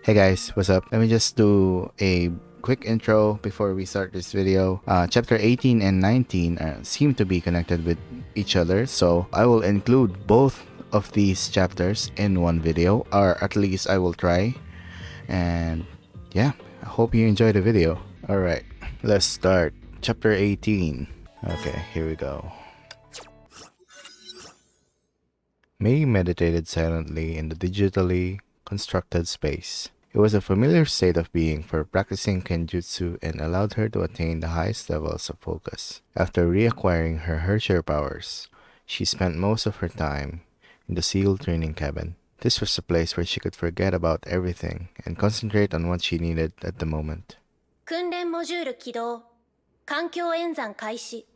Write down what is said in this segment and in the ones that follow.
Hey guys, what's up? Let me just do a quick intro before we start this video. Chapter 18 and 19 seem to be connected with each other, so I will include both of these chapters in one video, or at least I will try. And yeah, I hope you enjoy the video. Alright, let's start. Chapter 18. Okay, here we go. Mei meditated silently in the digitally constructed space. It was a familiar state of being for practicing kenjutsu and allowed her to attain the highest levels of focus. After reacquiring her Herrscher powers, she spent most of her time in the sealed training cabin. This was a place where she could forget about everything and concentrate on what she needed at the moment. 訓練モジュール起動。環境演算開始。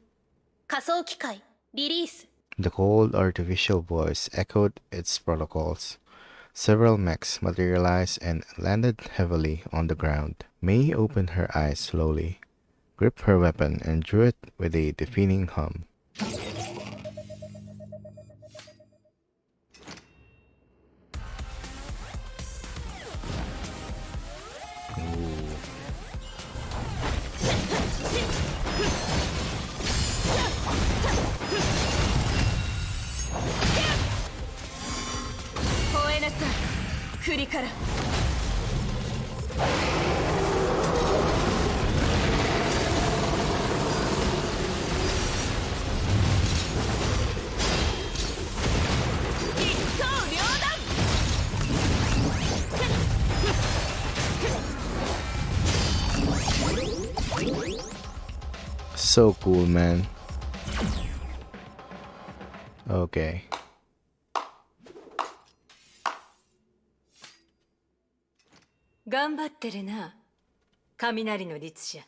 仮想機械リリース。 The cold artificial voice echoed its protocols. Several mechs materialized and landed heavily on the ground. Mei opened her eyes slowly, gripped her weapon, and drew it with a defeating hum. Ooh. 吠えなさい。栗から。So cool, man. Okay. 頑張ってるな。雷の律者。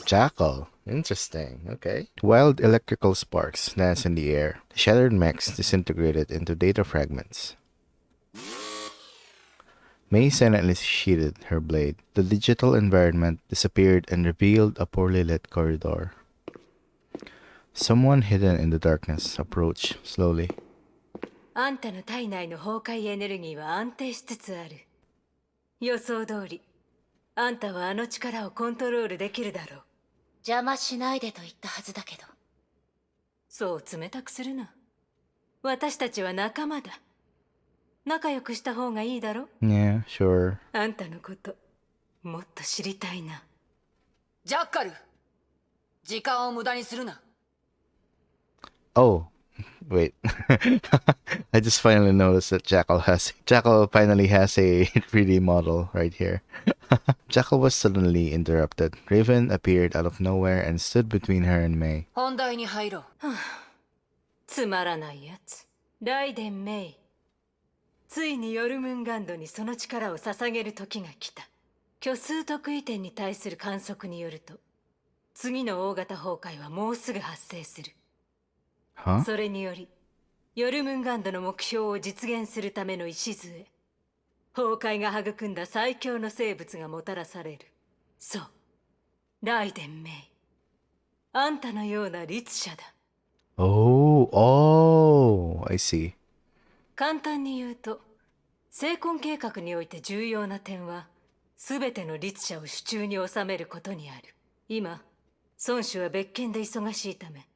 Jackal. Interesting. Okay. Wild electrical sparks danced in the air. The shattered mechs disintegrated into data fragments. Mei silently sheathed her blade. The digital environment disappeared and revealed a poorly lit corridor. Someone hidden in the darkness approached slowly. あんたの体内の崩壊エネルギーは安定しつつある。予想通り、あんたはあの力をコントロールできるだろう。邪魔しないでと言ったはずだけど。そう冷たくするな。私たちは仲間だ。仲良くした方がいいだろ。 Yeah, sure. あんたのこと、もっと知りたいな。ジャッカル、時間を無駄にするな。 Oh, wait. I just finally noticed that Jackal finally has a 3D model right here. Jackal was suddenly interrupted. Raven appeared out of nowhere and stood between her and Mei. 本題に入ろう。つまらないやつ。ライデン・メイ。ついにヨルムンガンドにその力を捧げる時が来た。虚数特異点に対する観測によると、次の大型崩壊はもうすぐ発生する。Huh? それにより、ヨルムンガンドの目標を実現するための礎、崩壊が育んだ最強の生物がもたらされる。そう、ライデン・メイ。あんたのような律者だ。 Oh, I see. 簡単に言うと、成婚計画において重要な点は、すべての律者を手中に収めることにある。今、孫子は別件で忙しいため、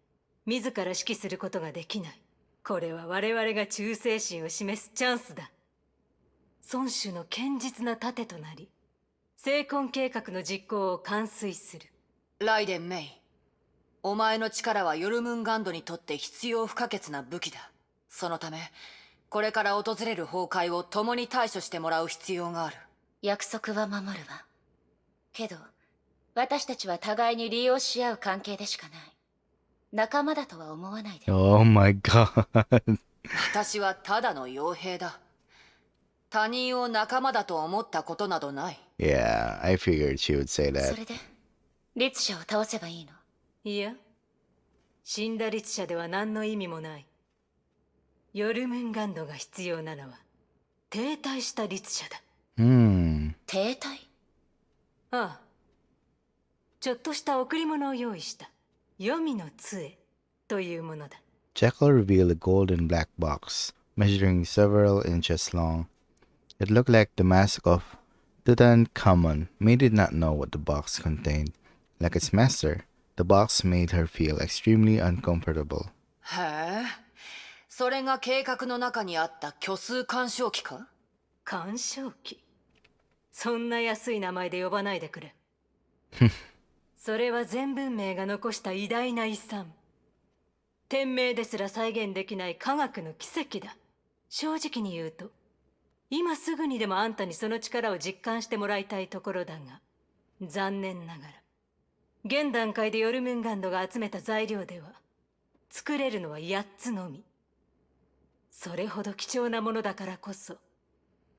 自ら指揮することができない。これは我々が忠誠心を示すチャンスだ。孫子の堅実な盾となり、成婚計画の実行を完遂する。ライデン・メイ、お前の力はヨルムンガンドにとって必要不可欠な武器だ。そのため、これから訪れる崩壊を共に対処してもらう必要がある。約束は守るわ。けど、私たちは互いに利用し合う関係でしかない。仲間だとは思わないで。Oh my god. 私はただの傭兵だ。他人を仲間だと思ったことなどない。Yeah, I figured she would say そ that. れで、律者を倒せばいいの？いや、死んだ律者では何の意味もない。ヨルムンガンドが必要なのは停滞した律者だ。Hmm. 停滞？ああ、ちょっとした贈り物を用意した。黄泉の杖というものだ。 Jackal revealed a golden black box, measuring several inches long. It looked like the mask of Tutankhamun May did not know what the box contained. Like its master, the box made her feel extremely uncomfortable. へえ、それが計画の中にあった虚数干渉機か？干渉機。そんな安い名前で呼ばないでくれ。それは全文明が残した偉大な遺産。天命ですら再現できない科学の奇跡だ。正直に言うと、今すぐにでもあんたにその力を実感してもらいたいところだが、残念ながら現段階でヨルムンガンドが集めた材料では作れるのは8つのみ。それほど貴重なものだからこそ、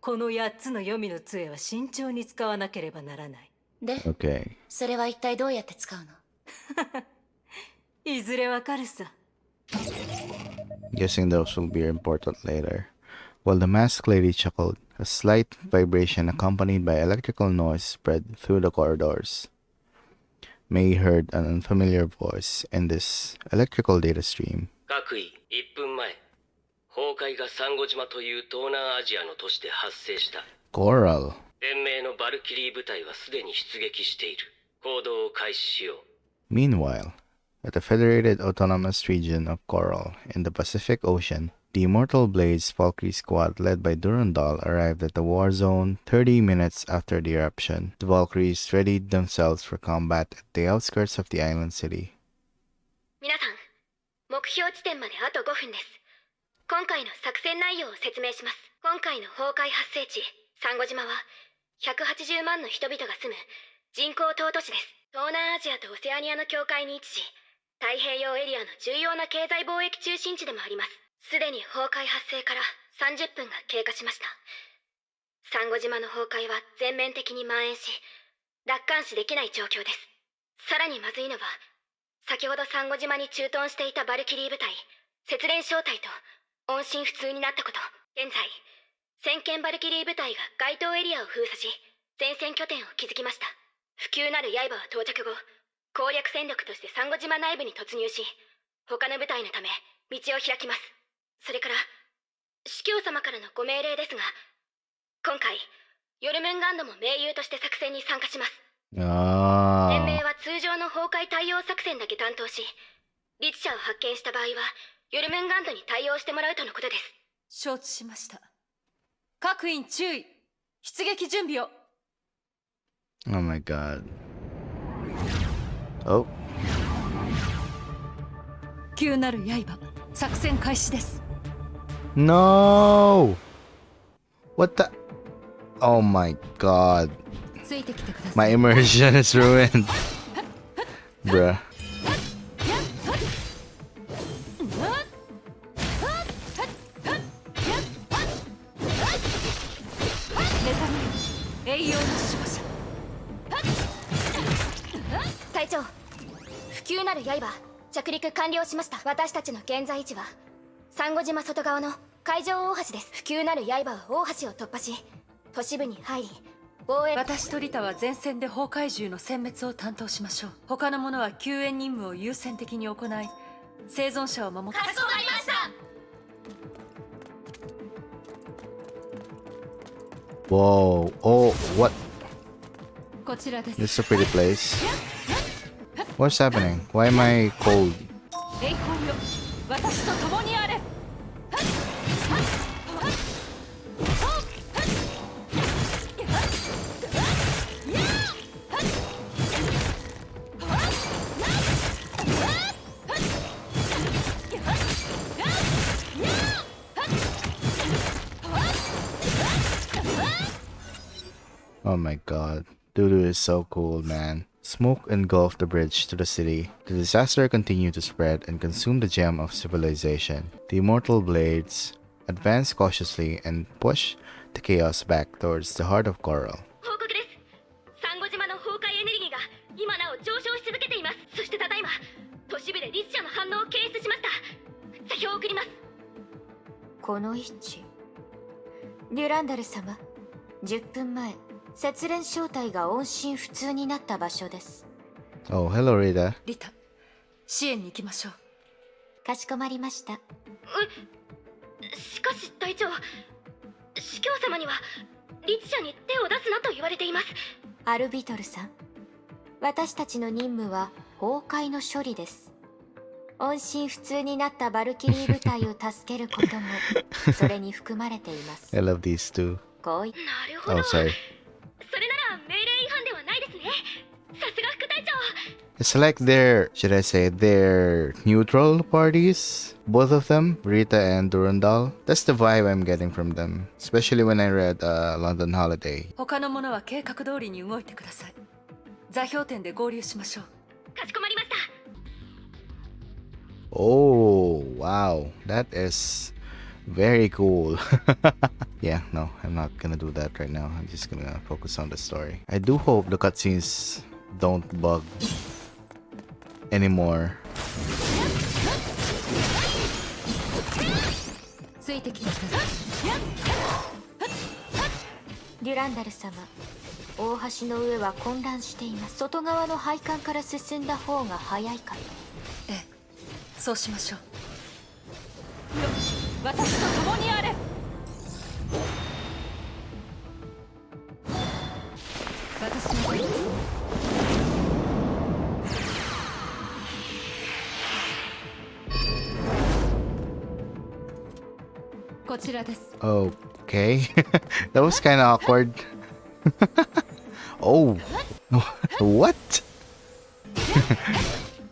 この8つの黄泉の杖は慎重に使わなければならない。で、Okay. それは一体どうやって使うの？いずれわかるさ。Guessing those will be important later. While the masked lady chuckled, a slight vibration accompanied by electrical noise spread through the corridors. May heard an unfamiliar voice in this electrical data stream. 各位1分前、崩壊がサンゴ島という東南アジアの都市で発生した。 Coral. 連盟のバルキリー部隊はすでに出撃している。行動を開始しよう。 Meanwhile, at the Federated Autonomous Region of Coral in the Pacific Ocean, the Immortal Blades Valkyrie squad led by Durandal arrived at the war zone 30 minutes after the eruption. The Valkyries readied themselves for combat at the outskirts of the island city. 皆さん、目標地点まであと5分です。今回の作戦内容を説明します。今回の崩壊発生地、サンゴ島は180万の人々が住む人口島都市です。東南アジアとオセアニアの境界に位置し、太平洋エリアの重要な経済貿易中心地でもあります。すでに崩壊発生から30分が経過しました。サンゴ島の崩壊は全面的に蔓延し、楽観視できない状況です。さらにまずいのは、先ほどサンゴ島に駐屯していたバルキリー部隊、節連小隊と音信不通になったこと。現在、先見バルキリー部隊が該当エリアを封鎖し、前線拠点を築きました。不朽なる刃は到着後、攻略戦力としてサンゴ島内部に突入し、他の部隊のため道を開きます。それから、司教様からのご命令ですが、今回、ヨルムンガンドも盟友として作戦に参加します。連盟 Ah. は通常の崩壊対応作戦だけ担当し、リツ者を発見した場合は、ヨルムンガンドに対応してもらうとのことです。承知しました。各員注意。出撃準備を。Oh my god. Oh. 急なる刃、作戦開始です。No! What the? Oh my god. ついてきてください。 My immersion is ruined. Bruh. 栄養の守護者。隊長、不朽なる刃、着陸完了しました。私たちの現在位置は、サンゴ島外側の海上大橋です。不朽なる刃は大橋を突破し、都市部に入り、防衛。私とリタは前線で崩壊獣の殲滅を担当しましょう。他の者は救援任務を優先的に行い、生存者を守って。かしこまりました。 Whoa. Oh, what? こちらです。 This is a pretty place. What's happening? Why am I cold? 栄光よ、私と共にあれ。Oh my god. Dudu is so cool, man. Smoke engulfed the bridge to the city. The disaster continued to spread and consume the gem of civilization. The immortal blades advanced cautiously and pushed the chaos back towards the heart of Coral. 報告です。サンゴ島の崩壊エネルギーが今なお上昇し続けています。そしてただいま、都市部でリス者の反応を検出しました。座標を送ります。この位置。デュランダル様、10分前、節連小隊が音信不通になった場所です。 Oh, hello, Rita. リタ、支援に行きましょう。かしこまりました。しかし隊長、司教様には律者に手を出すなと言われています。アルビトルさん、私たちの任務は崩壊の処理です。音信不通になったバルキリー部隊を助けることもそれに含まれています。 I love these two. こういなるほど。 Oh, sorry. それなら命令違反ではないですね。さすが副隊長。 It's like should I say, they're neutral parties. Both of them, Rita and Durandal. That's the vibe I'm getting from them. Especially when I read London Holiday. 他の者は計画通りに動いてください。座標点で合流しましょう。かしこまりました。 Oh, wow. That is very cool. Yeah, no, I'm not gonna do that right now. I'm just gonna focus on the story. I do hope the cutscenes don't bug anymore. ついてきてください。デュランダル様、大橋の上は混乱しています。外側の配管から進んだ方が早いかと。ええ、そうしましょう。私と共にあれ。私の番です。こちらです。 Okay. That was kind of awkward. Oh. What?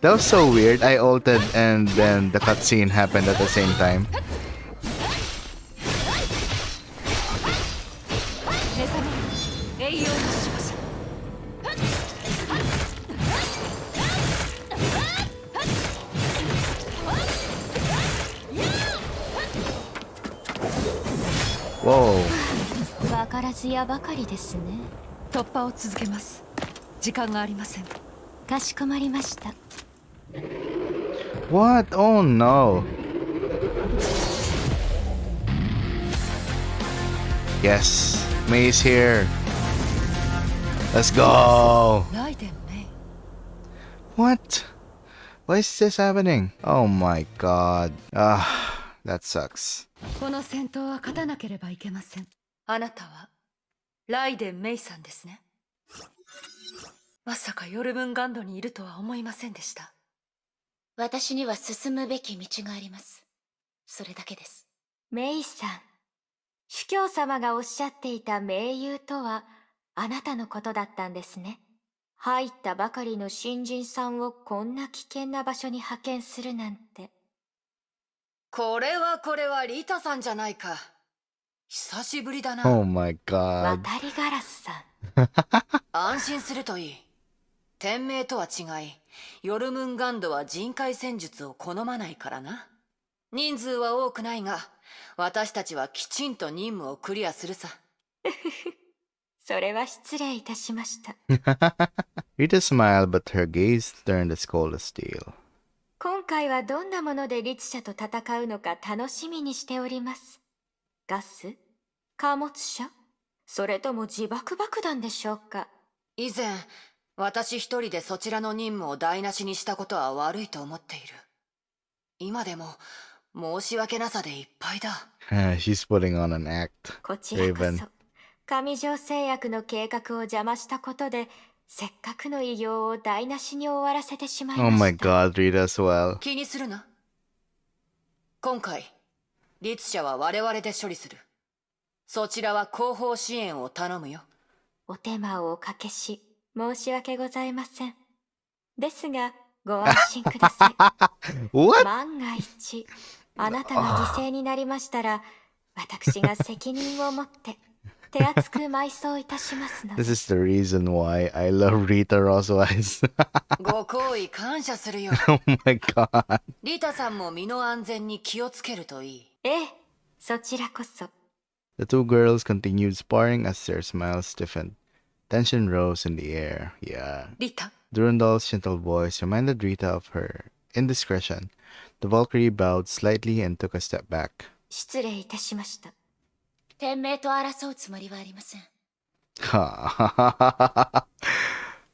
That was so weird. I ulted and then the cutscene happened at the same time. 目覚め栄養のしましょう。 Whoa. わからずやばかりですね。突破を続けます。時間がありません。かしこまりました。 What? Oh no. Yes. May's here. Let's go. ライデンメイ。 What? Why is this happening? Oh my god. That sucks. この戦闘は勝たなければいけません。あなたはライデンメイさんですね。まさかヨルムンガンドにいるとは思いませんでした。私には進むべき道があります。それだけです。メイさん、主教様がおっしゃっていた盟友とはあなたのことだったんですね。入ったばかりの新人さんをこんな危険な場所に派遣するなんて。これはリタさんじゃないか。久しぶりだな。 Oh my god. 渡りガラスさん。安心するといい。天命とは違い、ヨルムンガンドは人海戦術を好まないからな。人数は多くないが、私たちはきちんと任務をクリアするさ。それは失礼いたしました。Rita smiled, but her gaze turned as cold as steel. 今回はどんなもので律者と戦うのか楽しみにしております。ガス？貨物車？それとも自爆爆弾でしょうか。以前、私一人でそちらの任務を台無しにしたことは悪いと思っている。今でも申し訳なさでいっぱいだ。She's putting on an act. こちらこ Raven. そ、上条製薬の計画を邪魔したことで、せっかくの偉業を台無しに終わらせてしまい Oh ま my した。god, Rita as well. 気にするな。今回、律者は我々で処理する。そちらは後方支援を頼むよ。お手間をおかけし、申し訳ございません。ですが、ご安心ください。What? 万が一、あなたが犠牲になりましたら、私が責任を持って手厚く埋葬いたしますので。 This is the reason why I love Rita Roswise. ご好意感謝するよ。 Oh my god. リタさんも身の安全に気をつけるといい。ええ、そちらこそ。 The two girls continued sparring as their smiles stiffened. Tension rose in the air. Yeah. リタ、 Durandal's gentle voice reminded Rita of her indiscretion. The Valkyrie bowed slightly and took a step back. 失礼いたしました。天命と争うつもりはありません。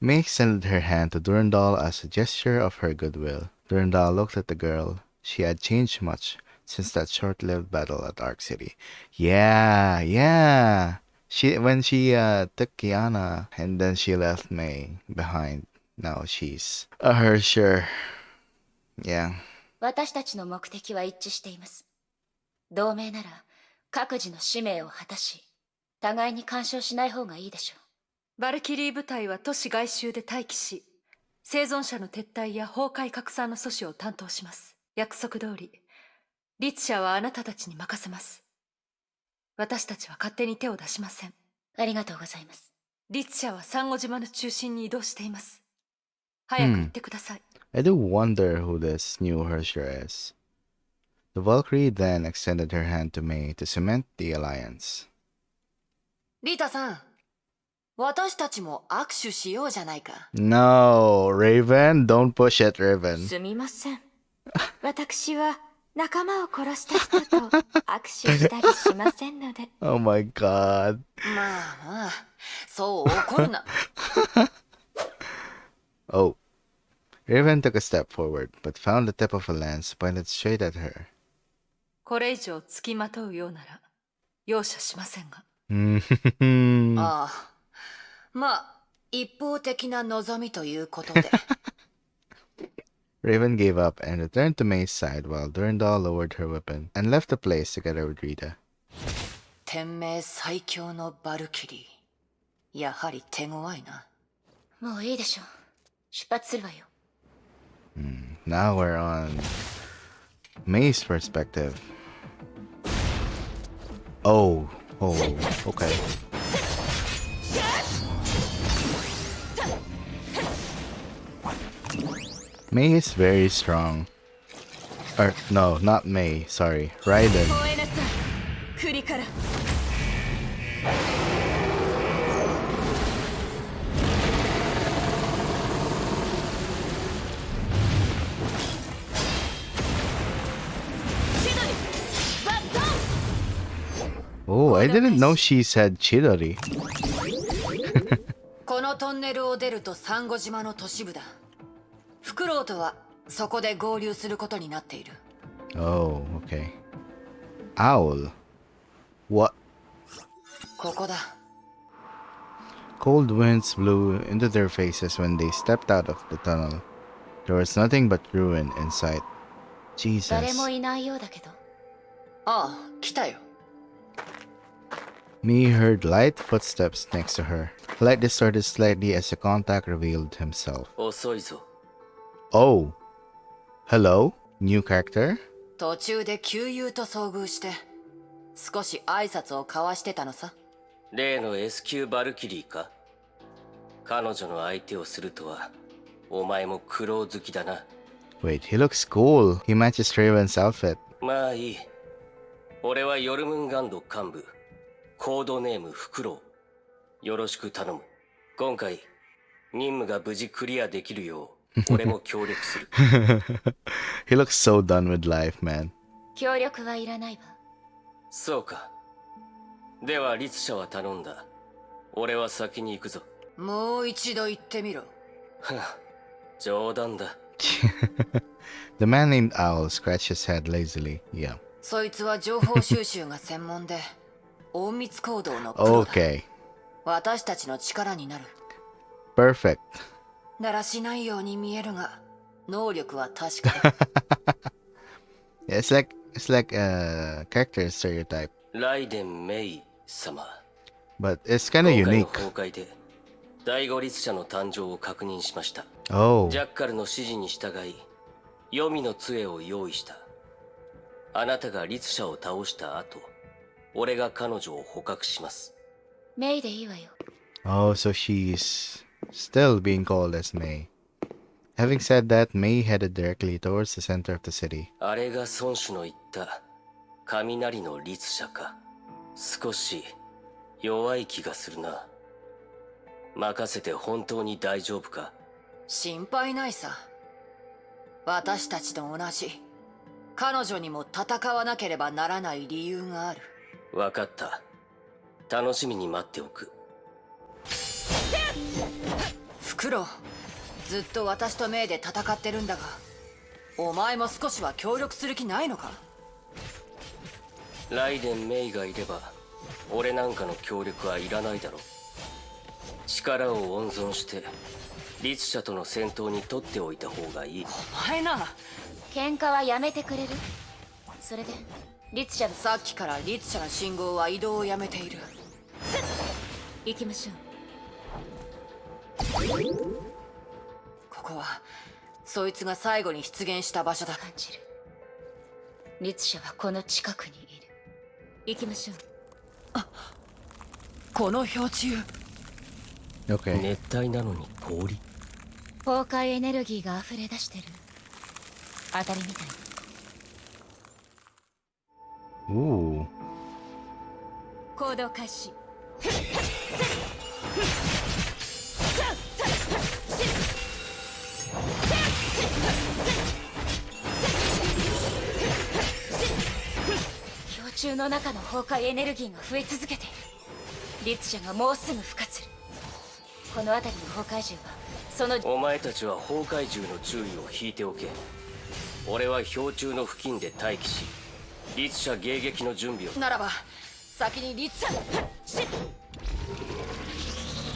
May extended her hand to Durandal as a gesture of her goodwill. Durandal looked at the girl. She had changed much since that short-lived battle at Ark City. Yeah. When she took Kiana and then she left May behind. Now she's a Hersher. Yeah. 私たちの目的は一致しています。同盟なら各自の使命を果たし、互いに干渉しない方がいいでしょう。バルキリー部隊は都市外周で待機し、生存者の撤退や崩壊拡散の阻止を担当します。約束通り律者はあなたたちに任せます。私たちは勝手に手を出しません。ありがとうございます。律者はサンゴ島の中心に移動しています。早く行ってください。I do wonder who this new Hersher is. The Valkyrie then extended her hand to May to cement the alliance. リタさん、私たちも握手しようじゃないか。No, Raven, don't push it, Raven. すみません。私は仲間を殺した人と握手したりしませんので。Oh my god. まあまあ、そう怒るな。Oh. Raven took a step forward, but found the tip of a lance pointed straight at her. これ以上付きまとうようなら容赦しませんが。ああ、まあ一方的な望みということで。Raven gave up and returned to May's side while Durandal lowered her weapon and left the place together with Rita. 天命最強のバルキリー。やはり手強いな。もういいでしょう。出発するわよ。Now we're on May's perspective. Oh, okay. May is very strong. Or, no, not May, sorry. Raiden. 燃えなさい、栗から。Oh, I didn't know she said Chidori. このトンネルを出るとサンゴ島の都市部だ。フクロウとはそこで合流することになっている。Oh, okay. Owl. What? ここだ。Cold winds blew into their faces when they stepped out of the tunnel. There was nothing but ruin in sight. 誰も Jesus. いないようだけど。ああ、来たよ。Me heard light footsteps next to her. Light distorted slightly as the contact revealed himself. 遅いぞ。 Oh. Hello? New character? 途中で旧友と遭遇して少し挨拶を交わしてたのさ。例の S 級バルキリーか。彼女の相手をするとはお前も苦労好きだな。 Wait, he looks cool. He matches Raven's outfit. まあいい。俺はヨルムンガンド幹部、コードネームフクロウ。よろしく頼む。今回任務が無事クリアできるよう俺も協力する。He looks so done with life, man. 協力はいらないわ。そうか。では律者は頼んだ。俺は先に行くぞ。もう一度言ってみろ。冗談だ。The man named Owl scratched his head lazily. Yeah. そいつは情報収集が専門で隠密行動のプロだ。 Okay. 私たちの力になる。 Perfect. だらしないように見えるが能力は確かだ。Yeah, it's like a character stereotype, ライデン・メイ様。 but it's kind of 今回の unique. 崩壊で第五律者の誕生を確認しました。 Oh. ジャッカルの指示に従い黄泉の杖を用意した。あなたが律者を倒した後、俺が彼女を捕獲します。メイでいいわよ。 Oh, so she's still being called as May. Having said that, May headed directly towards the center of the city. あれが孫子の言った雷の律者か。少し弱い気がするな。任せて本当に大丈夫か。心配ないさ。私たちと同じ彼女にも戦わなければならない理由がある。わかった。楽しみに待っておく。フクロウ、ずっと私とメイで戦ってるんだが、お前も少しは協力する気ないのか。ライデン・メイがいれば俺なんかの協力はいらないだろ。力を温存して律者との戦闘に取っておいた方がいい。お前な、喧嘩はやめてくれる？それで律者のさっきから律者の信号は移動をやめている。行きましょう。ここはそいつが最後に出現した場所だ。感じる。律者はこの近くにいる。行きましょう。この氷柱、 Okay. 熱帯なのに氷。崩壊エネルギーが溢れ出してる。当たりみたい。 Ooh. 行動開始。氷柱の中の崩壊エネルギーが増え続けている。律者がもうすぐ孵化する。この辺りの崩壊獣はそのお前たちは崩壊獣の注意を引いておけ。俺は氷柱の付近で待機し、律者迎撃の準備を。ならば先に律者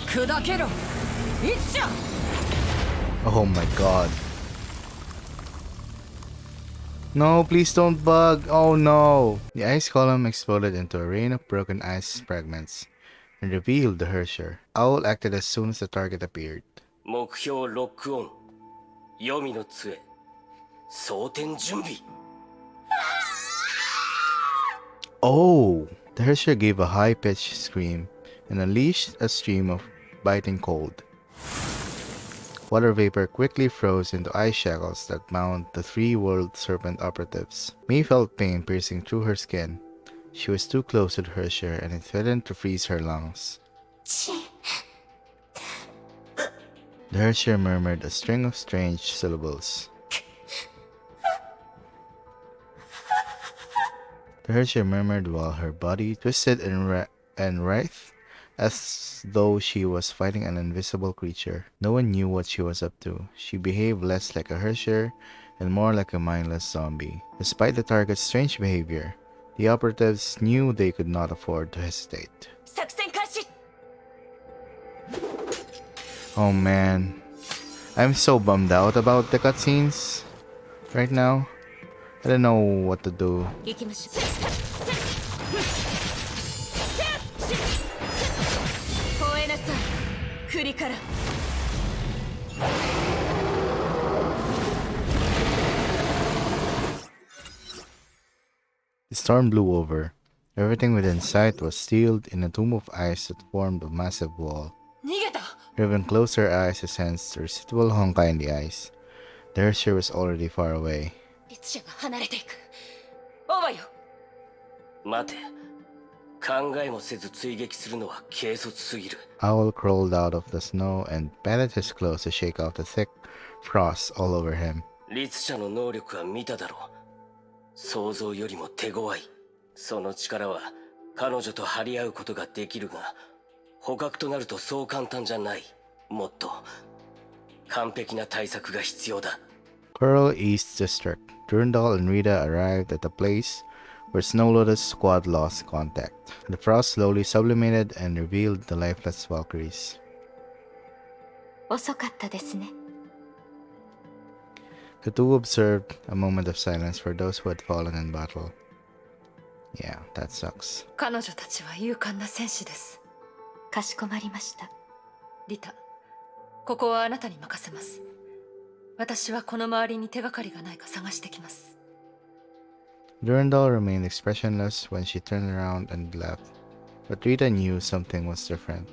砕けろ。律者 Oh my god. No, please don't bug. Oh no. The ice column exploded into a rain of broken ice fragments and revealed the Hersher. Owl acted as soon as the target appeared. 目標ロックオン。黄泉の杖。装填準備。Oh! The Hersher gave a high-pitched scream and unleashed a stream of biting cold. Water vapor quickly froze into ice shackles that bound the three world serpent operatives. May felt pain piercing through her skin. She was too close to the Hersher and it threatened to freeze her lungs. The Hersher murmured a string of strange syllables. The Hersher murmured while her body twisted and writhed as though she was fighting an invisible creature. No one knew what she was up to. She behaved less like a Hersher and more like a mindless zombie. Despite the target's strange behavior, the operatives knew they could not afford to hesitate. 作戦開始。 Oh man, I'm so bummed out about the cutscenes right now. I don't know what to do. 行きましょう。吠えなさい。栗から。 The storm blew over. Everything within sight was sealed in a tomb of ice that formed a massive wall. 逃げた。 Driven closer, her eyes sensed the residual Honkai in the ice. The Hersher was already far away. 律者が離れていく。オーバーよ。待て。考えもせず追撃するのは軽率すぎる。 Owl crawled out of the snow and patted his clothes to shake off the thick frost all over him. 律者の能力は見ただろう。想像よりも手強い。その力は彼女と張り合うことができるが、捕獲となるとそう簡単じゃない。もっと完璧な対策が必要だ。 Coral East District. Durandal and Rita arrived at the place where Snow Lotus squad lost contact. The frost slowly sublimated and revealed the lifeless Valkyries. 遅かったですね。 The two observed a moment of silence for those who had fallen in battle. Yeah, that sucks. 彼女たちは勇敢な戦士です。かしこまりました。リタ、ここはあなたに任せます。私はこの周りに手がかりがないか探してきます。 Durandal remained expressionless when she turned around and left, but Rita knew something was different.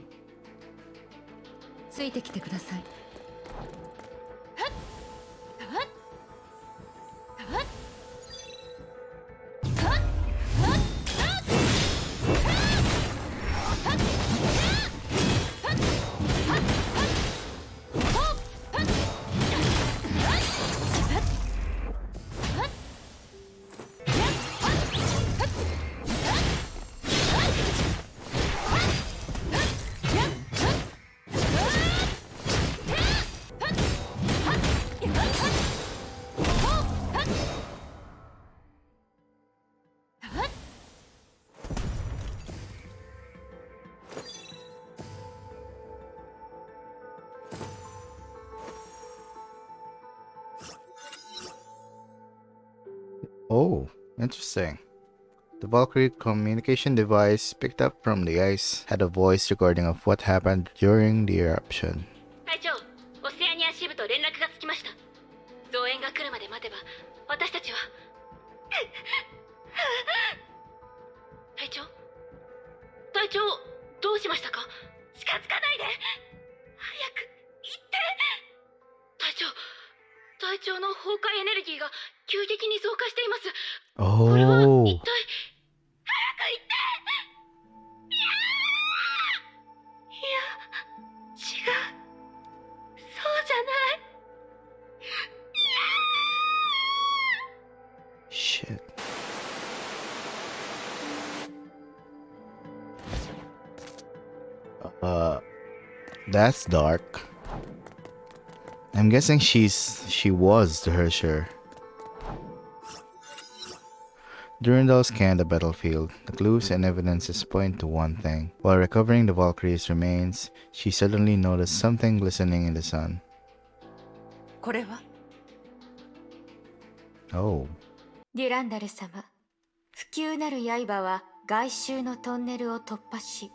ついてきてください。Oh, interesting. The Valkyrie communication device picked up from the ice had a voice recording of what happened during the eruption. 隊長、オセアニア支部と連絡がつきました。増援が来るまで待てば、私たちは。隊長、隊長、どうしましたか？近づかないで。早く行って。隊長の崩壊エネルギーが急激に増加しています。これは一 Oh, 体。早く行って。いや、違う。そうじゃない。shit. Uh, that's dark. I'm guessing she was the Hersher. Durandal scanned the battlefield. The clues and evidences point to one thing. While recovering the Valkyrie's remains, she suddenly noticed something glistening in the sun. これは Oh. デュランダル様、不朽なる刃は外周のトンネルを突破し、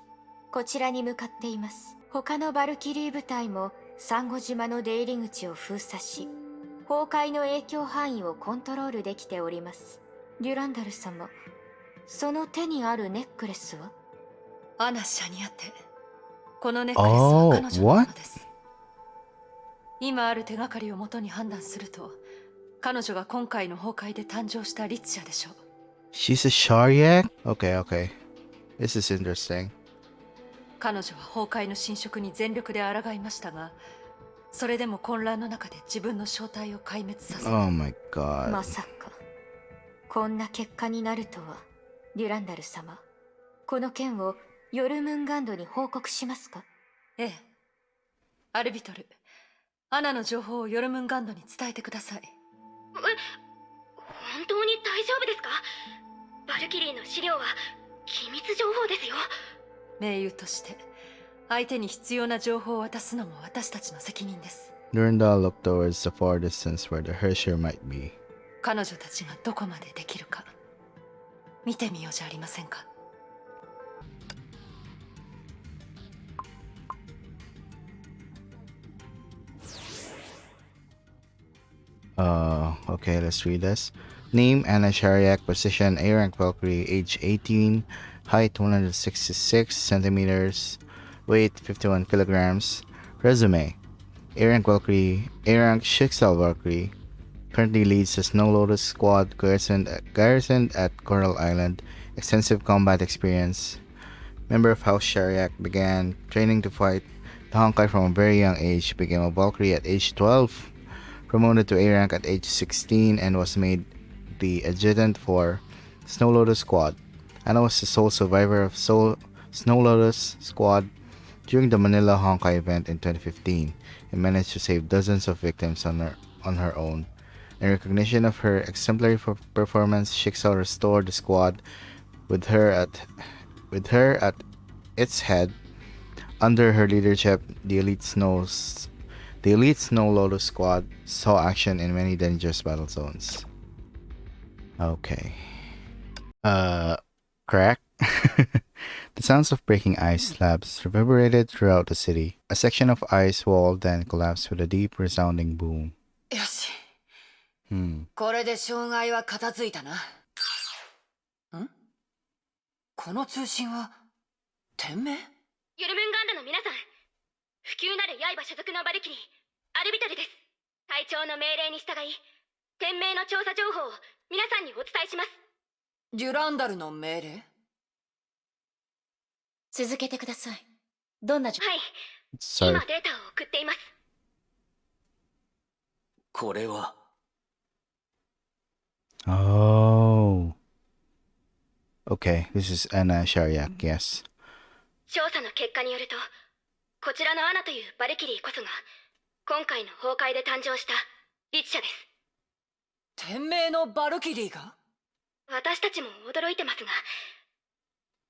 こちらに向かっています。他のバルキリー部隊もサンゴ島の出入り口を封鎖し、崩壊の影響範囲をコントロールできております。デュランダル様、その手にあるネックレスは？アナ・シャニアテ。このネックレスは彼女のものです。今ある手がかりをもとに判断すると、彼女が今回の崩壊で誕生した律者でしょう。She's a Sharyak? Okay. This is interesting. 彼女は崩壊の侵食に全力で抗いましたが、それでも混乱の中で自分の正体を壊滅させ。Oh my god. まさかこんな結果になるとは。デュランダル様、この件をヨルムンガンドに報告しますか？ええ。アルビトル、アナの情報をヨルムンガンドに伝えてください。本当に大丈夫ですか？バルキリーの資料は機密情報ですよ。盟友として相手に必要な情報を渡すのも私たちの責任です。Durandal looked towards the far distance where the Hersher might be. 彼女たちがどこまでできるか見てみようじゃありませんか。Okay, let's read this. Name Anna Shariak, position A rank Valkyrie, age 18, height 166 centimeters, weight 51 kilograms. Resume: A rank Valkyrie, A rank Schicksal Valkyrie. Currently leads the Snow Lotus squad garrisoned at Coral Island. Extensive combat experience. Member of House Shariak, began training to fight the Honkai from a very young age. Became a Valkyrie at age 12. Promoted to A rank at age 16 and was made the adjutant for Snow Lotus Squad. Anna was the sole survivor of Snow Lotus Squad during the Manila Honkai event in 2015 and managed to save dozens of victims on her own. In recognition of her exemplary performance, Schicksal restored the squad with her at its head. Under her leadership, the elite Snow Lotus squad saw action in many dangerous battle zones. Okay. Crack? The sounds of breaking ice slabs reverberated throughout the city. A section of ice wall then collapsed with a deep resounding boom. よし。 Hmm. これで障害は片付いたな。ん？この通信は店名？ヨルムンガンドの皆さん、不朽なる刃所属のバルキリー、アルビトルです。隊長の命令に従い、店名の調査情報を皆さんにお伝えします。デュランダルの命令？続けてください。どんなはい、Sorry. 今データを送っています。これは Oh. Okay, this is Anna Shariak, yes. 調査の結果によると、こちらのアナというバルキリーこそが、今回の崩壊で誕生した律者です。店名のバルキリーが？私たちも驚いてますが、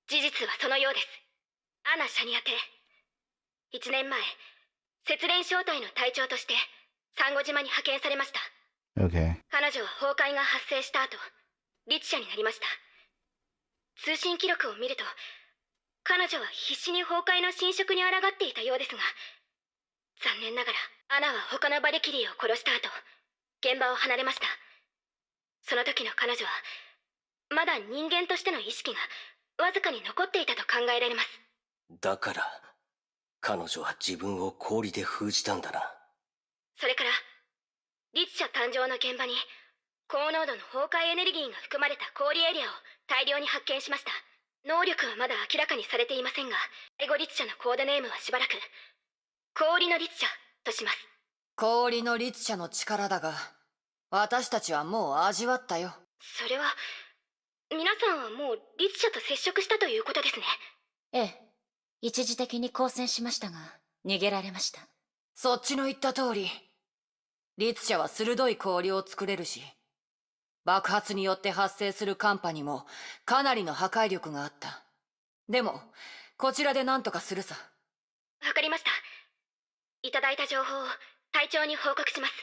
事実はそのようです。アナ・シャニアテ。1年前、雪蓮小隊の隊長としてサンゴ島に派遣されました。Okay. 彼女は崩壊が発生した後、律者になりました。通信記録を見ると彼女は必死に崩壊の侵食に抗っていたようですが、残念ながらアナは他のバリキリーを殺した後現場を離れました。その時の彼女はまだ人間としての意識がわずかに残っていたと考えられます。だから彼女は自分を氷で封じたんだな。それから律者誕生の現場に高濃度の崩壊エネルギーが含まれた氷エリアを大量に発見しました。能力はまだ明らかにされていませんが、第5律者のコードネームはしばらく氷の律者とします。氷の律者の力だが、私たちはもう味わったよ。それは皆さんはもう律者と接触したということですね。ええ、一時的に交戦しましたが逃げられました。そっちの言った通り、律者は鋭い氷を作れるし、爆発によって発生する寒波にもかなりの破壊力があった。でもこちらで何とかするさ。わかりました。いただいた情報を隊長に報告します。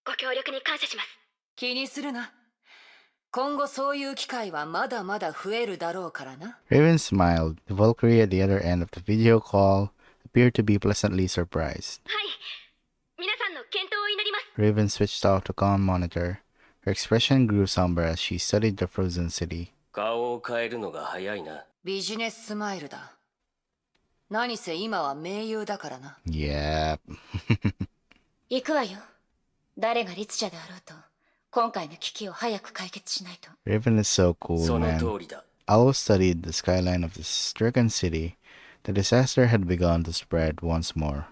ご協力に感謝します。気にするな。今後そういう機会はまだまだ増えるだろうからな。 Raven smiled. The Valkyrie at the other end of the video call appeared to be pleasantly surprised. はい、皆さんの健闘を祈ります。 Raven switched off the comm monitor. Her expression grew somber as she studied the frozen city. 顔を変えるのが早いな。ビジネススマイルだ。何せ今は盟友だからな。Yep. 行くわよ。誰が律者であろうと今回の危機を早く解決しないと。 Raven is so cool, その man. 通りだ。 Owl studied the skyline of the stricken city. The disaster had begun to spread once more.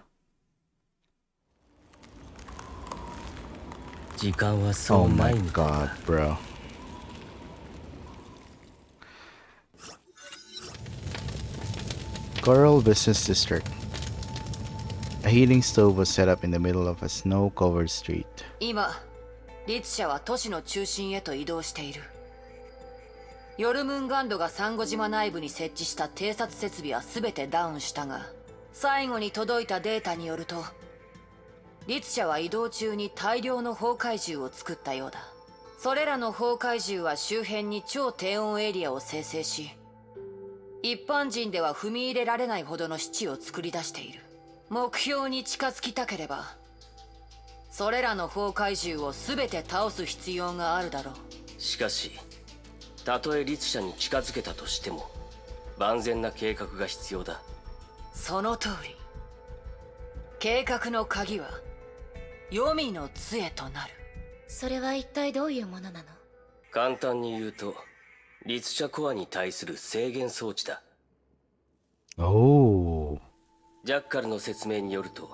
時間はそ Oh う my ないんだ。 god, bro. Coral Business District. A heating stove was set up in the middle of a snow-covered street. 今、律者は都市の中心へと移動している。ヨルムンガンドがサンゴ島内部に設置した偵察設備は全てダウンしたが、最後に届いたデータによると、律者は移動中に大量の崩壊銃を作ったようだ。それらの崩壊銃は周辺に超低温エリアを生成し、一般人では踏み入れられないほどの死地を作り出している。目標に近づきたければそれらの崩壊銃を全て倒す必要があるだろう。しかし、たとえ律者に近づけたとしても万全な計画が必要だ。その通り。計画の鍵は黄泉の杖となる。それは一体どういうものなの？簡単に言うと律者コアに対する制限装置だ。 Oh. ジャッカルの説明によると、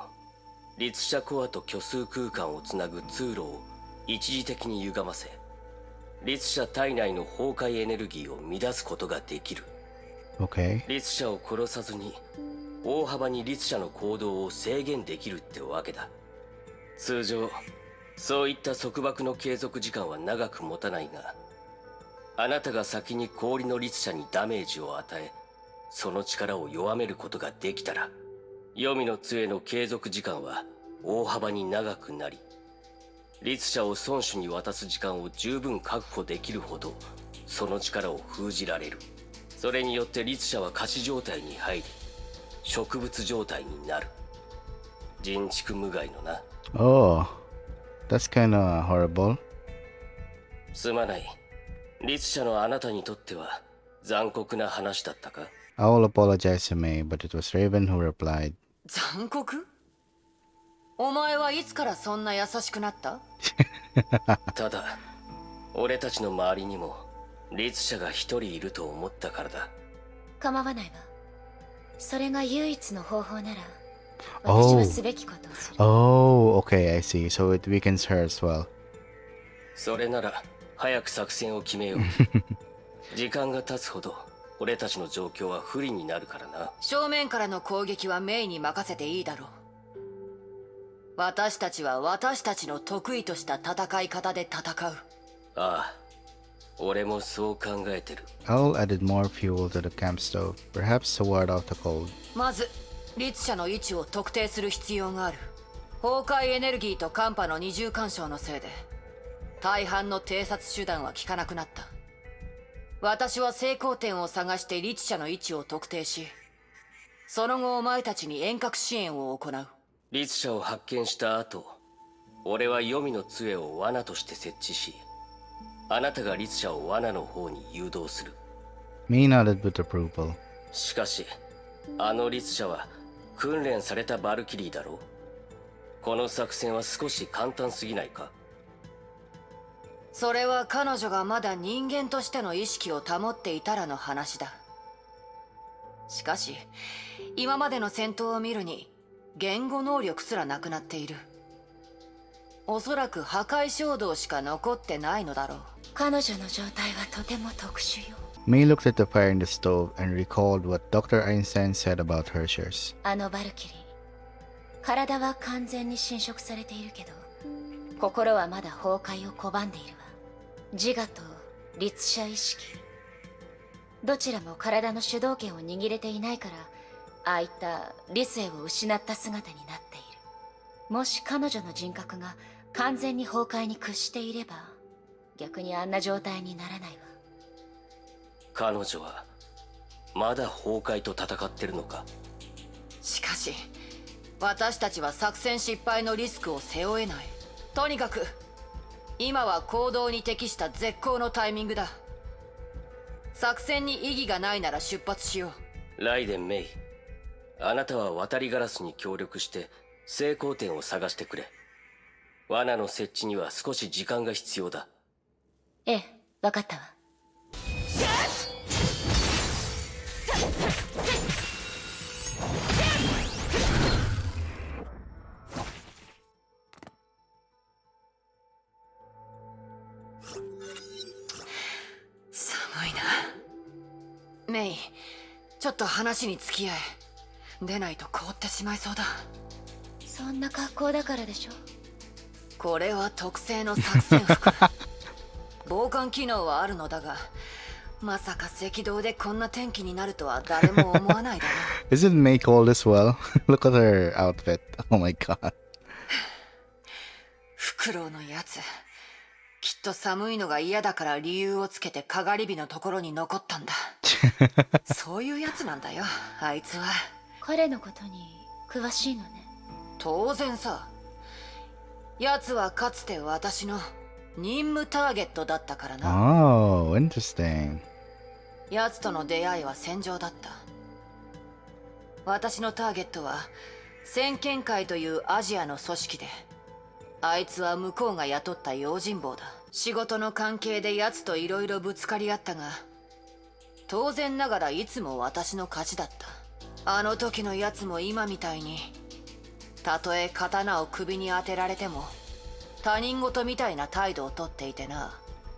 律者コアと虚数空間をつなぐ通路を一時的に歪ませ、律者体内の崩壊エネルギーを乱すことができる。 Okay. 律者を殺さずに大幅に律者の行動を制限できるってわけだ。通常そういった束縛の継続時間は長く持たないが、あなたが先に氷の律者にダメージを与え、その力を弱めることができたら、黄泉の杖の継続時間は大幅に長くなり、律者を孫子に渡す時間を十分確保できるほどその力を封じられる。それによって律者は仮死状態に入り、植物状態になる。人畜無害のな。 Oh. That's kinda horrible. すまない。律者のあなたにとっては残酷な話だったか？ I will apologize to May, but it was Raven who replied. 残酷？お前はいつからそんな優しくなった？ただ、俺たちの周りにも律者が一人いると思ったからだ。構わないわ。それが唯一の方法なら、 Oh. 私はすべきことをする。 Oh, okay, I see. So it weakens her as well. それなら早く作戦を決めよう。時間が経つほど俺たちの状況は不利になるからな。正面からの攻撃はメイに任せていいだろう。私たちは私たちの得意とした戦い方で戦う。ああ、俺もそう考えてる。 Owl added more fuel to the camp stove, perhaps to ward off the cold. まず律者の位置を特定する必要がある。崩壊エネルギーと寒波の二重干渉のせいで大半の偵察手段は効かなくなった。私は成功点を探してリチ社の位置を特定し、その後お前たちに遠隔支援を行う。律者を発見した後、俺は黄泉の杖を罠として設置し、あなたが律者を罠の方に誘導する。May nodded with approval. しかし、あの律者は訓練されたバルキリーだろう。この作戦は少し簡単すぎないか？それは彼女がまだ人間としての意識を保っていたらの話だ。しかし、今までの戦闘を見るに、言語能力すらなくなっている。おそらく破壊衝動しか残ってないのだろう。彼女の状態はとても特殊よ。 May looked at the fire in the stove and recalled what Dr. Einstein said about Hershers. あのバルキリー、体は完全に侵食されているけど、心はまだ崩壊を拒んでいるわ。自我と律者意識、どちらも体の主導権を握れていないから、ああいった理性を失った姿になっている。もし彼女の人格が完全に崩壊に屈していれば、逆にあんな状態にならないわ。彼女はまだ崩壊と戦ってるのか？しかし、私たちは作戦失敗のリスクを背負えない。とにかく今は行動に適した絶好のタイミングだ。作戦に意義がないなら出発しよう。ライデン・メイ、あなたは渡りガラスに協力して成功点を探してくれ。罠の設置には少し時間が必要だ。ええ、分かったわ。寒いな。メイ、ちょっと話に付き合え。出ないと凍ってしまいそうだ。そんな格好だからでしょ。これは特製の作戦服。防寒機能はあるのだが、まさか赤道でこんな天気になるとは誰も思わないだろう。Isn't May cold as well? Look at her outfit. Oh my god. フクロウのやつ、きっと寒いのが嫌だから理由をつけてかがり火のところに残ったんだ。そういうやつなんだよ、あいつは。彼のことに詳しいのね。当然さ。やつはかつて私の任務ターゲットだったからな。Oh, interesting. やつとの出会いは戦場だった。私のターゲットは先見会というアジアの組織で、あいつは向こうが雇った用心棒だ。仕事の関係でやつといろいろぶつかり合ったが、当然ながらいつも私の勝ちだった。あの時のやつも今みたいに、たとえ刀を首に当てられても他人事みたいな態度をとっていてな、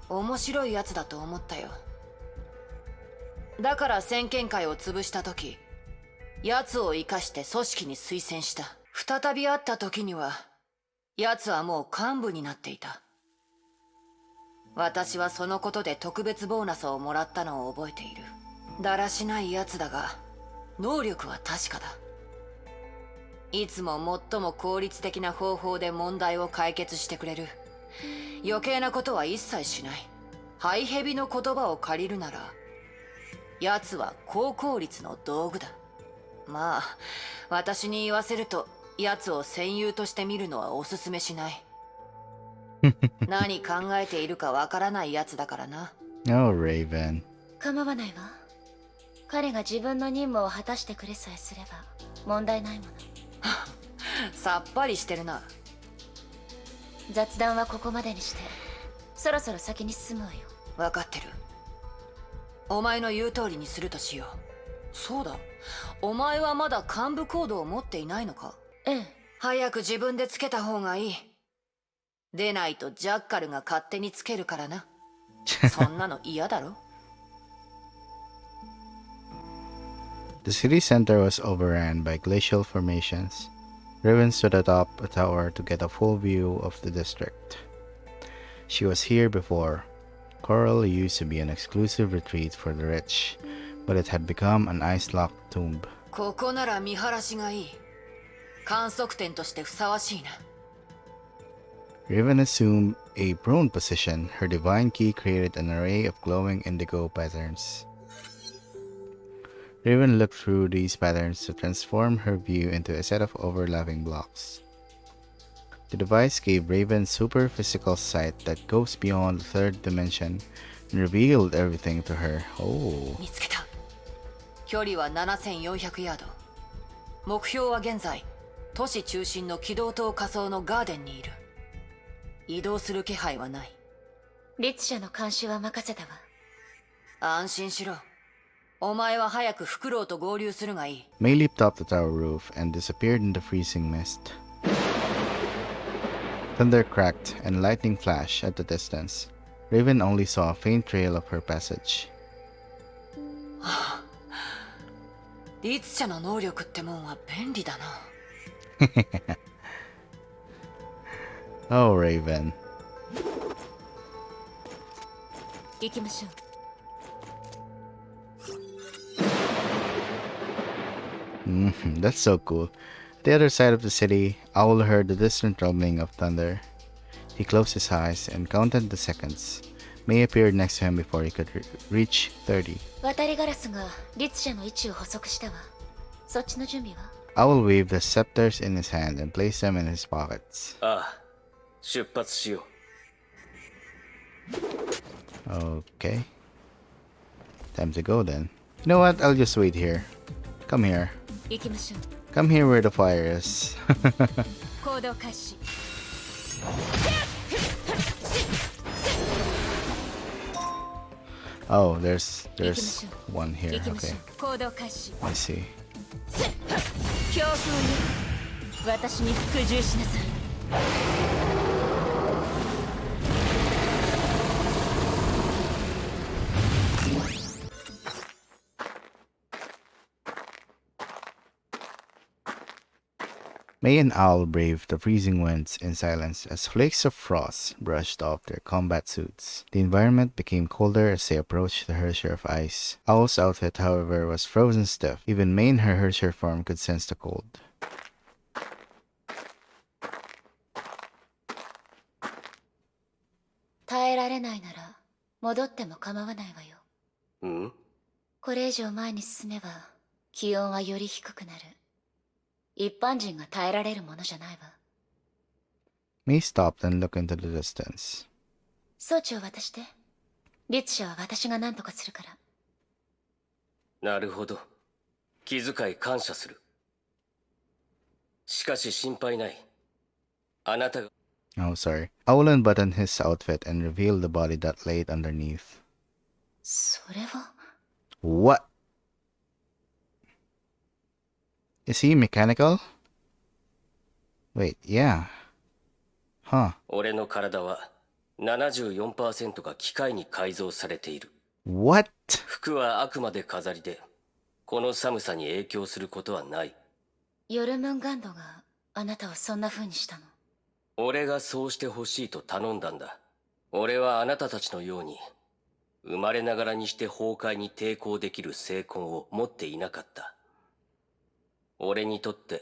面白いやつだと思ったよ。だから先見会を潰した時、やつを生かして組織に推薦した。再び会った時にはやつはもう幹部になっていた。私はそのことで特別ボーナスをもらったのを覚えている。だらしないやつだが能力は確かだ。いつも最も効率的な方法で問題を解決してくれる。余計なことは一切しない。ハイヘビの言葉を借りるなら、奴は高効率の道具だ。まあ、私に言わせると奴を戦友として見るのはおすすめしない。何考えているかわからない奴だからな。Oh, Raven. 構わないわ。彼が自分の任務を果たしてくれさえすれば問題ないもの。さっぱりしてるな。雑談はここまでにして、そろそろ先に進むわよ。分かってる。お前の言う通りにするとしよう。そうだ、お前はまだ幹部コードを持っていないのか？ええ。早く自分でつけた方がいい。でないとジャッカルが勝手につけるからな。そんなの嫌だろ？ The city center was overrun by glacial formations. Raven stood atop a tower to get a full view of the district. She was here before. Coral used to be an exclusive retreat for the rich, but it had become an ice-locked tomb. ここなら見晴らしがいい。観測点としてふさわしいな。Raven assumed a prone position. Her divine key created an array of glowing indigo patterns. Raven looked through these patterns to transform her view into a set of overlapping blocks. The device gave Raven super physical sight that goes beyond the third dimension and revealed everything to her. Oh. 見つけた。距離は7400ヤード。目標は現在都市中心の軌道塔下層のガーデンにいる。移動する気配はない。律者の監視は任せたわ。安心しろ。お前は早くフクロウと合流するがいい。May leaped up the tower roof and disappeared in the freezing mist. Thunder cracked and lightning flashed at the distance. Raven only saw a faint trail of her passage. 律者の能力ってもんは便利だな。Oh, Raven. 行きましょう。That's so cool. At the other side of the city, Owl heard the distant rumbling of thunder. He closed his eyes and counted the seconds. May appeared next to him before he could reach 30. 渡りガラスが律者の位置を補足したわ。そっちの準備は？ Owl waved the scepters in his hand and placed them in his pockets. ああ、出発しよう。 Okay. Time to go then. You know what? I'll just wait here. Come here. 行きましょう。 Come here where the fire is. 行動開始。 Oh, there's one here. 行きましょ Okay. う。行動開始。 I see. 強風に私に服従しなさい。 May and Owl braved the freezing winds in silence as flakes of frost brushed off their combat suits. The environment became colder as they approached the Herrscher of Ice. Owl's outfit, however, was frozen stiff. Even May in her Herrscher form could sense the cold. 耐えられないなら戻っても構わないわよ。うん？これ以上前に進めば気温はより低くなる。一般人が耐えられるものじゃないわ。 May stopped and looked into the distance. 装置を渡して。律者は私が何とかするから。なるほど。気遣い感謝する。しかし心配ない。あなたが。 Oh, sorry. Owl unbuttoned his outfit and revealed the body that laid underneath. それは。 What? Is he mechanical? Wait, yeah. Huh. 俺の体は 74% が機械に改造されている。 What? 服はあくまで飾りで、この寒さに影響することはない。ヨルムンガンドがあなたをそんな風にしたの？俺がそうしてほしいと頼んだんだ。俺はあなたたちのように、生まれながらにして崩壊に抵抗できる精魂を持っていなかった。俺にとって、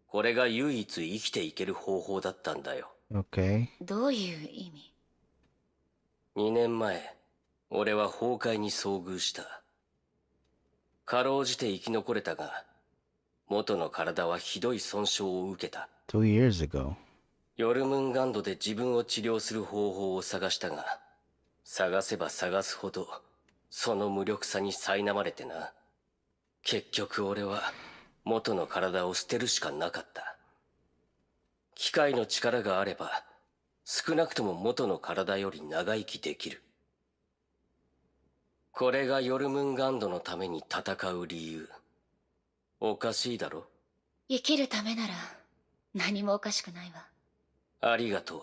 これが唯一生きていける方法だったんだよ。Okay. どういう意味？ 2年前、俺は崩壊に遭遇した。かろうじて生き残れたが、元の体はひどい損傷を受けた。2 years ago. ヨルムンガンドで自分を治療する方法を探したが、探せば探すほど、その無力さに苛まれてな。結局俺は、元の体を捨てるしかなかった。機械の力があれば、少なくとも元の体より長生きできる。これがヨルムンガンドのために戦う理由。おかしいだろ？生きるためなら何もおかしくないわ。ありがとう。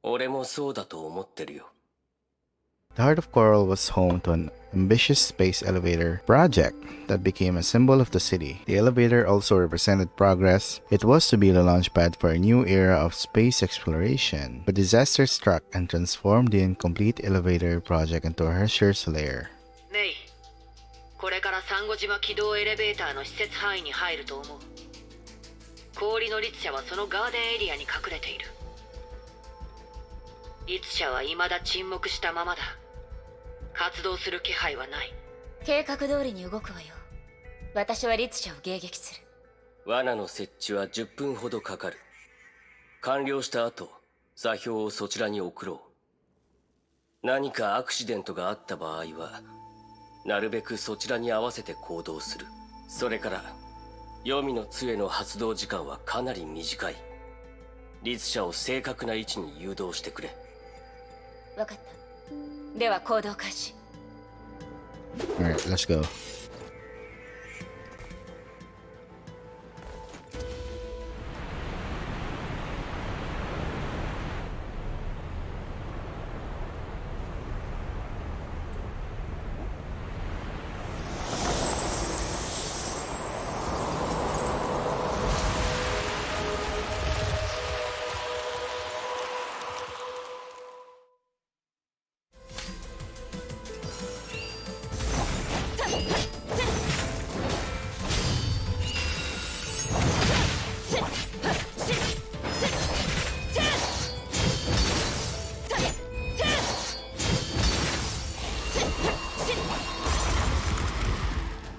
俺もそうだと思ってるよ。The Heart of Coral was home to an ambitious space elevator project that became a symbol of the city. The elevator also represented progress. It was to be the launchpad for a new era of space exploration. But disaster struck and transformed the incomplete elevator project into a Hersher's lair. メイ、これからサンゴ島軌道エレベーターの施設範囲に入ると思う。氷の律者はそのガーデンエリアに隠れている。律者は未だ沈黙したままだ。活動する気配はない。計画通りに動くわよ。私は律者を迎撃する。罠の設置は10分ほどかかる。完了した後、座標をそちらに送ろう。何かアクシデントがあった場合はなるべくそちらに合わせて行動する。それから黄泉の杖の発動時間はかなり短い。律者を正確な位置に誘導してくれ。分かった。では行動開始。 Alright, let's go.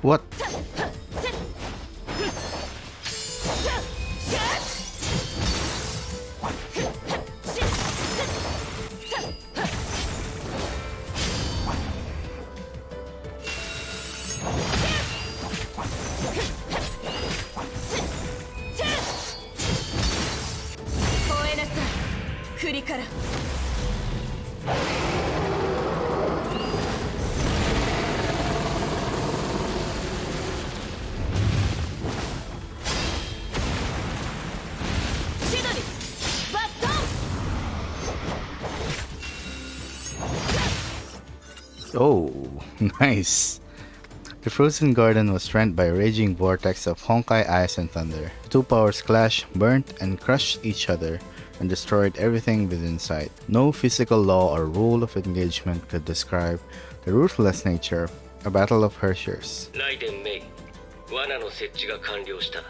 What? Oh, nice. The frozen garden was rent by a raging vortex of Honkai ice and thunder. The two powers clashed, burnt, and crushed each other, and destroyed everything within sight. No physical law or rule of engagement could describe the ruthless nature of a battle of Hershers. ライデン・メイ、罠の設置が完了した。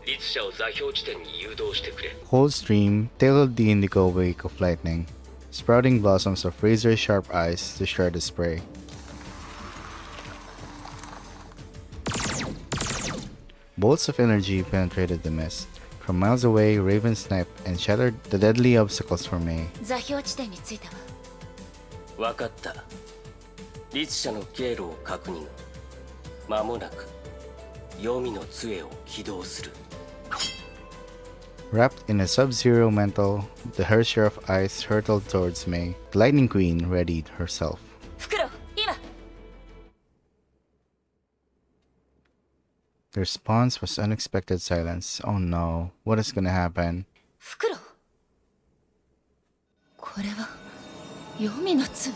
律者を座標地点に誘導してくれ。 Cold stream tailed the indigo wake of lightning, sprouting blossoms of razor-sharp eyes to share the spray. Bolts of energy penetrated the mist. From miles away, Raven sniped and shattered the deadly obstacles for May. 座標地点に着いたわ。わかった。律者の経路を確認。間もなく黄泉の杖を起動する。 Wrapped in a sub-zero mantle, the Hersher of Ice hurtled towards May. The Lightning Queen readied herself. 袋、今。 The response was unexpected silence. Oh no, what is gonna happen? 袋。これは黄泉の杖。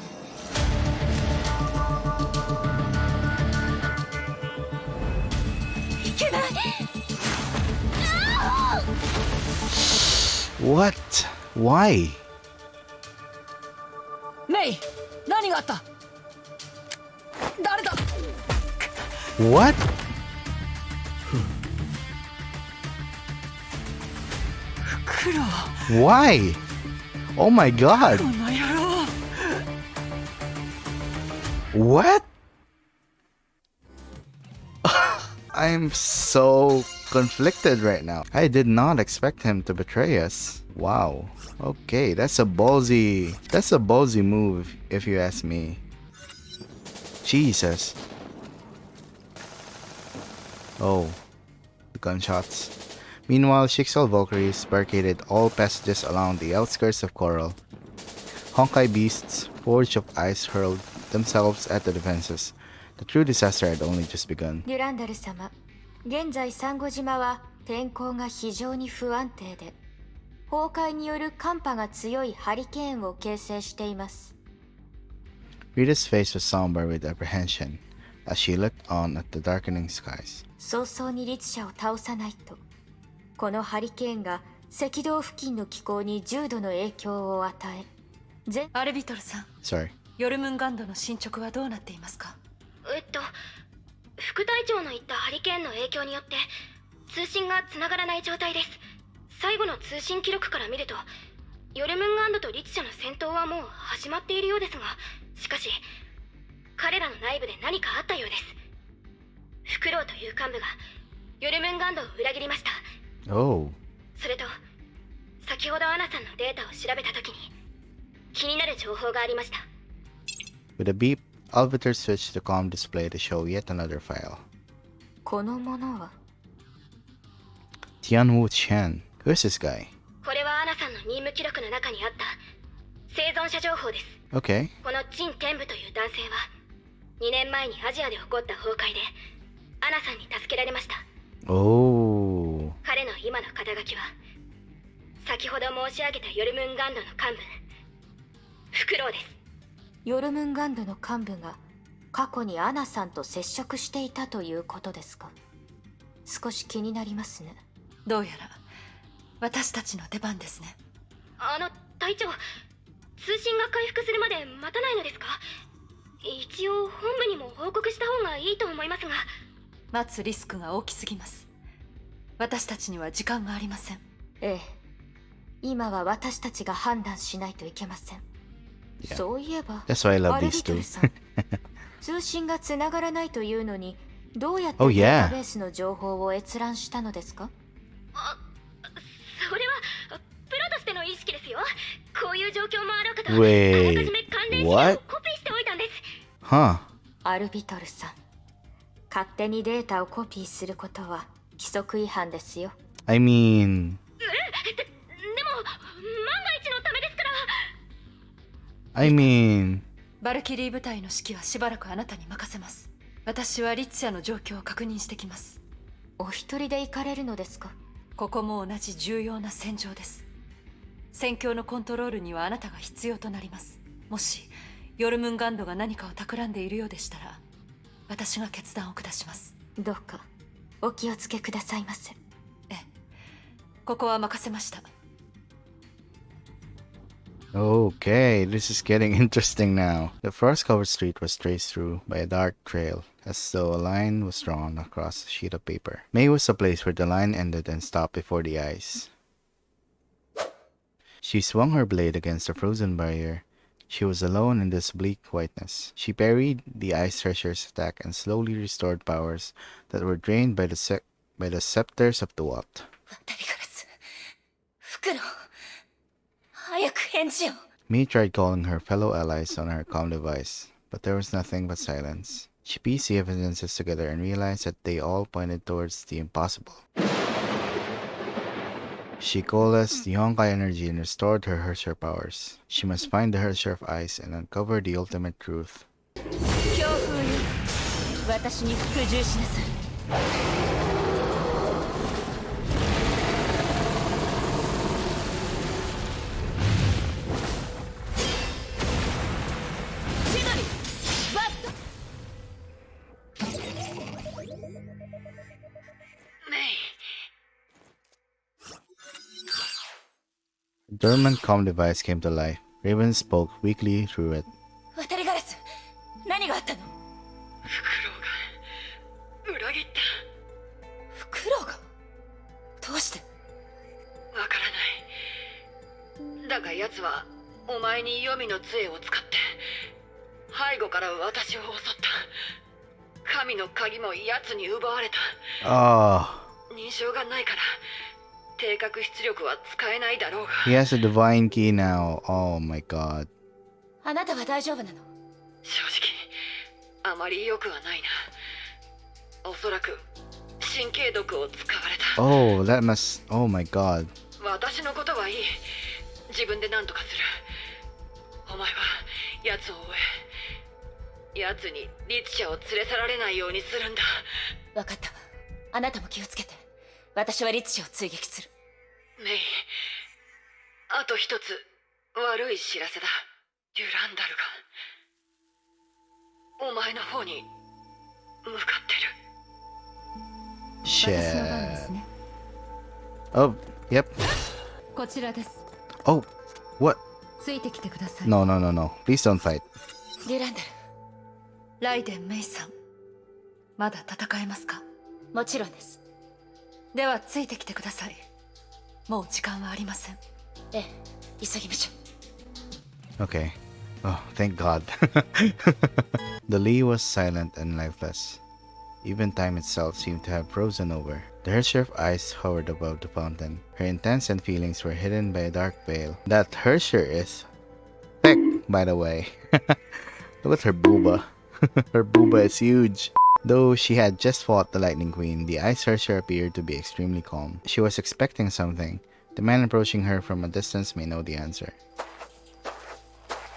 いけない。What? Why? メイ、何があった？誰だ？ What? Why? Oh my god. What? I'm so conflicted right now. I did not expect him to betray us. Wow. Okay, that's a ballsy move if you ask me. Jesus. Oh, the gunshots. Meanwhile, Shixel Valkyries barricaded all passages along the outskirts of Coral. Honkai beasts, forged of ice, hurled themselves at the defenses. The true disaster had only just begun. デュランダル様、現在サンゴ島は天候が非常に不安定で、崩壊による寒波が強いハリケーンを形成しています。Rita's face was somber with apprehension as she looked on at the darkening skies. 早々に律者を倒さないと、このハリケーンが赤道付近の気候に重度の影響を与え、アルビトルさん、 Sorry. ヨルムンガンドの進捗はどうなっていますか？副隊長の言ったハリケーンの影響によって通信がつながらない状態です。最後の通信記録から見るとヨルムンガンドと律者の戦闘はもう始まっているようですが、しかし彼らの内部で何かあったようです。フクロウという幹部がヨルムンガンドを裏切りました。 Oh. それと先ほどアナさんのデータを調べた時に気になる情報がありました。 With a beep, Alviter switched the comm display to show yet another file. このものは Tianwu Chen. Who is this guy? これはアナさんの任務記録の中にあった生存者情報です。 Okay. この陳天武という男性は2年前にアジアで起こった崩壊でアナさんに助けられました。 Oh. 彼の今の肩書きは先ほど申し上げたヨルムンガンドの幹部フクロウです。ヨルムンガンドの幹部が過去にアナさんと接触していたということですか？少し気になりますね。どうやら私たちの出番ですね。隊長、通信が回復するまで待たないのですか？一応本部にも報告した方がいいと思いますが。待つリスクが大きすぎます。私たちには時間がありません。ええ、今は私たちが判断しないといけません。Yeah. そういえば That's why I love アル these ビト two. ルさん通信がつながらないというのにどうやって Oh, デ yeah. ータベースの情報を閲覧したのですか？それはプロとしての意識ですよ。こういう状況もあろうかと Wait, あらかじめ関連資料を what? コピーしておいたんです。 Huh. アルビトルさん、勝手にデータをコピーすることは規則違反ですよ。I mean... でも万が一のためですから。 I mean... バルキリー部隊の指揮はしばらくあなたに任せます。私は律者の状況を確認してきます。お一人で行かれるのですか？ここも同じ重要な戦場です。戦況のコントロールにはあなたが必要となります。もしヨルムンガンドが何かを企んでいるようでしたら私が決断を下します。どうかお気をつけくださいませ。ええ、ここは任せました。Okay, this is getting interesting now. The forest-covered street was traced through by a dark trail, as though a line was drawn across a sheet of paper. May was the place where the line ended and stopped before the eyes. She swung her blade against the frozen barrier. She was alone in this bleak whiteness. She parried the ice treasure's attack and slowly restored powers that were drained by the scepters of the Watt. 渡りガラス、フクロウ、早く返事を。 May tried calling her fellow allies on her comm device, but there was nothing but silence. She pieced the evidences together and realized that they all pointed towards the impossible. She coalesced the Honkai energy and restored her Herrscher powers. She must find the Herrscher of Ice and uncover the ultimate truth. 強風よ、私に服従しなさい。The dormant comm device came to life. Raven spoke weakly through it. 渡りガラス、何があったの？フクロウが裏切った。フクロウが？どうして？わからない。だが奴はお前に黄泉の杖を使って背後から私を襲った。神の鍵も奴に奪われた。 Oh, 認証がないから定格出力は使えないだろうが。 he has a divine key now. Oh my god. あなたは大丈夫なの？正直あまり良くはないな。おそらく神経毒を使われた。 Oh, that must... Oh my god. 私のことはいい。自分で何とかする。お前は奴を追え。奴に律者を連れ去られないようにするんだ。分かったわ。あなたも気をつけて。私は律者を追撃する。メイ、あと一つ悪い知らせだ。デュランダルがお前の方に向かってる。私の番で Shit. すね。 Oh, yep. こちらです。 Oh, what? ついてきてください。 No, no, no, no. Please don't fight. デュランダル、ライデン・メイさん、まだ戦えますか？もちろんです。ではついてきてください。もう時間はありません。ええ、急ぎましょ Okay. Oh, thank God. The Lee was silent and lifeless. Even time itself seemed to have frozen over. The Hershey of ice hovered above the fountain. Her intents and feelings were hidden by a dark veil. That Hershey is thick, by the way. Look at her booba. Her booba is huge. Though she had just fought the Lightning Queen, the Ice Hershey appeared to be extremely calm. She was expecting something. The man approaching her from a distance may know the answer.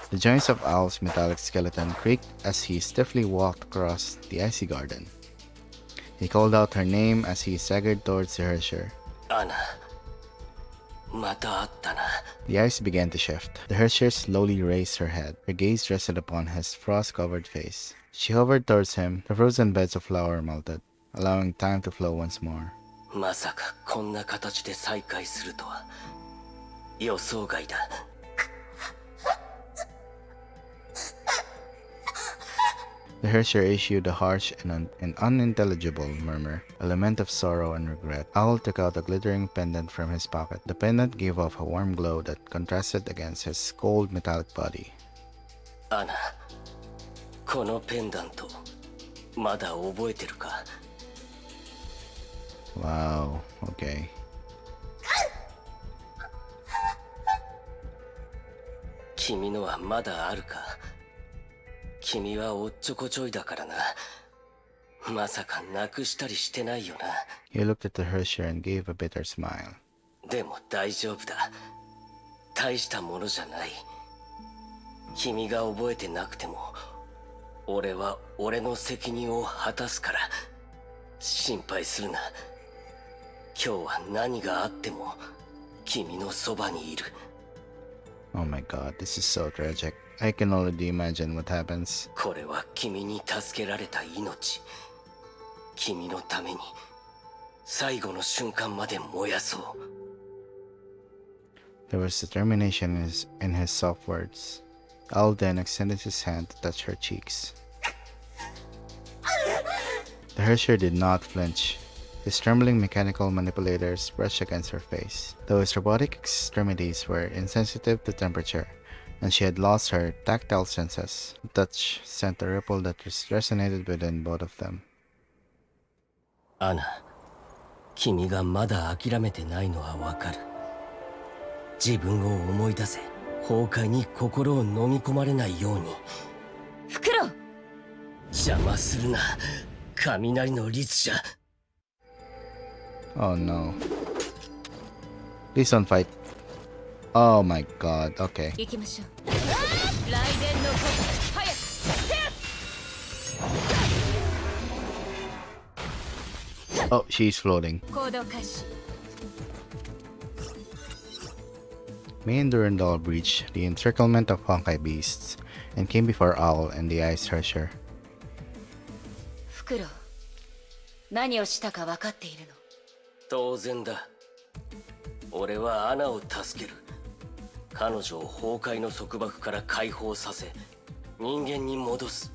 The joints of Owl's metallic skeleton creaked as he stiffly walked across the icy garden. He called out her name as he staggered towards the Hershey. Anna. また会ったな。 The ice began to shift. The Hershey slowly raised her head. Her gaze rested upon his frost-covered face. She hovered towards him. The frozen beds of flower melted, allowing time to flow once more. まさかこんな形で再会するとは予想外だ。 The Hershey issued a harsh and unintelligible murmur, a lament of sorrow and regret. Owl took out a glittering pendant from his pocket. The pendant gave off a warm glow that contrasted against his cold metallic body. アナ、このペンダントまだ覚えてるか？ Wow, okay. 君のはまだあるか？君はおっちょこちょいだからな。まさかなくしたりしてないよな。 He looked at the Hershey and gave a bitter smile. でも大丈夫だ。大したものじゃない。君が覚えてなくても、俺は俺の責任を果たすから。心配するな。今日は何があっても、君のそばにいる。 Oh my god, this is so tragic. I can already imagine what happens. これは君に助けられた命。君のために最後の瞬間まで燃やそう。 There was determination in his soft words. Owl then extended his hand to touch her cheeks. The Hershey did not flinch. His trembling mechanical manipulators brushed against her face. Though his robotic extremities were insensitive to temperature, and she had lost her tactile senses, the touch sent a ripple that resonated within both of them. アナ、君がまだ諦めてないのはわかる。自分を思い出せ。崩壊に心を飲み込まれないように。フクロウ。邪魔するな、雷の律者。 Oh no. Please don't fight. Oh my god, okay. 行きましょう。雷電の鼓早くせよ。 Oh, she's floating. 行動開始。 May and Durandal breached the encirclement of Honkai beasts and came before Owl and the Ice Thresher. フクロウ。何をしたか分かっているの？当然だ。俺はアナを助ける。彼女を崩壊の束縛から解放させ、人間に戻す。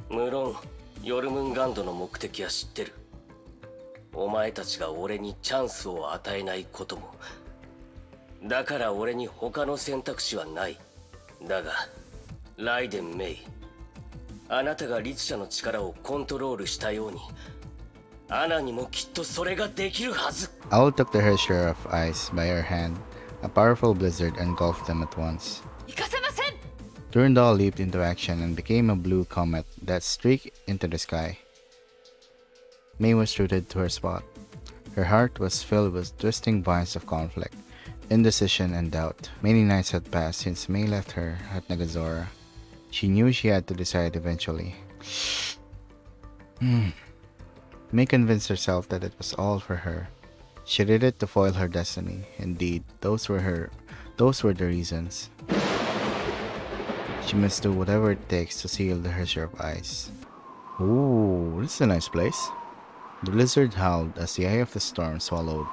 無論、ヨルムンガンドの目的は知ってる。お前たちが俺にチャンスを与えないことも。だから俺に他の選択肢はない。だが、ライデン・メイ、あなたが律者の力をコントロールしたように、アナにもきっとそれができるはず。 Owl took the Hershey of ice by her hand. A powerful blizzard engulfed them at once. 行かせません。 Durandal leaped into action and became a blue comet that streaked into the sky. May was rooted to her spot. Her heart was filled with twisting vines of conflict, indecision, and doubt. Many nights had passed since May left her at Nagazora. She knew she had to decide eventually. May convinced herself that it was all for her. She did it to foil her destiny. Indeed, those were the reasons. She must do whatever it takes to seal the Hershey of ice. Ooh, this is a nice place. The blizzard howled as the eye of the storm swallowed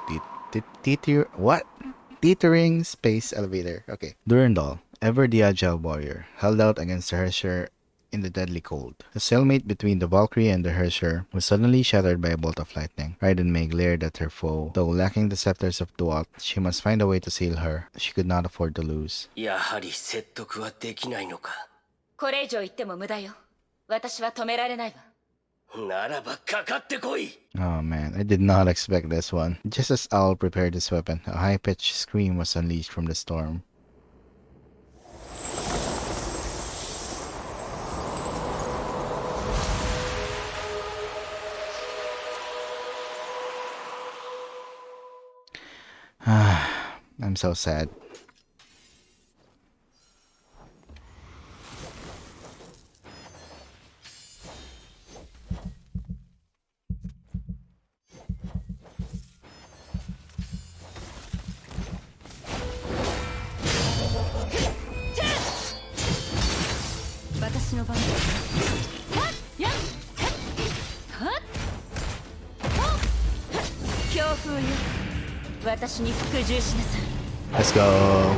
the teetering space elevator. Okay. Durandal, ever the agile warrior, held out against the Hershey in the deadly cold. The stalemate between the Valkyrie and the Herrscher was suddenly shattered by a bolt of lightning. Raiden May glared at her foe. Though lacking the scepters of Duat, she must find a way to seal her. She could not afford to lose. やはり説得はできないのか。これ以上言っても無駄よ。私は止められないわ。ならばかかってこい。 Oh man, I did not expect this one. Just as Owl prepared his weapon, a high-pitched scream was unleashed from the storm. I'm so sad. Let's go.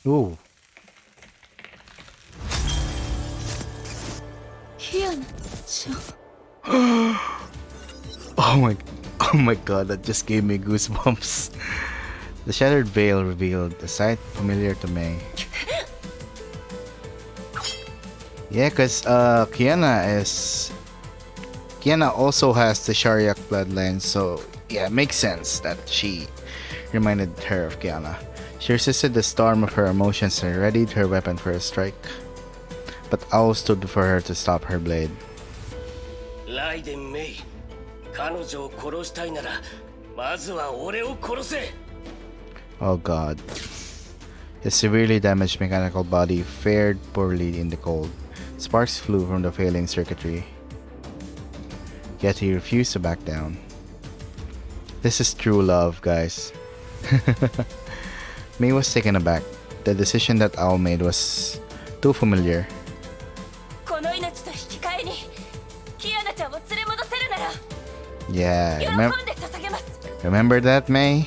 Ooh. Oh my god, that just gave me goosebumps. The shattered veil revealed a sight familiar to May. Yeah, cause Kiana also has the Shariak bloodline, so yeah, it makes sense that she reminded her of Kiana. She resisted the storm of her emotions and readied her weapon for a strike. But Owl stood before her to stop her blade. Raiden May, 彼女を殺したいなら、まずは俺を殺せ。 Oh god. His severely damaged mechanical body fared poorly in the cold. Sparks flew from the failing circuitry. Yet he refused to back down. This is true love, guys. May was taken aback. The decision that Owl made was too familiar. Yeah, remember that, May?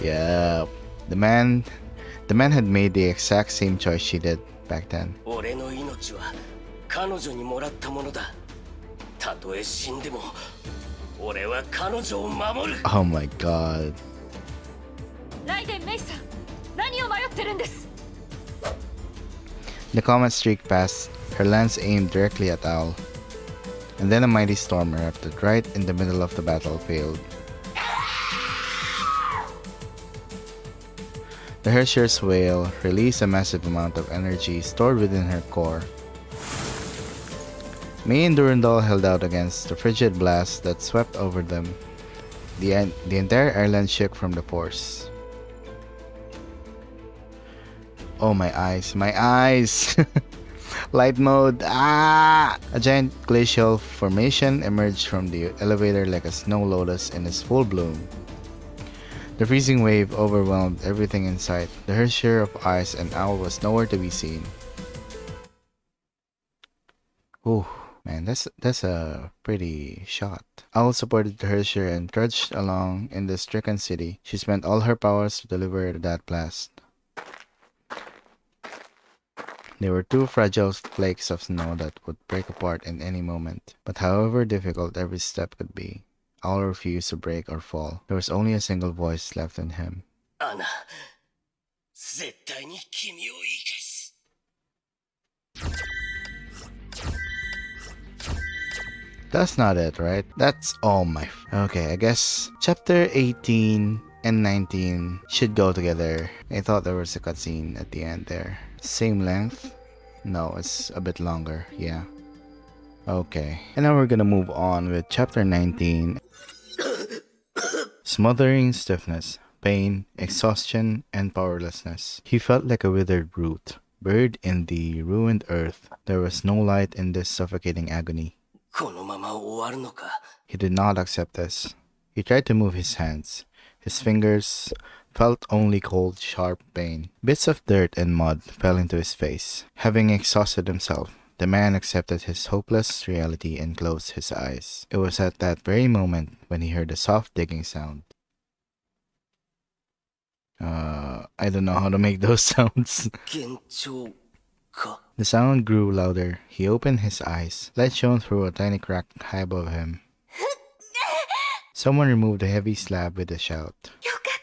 Yeah, the man had made the exact same choice she did back then. 俺の命は彼女にもらったものだ。たとえ死んでも、俺は彼女を守る。Oh my god. ライデン・メイさん、何を迷ってるんです？ The comet streaked past, her lance aimed directly at Owl, and then a mighty storm erupted right in the middle of the battlefield. The Hershey's wail released a massive amount of energy stored within her core. May and Durandal held out against the frigid blast that swept over them. The entire island shook from the force. Oh, my eyes, my eyes! Light mode, ah! A giant glacial formation emerged from the elevator like a snow lotus in its full bloom. The freezing wave overwhelmed everything in sight. The Hershey of ice and Owl was nowhere to be seen. Ooh, man, that's a pretty shot. Owl supported the Hershey and trudged along in the stricken city. She spent all her powers to deliver that blast. They were two fragile flakes of snow that would break apart in any moment. But however difficult every step could be, Owl refused to break or fall. There was only a single voice left in him. アナ、絶対に君を生かす。That's not it, right? That's all my... Okay, I guess chapter 18 and 19 should go together. I thought there was a cutscene at the end there. Same length? No, it's a bit longer, yeah. Okay, and now we're gonna move on with chapter 19. Smothering stiffness, pain, exhaustion, and powerlessness. He felt like a withered root, buried in the ruined earth. There was no light in this suffocating agony. このまま終わるのか。 He did not accept this. He tried to move his hands. His fingers felt only cold, sharp pain. Bits of dirt and mud fell into his face. Having exhausted himself, the man accepted his hopeless reality and closed his eyes. It was at that very moment when he heard a soft digging sound. I don't know how to make those sounds. 幻聴か。 The sound grew louder. He opened his eyes. Light shone through a tiny crack high above him. Someone removed a heavy slab with a shout. よかっ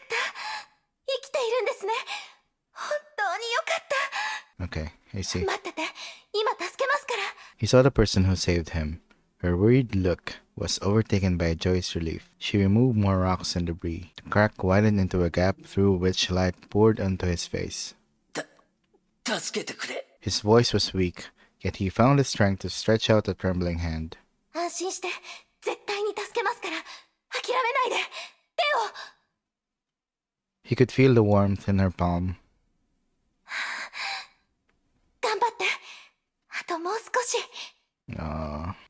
た。生きているんですね。本当によかった。 Okay, I see. 待ってて。今助けますから。 He saw the person who saved him. Her worried look was overtaken by joyous relief. She removed more rocks and debris. The crack widened into a gap through which light poured onto his face. 助けてくれ。 His voice was weak, yet he found the strength to stretch out a trembling hand. 安心して。絶対に助けますから。諦めないで。手を。 He could feel the warmth in her palm. 頑張って。あともう少し。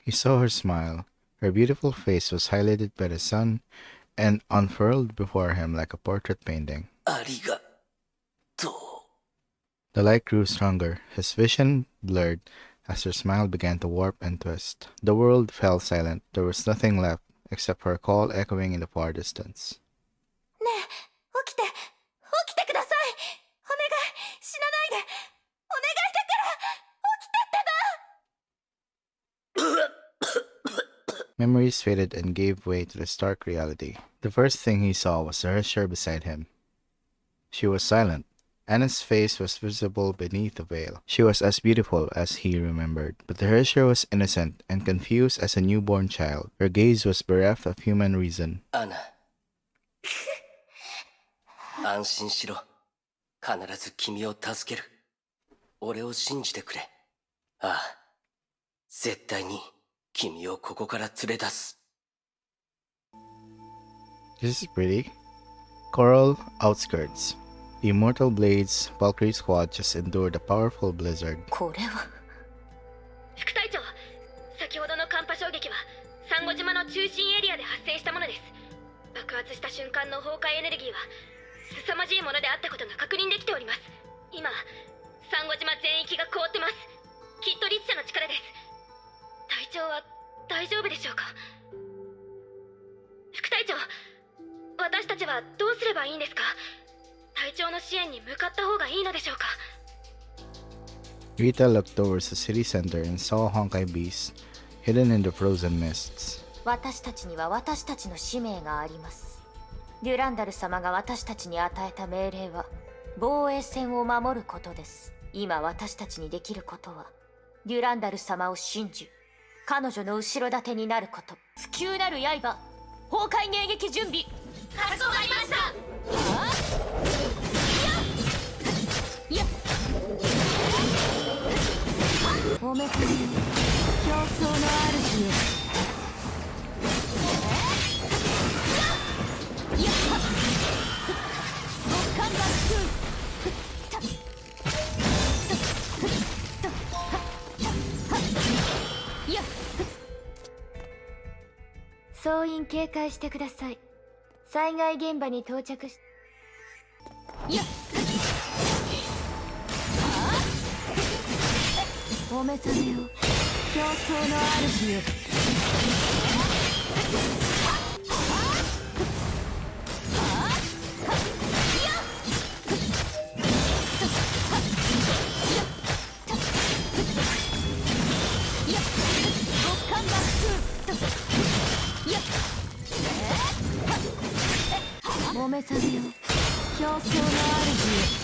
He saw her smile. Her beautiful face was highlighted by the sun and unfurled before him like a portrait painting. ありがとう。 The light grew stronger, his vision blurred as her smile began to warp and twist. The world fell silent. There was nothing left except for a call echoing in the far distance. ねえ、起きて。起きてください。お願い。死なないで。お願いだから。起きてってば。 Memories faded and gave way to the stark reality. The first thing he saw was Hershey beside him. She was silent. Anna's face was visible beneath the veil. She was as beautiful as he remembered, but the Hershey was innocent and confused as a newborn child. Her gaze was bereft of human reason. アナ。安心しろ。必ず君を助ける。俺を信じてくれ。ああ。絶対に君をここから連れ出す。 This is pretty. Coral outskirts. The immortal blades Valkyrie squad just endured a powerful blizzard. これは。副隊長、先ほどの寒波衝撃はサンゴ島の中心エリアで発生したものです。爆発した瞬間の崩壊エネルギーは凄まじいものであったことが確認できております。今、サンゴ島全域が凍ってます。きっとリツ社の力です。隊長は大丈夫でしょうか。副隊長、私たちはどうすればいいんですか。隊長の支援に向かった方がいいのでしょうか。 Rita looked towards the city center and saw a Honkai beast hidden in the frozen mists. 私たちには私たちの使命があります。デュランダル様が私たちに与えた命令は防衛線を守ることです。今私たちにできることはデュランダル様を信じ彼女の後ろ盾になること。不朽なる刃崩壊迎撃準備。かしこまりました。いやおめさめよ競争の主よ。いや極寒バッいや総員警戒してください。災害現場に到着しいやお目覚めを競争の主よ。いや極寒爆風いやお目覚めよ競争の主よ。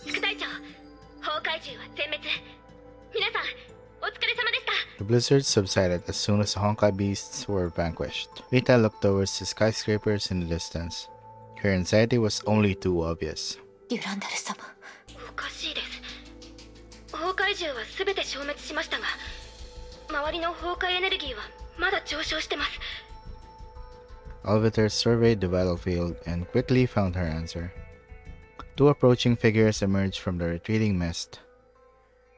副隊長、崩壊獣は全滅。皆さんお疲れ様でした。 The blizzard subsided as soon as the Honkai beasts were vanquished. Rita looked towards the skyscrapers in the distance. Her anxiety was only too obvious. デュランダル様、おかしいです。崩壊獣は全て消滅しましたが、周りの崩壊エネルギーはまだ上昇してます。 Alviter surveyed the battlefield and quickly found her answer. Two approaching figures emerged from the retreating mist.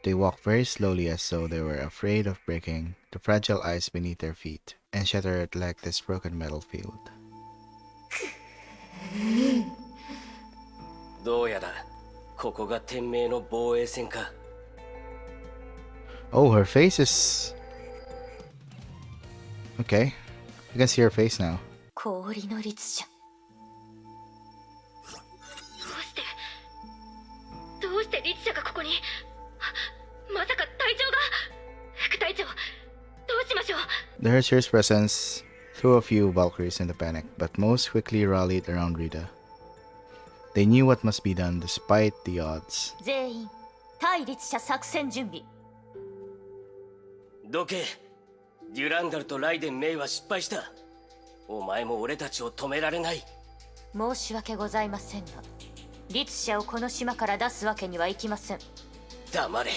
They walked very slowly as though they were afraid of breaking the fragile ice beneath their feet and shatter it like this broken metal field. どうやらここが天命の防衛戦か。 Oh, her face is... Okay. I can see her face now. 氷の律者。どうして律者がここに。まさか隊長が。副隊長、どうしましょう。 The Hershey's presence threw a few Valkyries into panic, but most quickly rallied around Rita. They knew what must be done despite the odds. 全員対律者作戦準備。どけ。デュランダルとライデン・メイは失敗した。お前も俺たちを止められない。申し訳ございませんが律者をこの島から出すわけにはいきません。黙れ。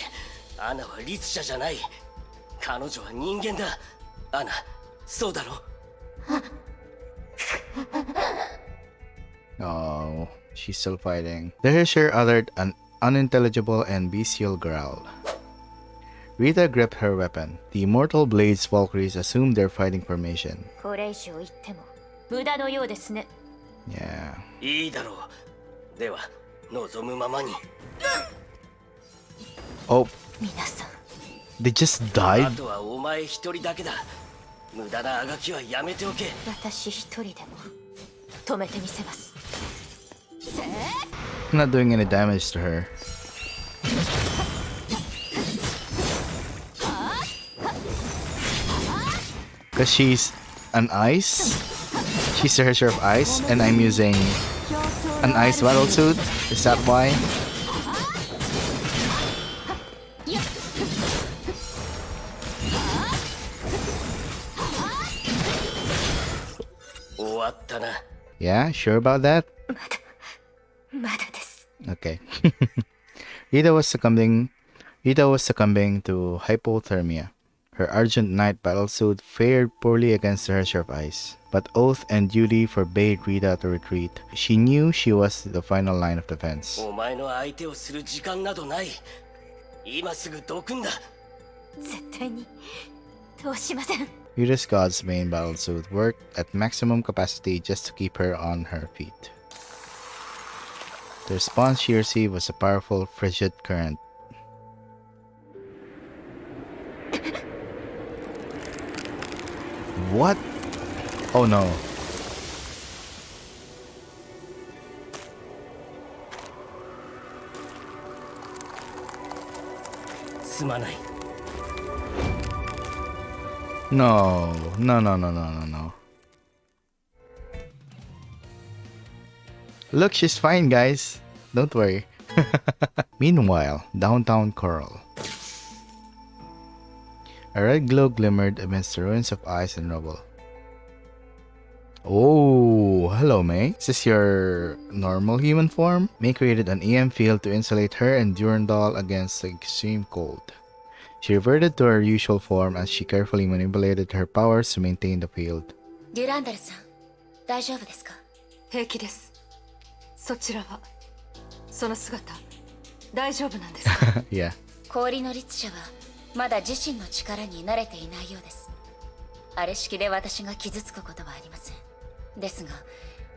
アナは律者じゃない。彼女は人間だ。アナ、そうだろ。Oh, she's still fighting. The Hersher uttered an unintelligible and bestial growl. Rita gripped her weapon. The immortal Blade's Valkyries assumed their fighting formation. これ以上言っても無駄のようですね。Yeah. いいだろう。では、望むままに。Oh, 皆さん they just あ died? とはお前一人だけだ。無駄なあがきはやめておけ。私一人でも止めてみせます。 I'm not doing any damage to her. Because she's an ice? She's the Hersher of ice, and I'm using an ice battlesuit? Is that why? 終わったな。Yeah, sure about that? まだです。 Okay. Rita was succumbing to hypothermia. Her Argent Knight battlesuit fared poorly against the Hersher of Ice, but oath and duty forbade Rita to retreat. She knew she was the final line of defense. お前の相手をする時間などない。今すぐどくんだ。絶対に通しません。 Rita's God's main battlesuit worked at maximum capacity just to keep her on her feet. The response she received was a powerful frigid current. What? Oh no. すまない。No, no, no, no, no, no, no. Look, she's fine, guys. Don't worry. Meanwhile, downtown Coral. A red glow glimmered amidst the ruins of ice and rubble. Oh, hello, May. Is this your normal human form? May created an EM field to insulate her and Durandal against the extreme cold. She reverted to her usual form as she carefully manipulated her powers to maintain the field. デュランダルさん、大丈夫ですか？平気です。そちらはその姿大丈夫なんですか？ Yeah. 氷の律者はまだ自身の力に慣れていないようです。あれ式で私が傷つくことはありません。ですが、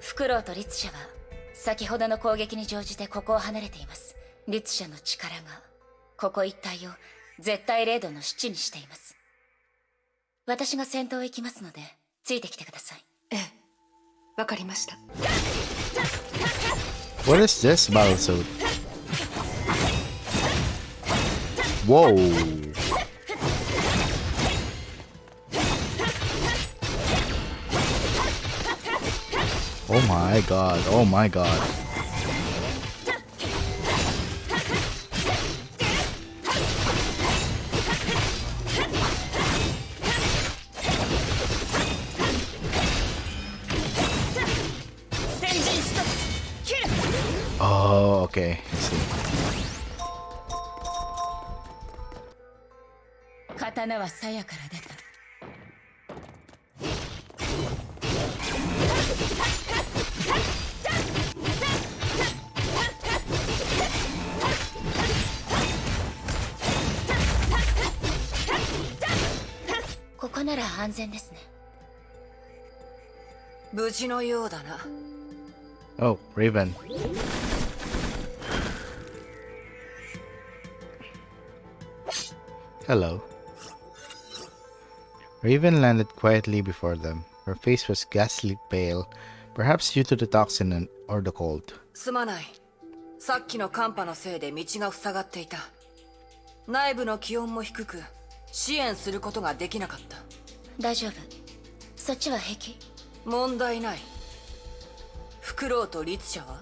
フクロウと律者は先ほどの攻撃に乗じてここを離れています。律者の力がここ一帯を絶対0度の7にしています。私が先頭へ行きますのでついてきてください。ええ、わかりました。 What is this battle suit? Whoa. Oh my god, oh my god. Oh, okay. I see. 刀は鞘から出た。ここなら安全ですね。無事のようだな。 Oh, Raven. Hello. Raven landed quietly before them. Her face was ghastly pale, perhaps due to the toxin or the cold. すまない。さっきの寒波のせいで道が塞がっていた。内部の気温も低く、支援することができなかった。大丈夫。そっちは平気？問題ない。フクロウと律者は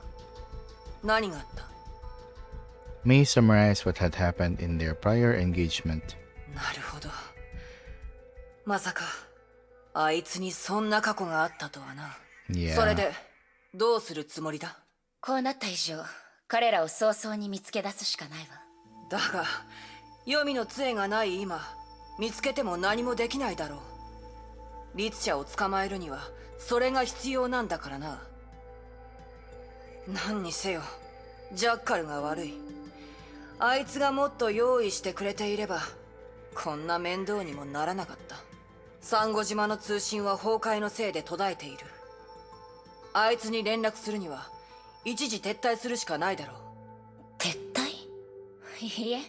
何があった？ May summarized what had happened in their prior engagement. なるほど。まさかあいつにそんな過去があったとはな。Yeah. それでどうするつもりだ？こうなった以上、彼らを早々に見つけ出すしかないわ。だが黄泉の杖がない今、見つけても何もできないだろう。律者を捕まえるにはそれが必要なんだからな。何にせよジャッカルが悪い。あいつがもっと用意してくれていればこんな面倒にもならなかった。サンゴ島の通信は崩壊のせいで途絶えている。あいつに連絡するには一時撤退するしかないだろう。撤退？いいえ、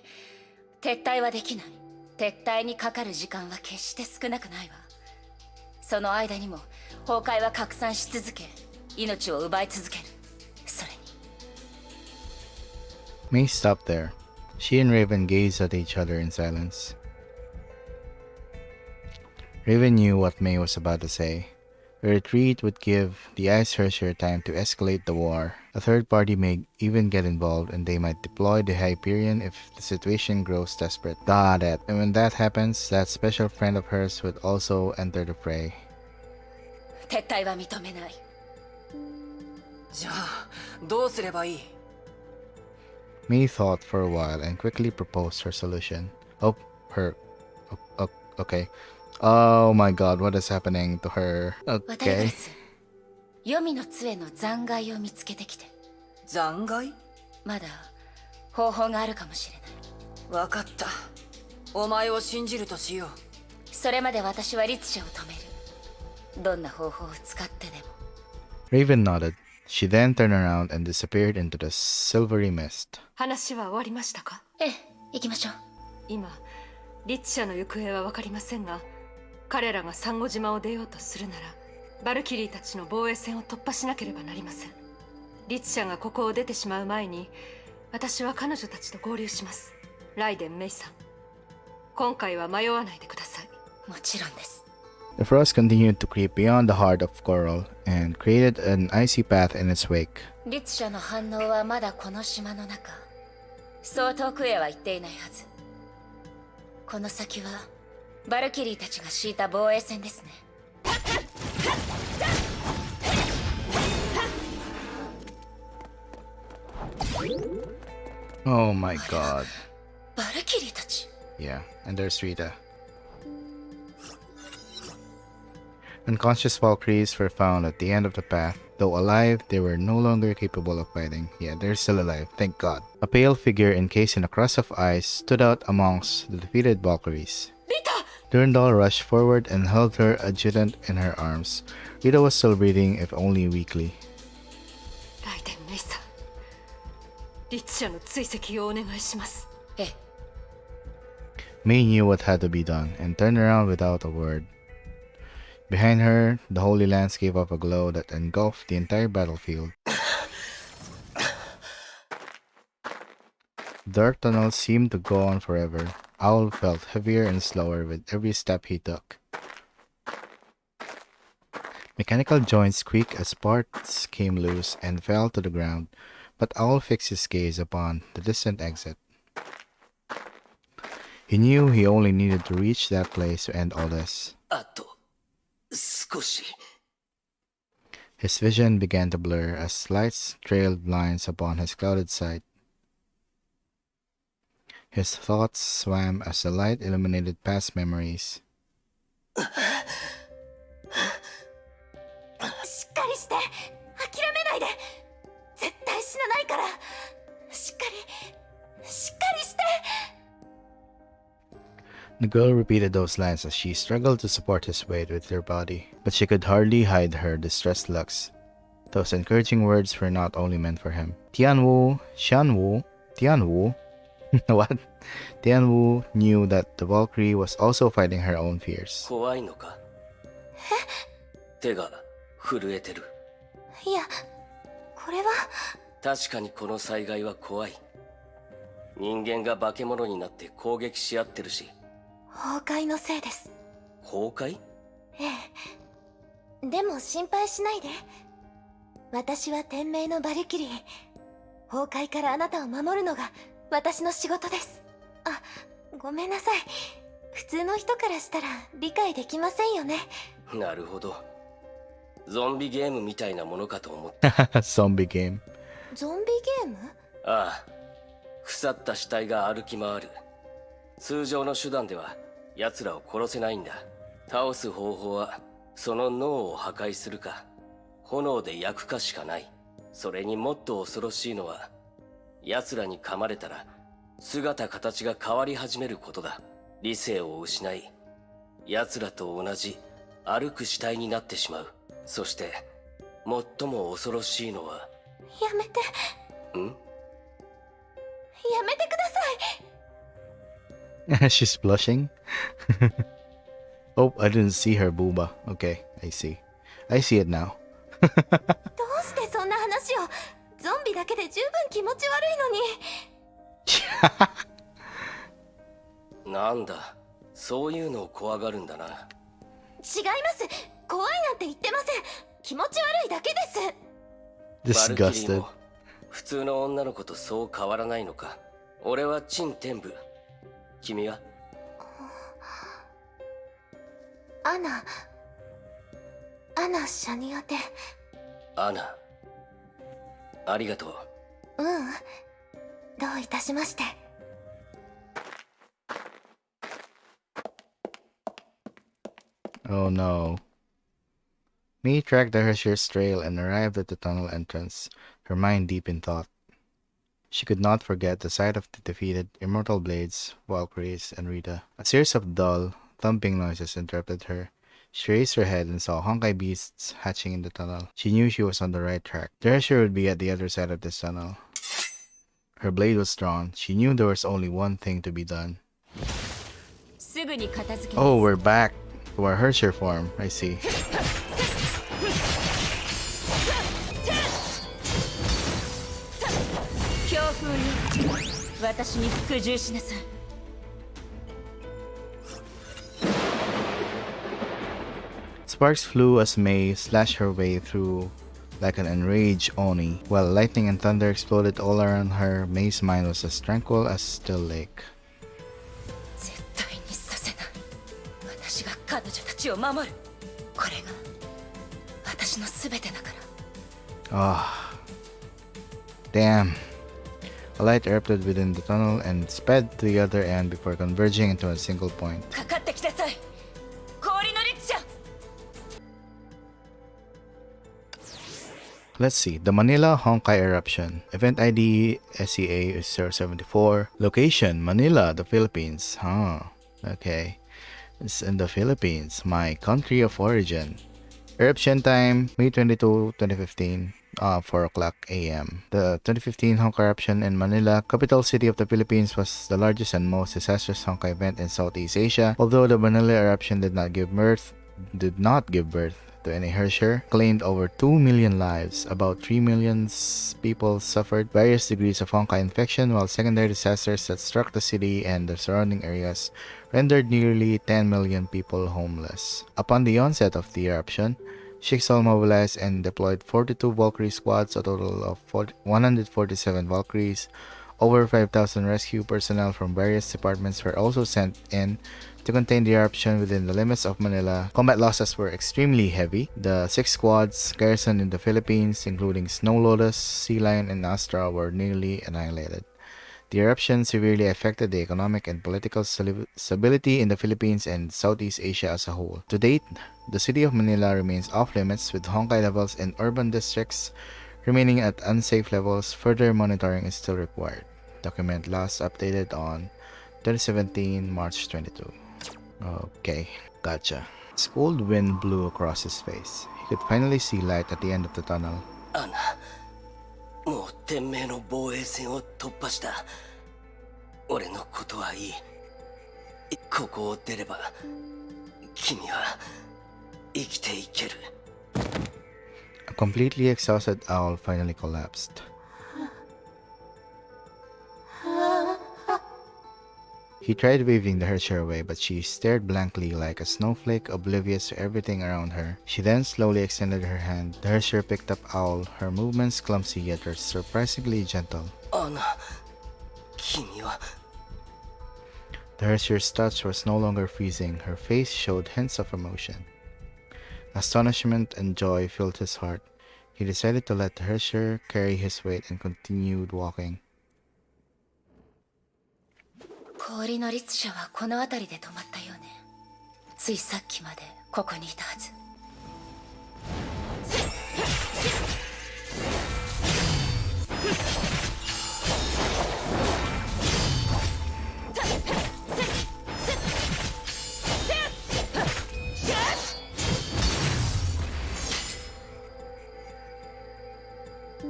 撤退はできない。撤退にかかる時間は決して少なくないわ。その間にも崩壊は拡散し続け、命を奪い続ける。それに May stopped there. She and Raven gazed at each other in silence. Raven knew what May was about to say. A retreat would give the Ice Herrscher time to escalate the war. A third party may even get involved and they might deploy the Hyperion if the situation grows desperate. Got it. And when that happens, that special friend of hers would also enter the fray. 撤退は認めない。じゃあどうすればいい？ May thought for a while and quickly proposed her solution. Oh, her. Okay. Oh my god, what is happening to her? 渡りガラ Okay. ス、黄泉の杖の残骸を見つけてきて。残骸？まだ方法があるかもしれない。わかった。お前を信じるとしよう。それまで私は律者を止める。どんな方法を使ってでも。 Raven nodded. She then turned around and disappeared into the silvery mist. 話は終わりましたか？ええ、行きましょう。今律者の行方は分かりませんが、彼らがサンゴ島を出ようとするならバルキリーたちの防衛線を突破しなければなりません。律者がここを出てしまう前に私は彼女たちと合流します。ライデン・メイさん、今回は迷わないでください。もちろんです。 The frost continued to creep beyond the heart of coral and created an icy path in its wake. 律者の反応はまだこの島の中、そう遠くへは行っていないはず。この先はバルキリーたちが敷いた防衛線ですね。Oh my god. バルキリーたち。 Yeah, and there's Rita. Unconscious Valkyries were found at the end of the path. Though alive, they were no longer capable of fighting. Yeah, they're still alive, thank God. A pale figure encased in a crust of ice stood out amongst the defeated Valkyries. Rita! Durandal rushed forward and held her adjutant in her arms. Rita was still breathing, if only weakly. ライデン・メイさん、律者の追跡をお願いします。ええ。 Mei knew what had to be done and turned around without a word. Behind her, the Holy Lands gave off a glow that engulfed the entire battlefield. The dark tunnel seemed to go on forever. Owl felt heavier and slower with every step he took. Mechanical joints creaked as parts came loose and fell to the ground, but Owl fixed his gaze upon the distant exit. He knew he only needed to reach that place to end all this. あと少し。 His vision began to blur as lights trailed lines upon his clouded sight. His thoughts swam as the light illuminated past memories. しっかりして、諦めないで。絶対死なないから。しっかりして。 The girl repeated those lines as she struggled to support his weight with her body, but she could hardly hide her distressed looks. Those encouraging words were not only meant for him. Tianwu, Xianwu, Tianwu. What? Tianwu knew that the Valkyrie was also fighting her own fears. 怖いのか？手が震えてる。いや、これは。確かにこの災害は怖い。人間が化け物になって攻撃し合ってるし。崩壊のせいです。崩壊？ええ。でも心配しないで。私は天命のバルキリー。崩壊からあなたを守るのが私の仕事です。あ、ごめんなさい。普通の人からしたら理解できませんよね。なるほど。ゾンビゲームみたいなものかと思った。Zombie game. ゾンビゲーム？ああ、腐った死体が歩き回る。通常の手段では奴らを殺せないんだ。倒す方法はその脳を破壊するか炎で焼くかしかない。それにもっと恐ろしいのは奴らに噛まれたら姿形が変わり始めることだ。理性を失い奴らと同じ歩く死体になってしまう。そして最も恐ろしいのは。やめて。ん？やめてください。 She's blushing. Oh, I didn't see her booba. Okay, I see. I see it now. どうしてそんな話を。ゾンビだけで十分気持ち悪いのに。なんだ、そういうのを怖がるんだな。違います。怖いなんて言ってません。気持ち悪いだけです。バルキリー Disgusted. も普通の女の子とそう変わらないのか。俺は陳天部。君は？アナシャニアテ。アナ。ありがとう。どういたしまして。 Oh no. Mei tracked the Hersher's trail and arrived at the tunnel entrance, her mind deep in thought. She could not forget the sight of the defeated Immortal Blades, Valkyries, and Rita. A series of dull, thumping noises interrupted her. She raised her head and saw Honkai beasts hatching in the tunnel. She knew she was on the right track. The Hersher would be at the other side of this tunnel. Her blade was drawn. She knew there was only one thing to be done. すぐに片付けます。 Oh, we're back to our Hersher form. I see. 強風よ、私に服従しなさい。Sparks flew as May slashed her way through like an enraged Oni, while lightning and thunder exploded all around her. May's mind was as tranquil as still lake. 絶対にさせない。私が彼女たちを守る。これが私の全てだから。Ah, damn. A light erupted within the tunnel and sped to the other end before converging into a single point. かかってきなさい。氷の律者。Let's see. The Manila Honkai Eruption. Event ID SEA is 074. Location Manila, the Philippines. Huh. Okay. It's in the Philippines, my country of origin. Eruption time May 22, 2015. 4 o'clock a.m. The 2015 Honkai eruption in Manila, capital city of the Philippines, was the largest and most disastrous Honkai event in Southeast Asia. Although the Manila eruption did not give birth to any Herrscher, claimed over 2 million lives. About 3 million people suffered various degrees of Honkai infection, while secondary disasters that struck the city and the surrounding areas rendered nearly 10 million people homeless. Upon the onset of the eruption, Shixal mobilized and deployed 42 Valkyrie squads, a total of 147 Valkyries. Over 5,000 rescue personnel from various departments were also sent in to contain the eruption within the limits of Manila. Combat losses were extremely heavy. The 6 squads garrisoned in the Philippines, including Snow Lotus, Sea Lion, and Astra, were nearly annihilated. The eruption severely affected the economic and political stability in the Philippines and Southeast Asia as a whole. To date, the city of Manila remains off-limits, with Honkai levels in urban districts remaining at unsafe levels. Further monitoring is still required. Document last updated on 2017 March 22. Okay, gotcha. A cold wind blew across his face. He could finally see light at the end of the tunnel. もう天命の防衛線を突破した。俺のことはいい。ここを出れば君は生きていける。A completely exhausted owl finally collapsed. He tried waving the Herrscher away, but she stared blankly like a snowflake, oblivious to everything around her. She then slowly extended her hand. The Herrscher picked up Owl, her movements clumsy yet surprisingly gentle. 君は The Herrscher's touch was no longer freezing. Her face showed hints of emotion. Astonishment and joy filled his heart. He decided to let the Herrscher carry his weight and continued walking. 氷の律者はこの辺りで止まったよね。ついさっきまでここにいたはず。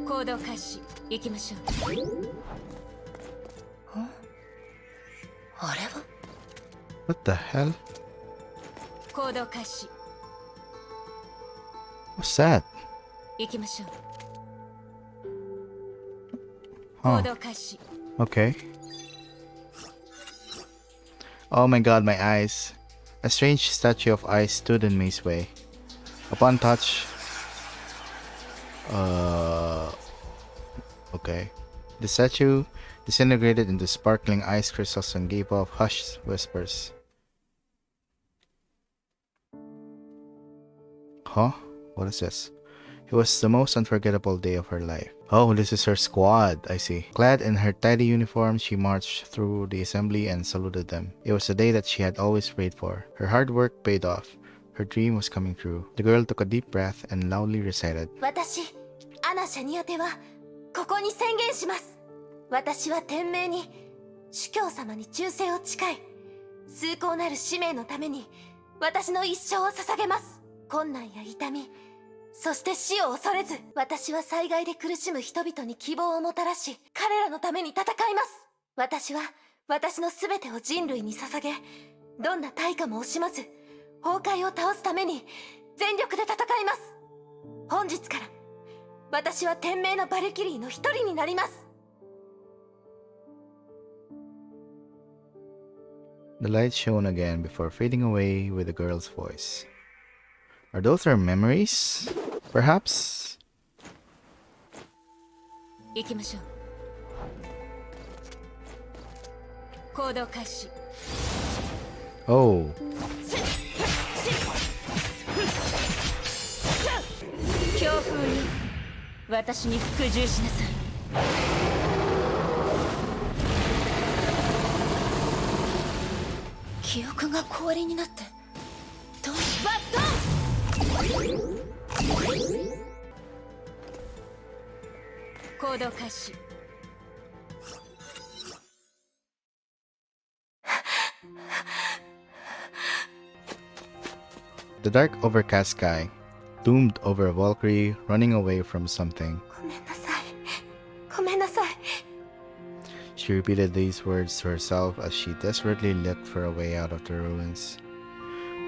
行動開始。行きましょう。あれは What the hell? 行動開始。 What's that? 行きましょう。 Oh, 行動開始。 okay. Oh my god, my eyes. A strange statue of ice stood in May's way. Upon touch... Okay. The statue disintegrated into sparkling ice crystals and gave off hushed whispers. Huh? What is this? It was the most unforgettable day of her life. Oh, this is her squad, I see. Clad in her tidy uniform, she marched through the assembly and saluted them. It was a day that she had always prayed for. Her hard work paid off. Her dream was coming true. The girl took a deep breath and loudly recited. 私、アナ・シャニアテはここに宣言します。私は天命に主教様に忠誠を誓い、崇高なる使命のために私の一生を捧げます。困難や痛み、そして死を恐れず、私は災害で苦しむ人々に希望をもたらし、彼らのために戦います。私は私の全てを人類に捧げ、どんな対価も惜しまず崩壊を倒すために全力で戦います。本日から私は天命のバルキリーの一人になります。 The light shone again before fading away with the girl's voice. Are those her memories? Perhaps? 行きましょう。行動開始。 Oh. 強風に私に服従しなさい。記憶が氷になってどうバットン。行動開始。 The dark, overcast sky loomed over a Valkyrie running away from something. ごめんなさい。ごめんなさい。 She repeated these words to herself as she desperately looked for a way out of the ruins.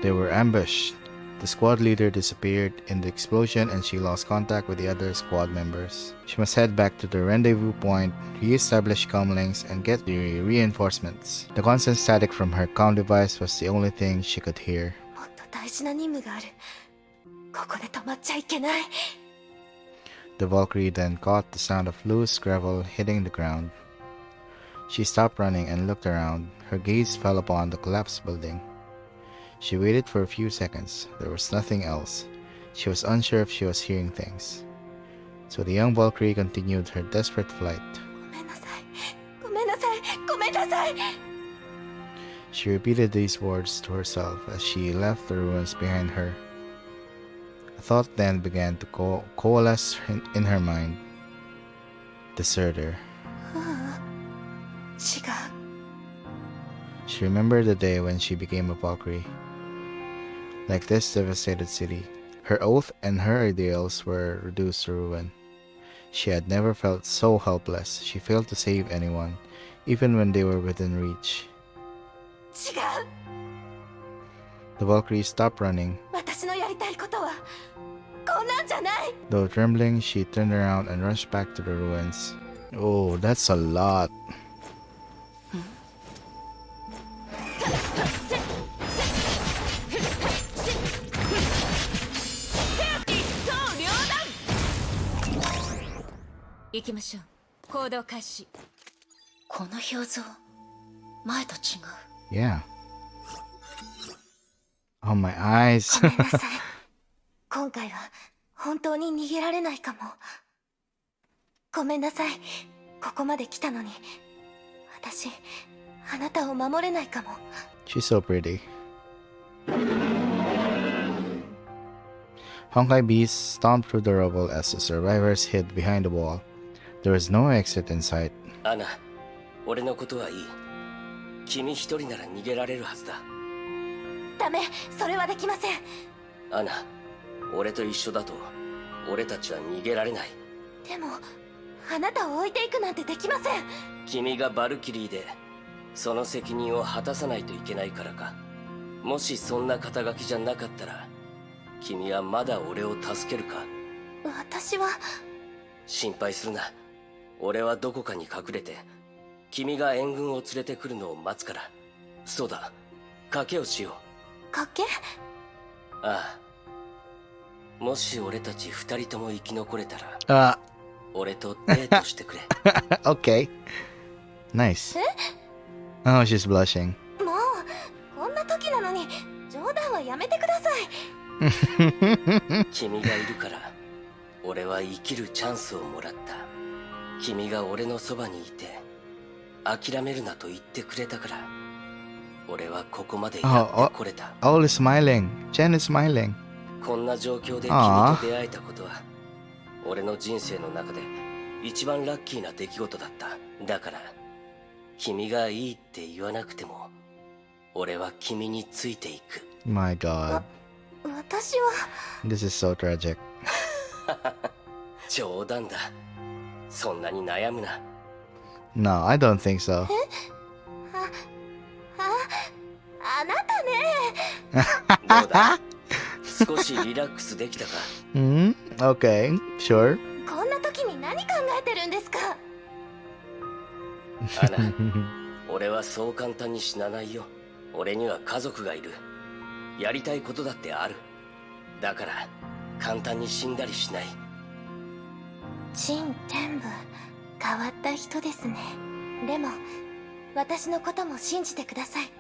They were ambushed. The squad leader disappeared in the explosion and she lost contact with the other squad members. She must head back to the rendezvous point, re-establish comlinks, and get the reinforcements. The constant static from her comm device was the only thing she could hear. もっと大事な任務がある。ここで止まっちゃいけない。 The Valkyrie then caught the sound of loose gravel hitting the ground. She stopped running and looked around. Her gaze fell upon the collapsed building. She waited for a few seconds. There was nothing else. She was unsure if she was hearing things. So the young Valkyrie continued her desperate flight. ごめんなさい。ごめんなさい。ごめんなさい。 She repeated these words to herself as she left the ruins behind her. A thought then began to coalesce in her mind. Deserter. 違う。 She remembered the day when she became a Valkyrie. Like this devastated city, her oath and her ideals were reduced to ruin. She had never felt so helpless. She failed to save anyone, even when they were within reach. 違う。 The Valkyrie stopped running. 私のやりたいことはこんなんじゃない。 Though trembling, she turned around and rushed back to the ruins. Oh, that's a lot. Koudo-kashi. この表情前と違う。 Yeah. Oh, my eyes. ごめんなさい。今回は本当に逃げられないかも。ごめんなさい。ここまで来たのに私あなたを守れないかも。 She's so pretty. Honkai beasts stomped through the rubble as the survivors hid behind the wall. There was no exit in sight. アナ、俺のことはいい。君一人なら逃げられるはずだ。ダメ、それはできません。アナ、俺と一緒だと俺たちは逃げられない。でもあなたを置いていくなんてできません。君がバルキリーでその責任を果たさないといけないからか。もしそんな肩書きじゃなかったら君はまだ俺を助けるか。私は心配するな。俺はどこかに隠れて君が援軍を連れてくるのを待つから。そうだ、賭けをしよ賭け？う。ああ、もし俺たち二人とも生き残れたら俺とデートしてくれ。Okay. Nice. Oh, she's blushing. もうこんな時なのに冗談はやめてください。君がいるから俺は生きるチャンスをもらった。君が俺のそばにいて諦めるなと言ってくれたから俺はここまでやってこれた。All is smiling. Jen is smiling. こんな状況で君と出会えたことは俺の人生の中で一番ラッキーな出来事だった。だから君がいいって言わなくても俺は君についていく。 My god. 私は This is so tragic. 冗談だ。そんなに悩むな。No, I don't think so. あなたね。どうだ、少しリラックスできたか。Hmm? Okay, sure. こんな時に何考えてるんですか。アナ、俺はそう簡単に死なないよ。俺には家族がいる。やりたいことだってある。だから簡単に死んだりしない。陳天部、変わった人ですね。でも私のことも信じてください。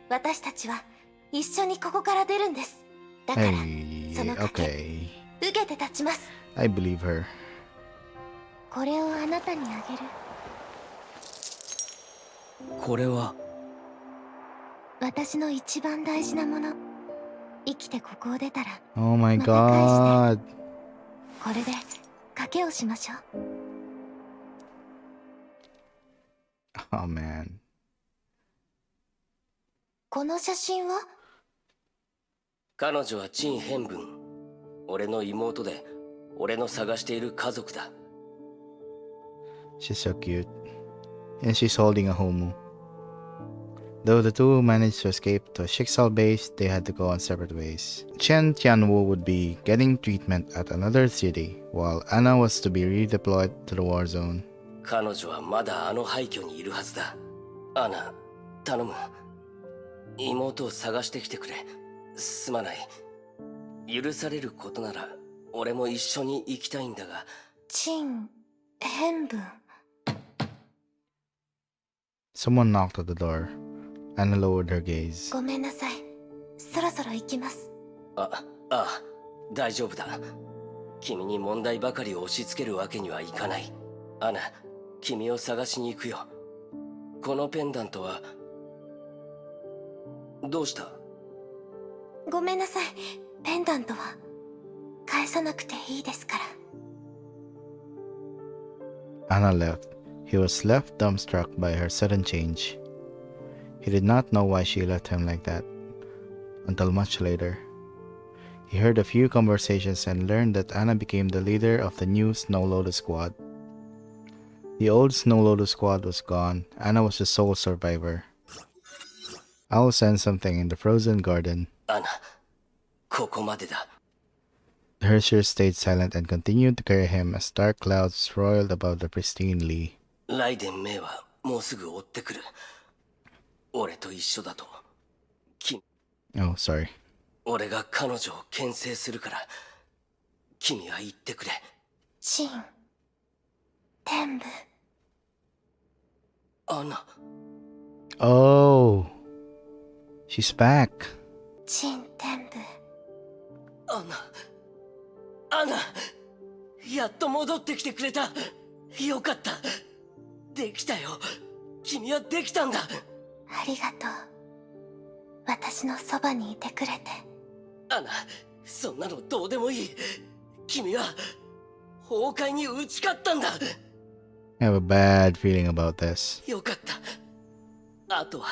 私たちは一緒にここから出るんです。だから Hey, その賭け okay. 受けて立ちます。 I believe her. これをあなたにあげる。これは私の一番大事なもの。生きてここを出たら Oh my また返して。 god. これで賭けをしましょう。 Oh man. この写真は？彼女は陳変文。俺の妹で俺の探している家族だ。 She's so cute. And she's holding a homo. Though the two managed to escape to a Shixal base, they had to go on separate ways. Chen Tianwu would be getting treatment at another city, while Anna was to be redeployed to the war zone. 彼女はまだあの廃墟にいるはずだ。アナ、頼む。妹を探してきてくれ。すまない。許されることなら俺も一緒に行きたいんだが。陳変文。 Someone knocked at the door. Anna lowered her gaze. ごめんなさい。そろそろ行きます。ああ、大丈夫だ。君に問題ばかりを押し付けるわけにはいかない。アナ、君を探しに行くよ。このペンダントはどうした？ごめんなさい。ペンダントは返さなくていいですから。 Anna left. He was left dumbstruck by her sudden change. He did not know why she left him like that, until much later. He heard a few conversations and learned that Anna became the leader of the new Snow Lotus Squad. The old Snow Lotus Squad was gone. Anna was the sole survivor. I will send something in the frozen garden. アナ、ここまでだ。 The Hershers stayed silent and continued to carry him as dark clouds roiled above the pristine Lee. ライデン・メイはもうすぐ追ってくる。俺と一緒だと。Oh, sorry. 俺が彼女を牽制するから君は言ってくれ。陳天部。アナ。 Oh, she's back. 陳天部。アナ、やっと戻ってきてくれた。よかった。できたよ。君はできたんだ。ありがとう。私のそばにいてくれて。アナ、そんなのどうでもいい。君は崩壊に打ち勝ったんだ。 I have a bad feeling about this. よかった。あとは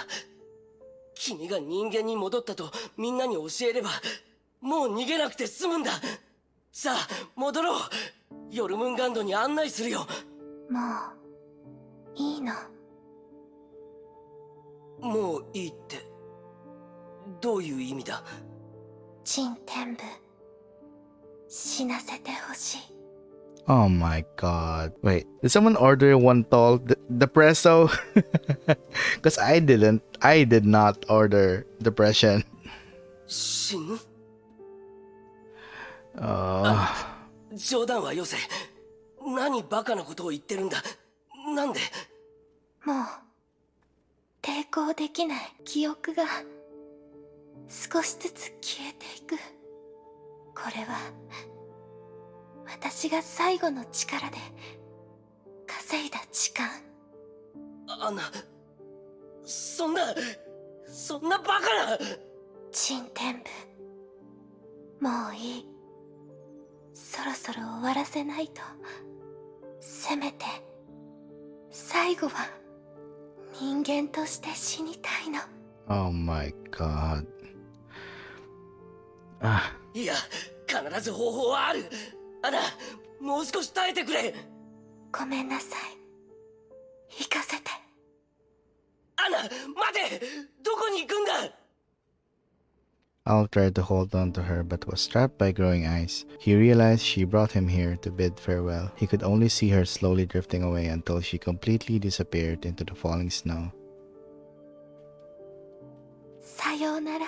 君が人間に戻ったとみんなに教えればもう逃げなくて済むんだ。さあ戻ろう。ヨルムンガンドに案内するよ。もういいの？もういいってどういう意味だ？陳天部、死なせてほしい。 Oh my god. Wait, did someone order one tall depresso? Because I didn't. I did not order depression. 死ぬ？ 冗談はよせ。何バカなことを言ってるんだ。なんで？もう抵抗できない。記憶が少しずつ消えていく。これは私が最後の力で稼いだ時間。アナ、そんなバカな。陳天部、もういい。そろそろ終わらせないと。せめて最後は人間として死にたいの。 Oh my god. いや、必ず方法はある。アナ、もう少し耐えてくれ。ごめんなさい。行かせて。アナ、待て。どこに行くんだ。 Al tried to hold on to her but was trapped by growing ice. He realized she brought him here to bid farewell. He could only see her slowly drifting away until she completely disappeared into the falling snow. さようなら、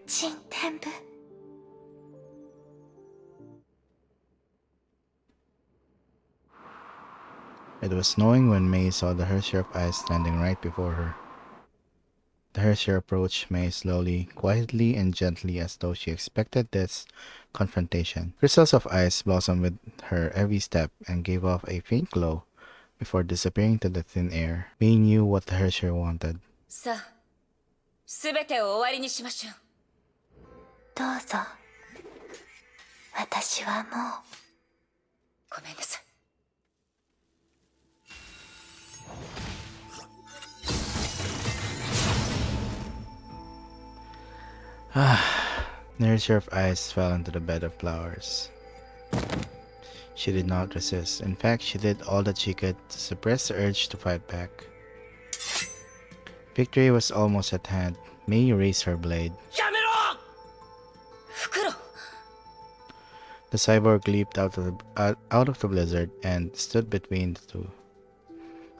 陳天部。It was snowing when May saw the Hershey of Ice standing right before her. The Hershey approached May slowly, quietly, and gently as though she expected this confrontation. Crystals of ice blossomed with her every step and gave off a faint glow before disappearing to the thin air. May knew what the Hershey wanted. さあ、すべてを終わりにしましょう。どうぞ。私はもう。ごめんなさい。The Hershey of Ice fell into the bed of flowers. She did not resist. In fact, she did all that she could to suppress the urge to fight back. Victory was almost at hand. May raised her blade. やめろ! 袋 The cyborg leaped out of the blizzard and stood between the two.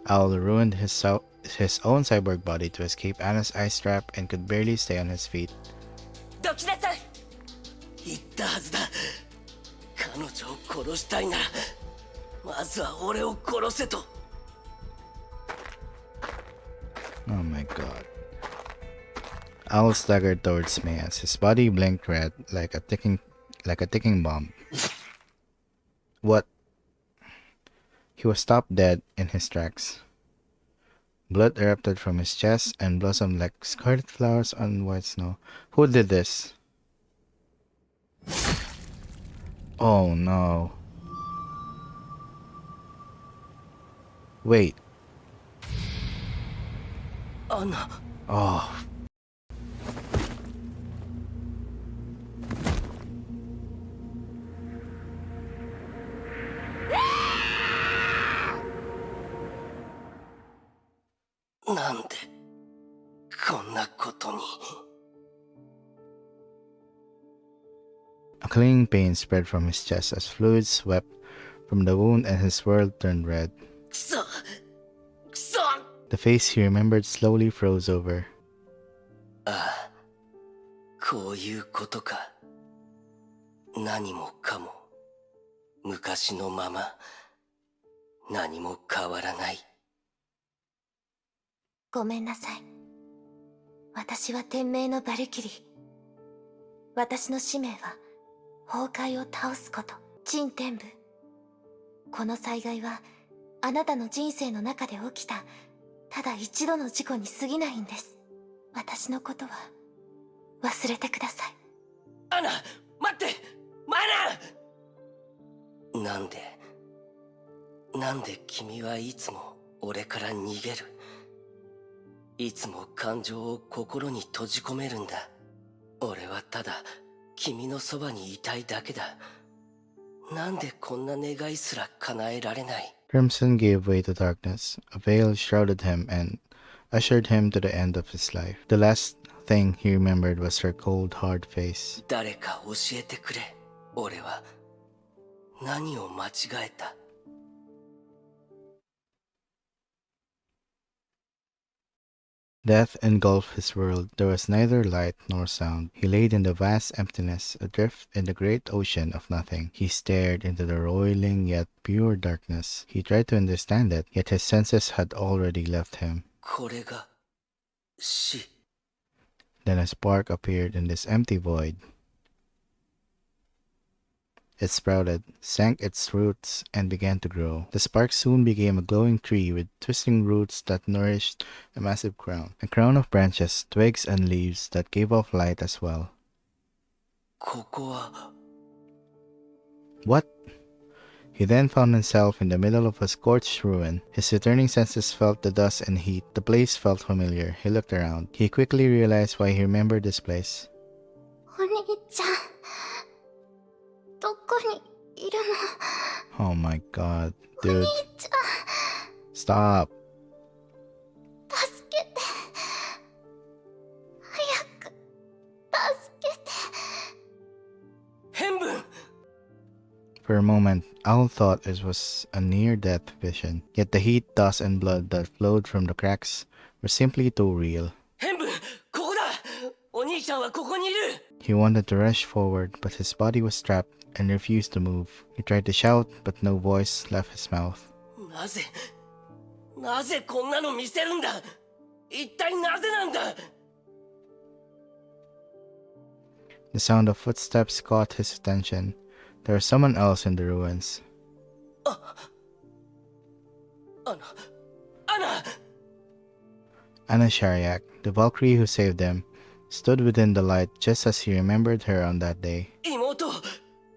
Owl ruined his own cyborg body to escape Anna's ice trap and could barely stay on his feet. どきなさい。言ったはずだ。彼女を殺したいなら、まずは俺を殺せと。Oh my god. Owl staggered towards me as his body blinked red like a ticking bomb. What? He was stopped dead in his tracks. Blood erupted from his chest and blossomed like scarlet flowers on white snow. Who did this? Oh no. Wait. Anna. Oh. A clinging pain spread from his chest as fluid swept from the wound and his world turned red. The face he remembered slowly froze over. こういうことか。何もかも昔のまま。何も変わらない。ごめんなさい。私は天命のバルキリー。私の使命は崩壊を倒すこと。陳天部。この災害はあなたの人生の中で起きたただ一度の事故に過ぎないんです。私のことは忘れてください。アナ、待って、マナ！なんで君はいつも俺から逃げる？いつも感情を心に閉じ込めるんだ。俺はただ君のそばにいたいだけだ。なんでこんな願いすら叶えられない？ Crimson gave way to darkness. A veil shrouded him and ushered him to the end of his life. The last thing he remembered was her cold, hard face. 誰か教えてくれ。俺は何を間違えた？ Death engulfed his world. There was neither light nor sound. He laid in the vast emptiness, adrift in the great ocean of nothing. He stared into the roiling yet pure darkness. He tried to understand it, yet his senses had already left him. これが死。 Then a spark appeared in this empty void. It sprouted, sank its roots, and began to grow. The spark soon became a glowing tree with twisting roots that nourished a massive crown. A crown of branches, twigs, and leaves that gave off light as well. ここは What? He then found himself in the middle of a scorched ruin. His returning senses felt the dust and heat. The place felt familiar. He looked around. He quickly realized why he remembered this place. お兄ちゃん、どこにいるの？ Oh my god, お兄 dude. ちゃん、 Stop. 助けて。早く助けて。変分。 For a moment, Owl thought it was a near-death vision. Yet the heat, dust, and blood that flowed from the cracks were simply too real. 変分、ここだ。お兄ちゃんはここにいる。 He wanted to rush forward, but his body was trapped and refused to move. He tried to shout, but no voice left his mouth. なぜこんなの見せるんだ。一体なぜなんだ。 The sound of footsteps caught his attention. There was someone else in the ruins. アナ Anna Shariak, the Valkyrie who saved them, stood within the light just as he remembered her on that day. 妹、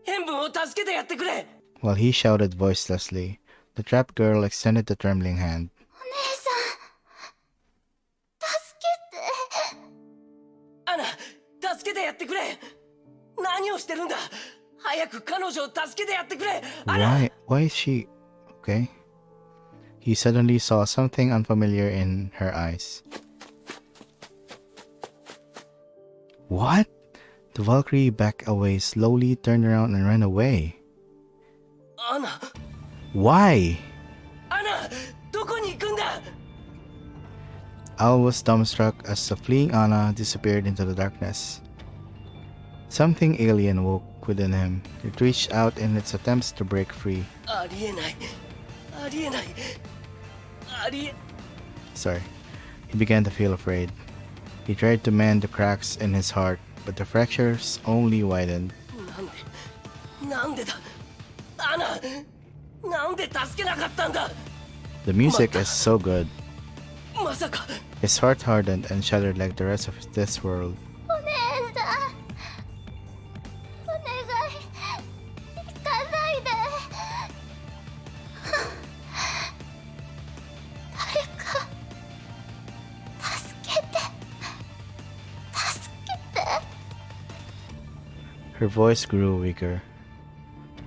塩分を助けてやってくれ。 While he shouted voicelessly, the trapped girl extended a trembling hand. お姉さん、助けて。アナ、助けてやってくれ。何をしてるんだ。早く彼女を助けてやってくれ。アナ。 Why is she... Okay. He suddenly saw something unfamiliar in her eyes. What? The Valkyrie backed away slowly, turned around and ran away. アナ、 Why? アナ、どこに行くんだ。 Al was dumbstruck as the fleeing Anna disappeared into the darkness. Something alien woke within him. It reached out in its attempts to break free. ありえない。ありえない。ありえ。 Sorry. He began to feel afraid. He tried to mend the cracks in his heart, but the fractures only widened. なんでだ。アナ、なんで助けなかったんだ。 The music is so good. まさか。 His heart hardened and shattered like the rest of this world. お姉さん、お願い、行かないで。誰か助けて、助けて。 Her voice grew weaker.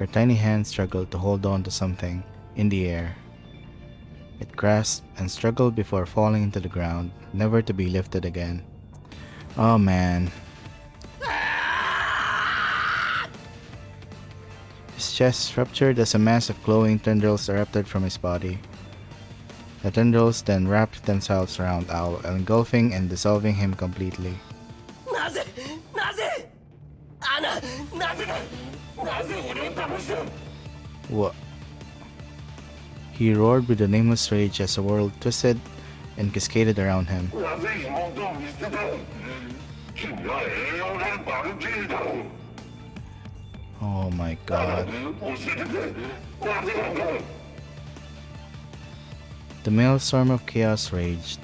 Her tiny hand struggled to hold on to something in the air. It grasped and struggled before falling into the ground, never to be lifted again. Oh man. His chest ruptured as a mass of glowing tendrils erupted from his body. The tendrils then wrapped themselves around Owl, engulfing and dissolving him completely. なぜ、なぜ。アナ、なぜだ。なぜ俺を騙した。 What? He roared with a nameless rage as the world twisted and cascaded around him. なぜ妹を見捨てた。君は栄養なるバルキリーだろう。 Oh my god. 教えてくれ。なぜなんだ。 The maelstrom of chaos raged,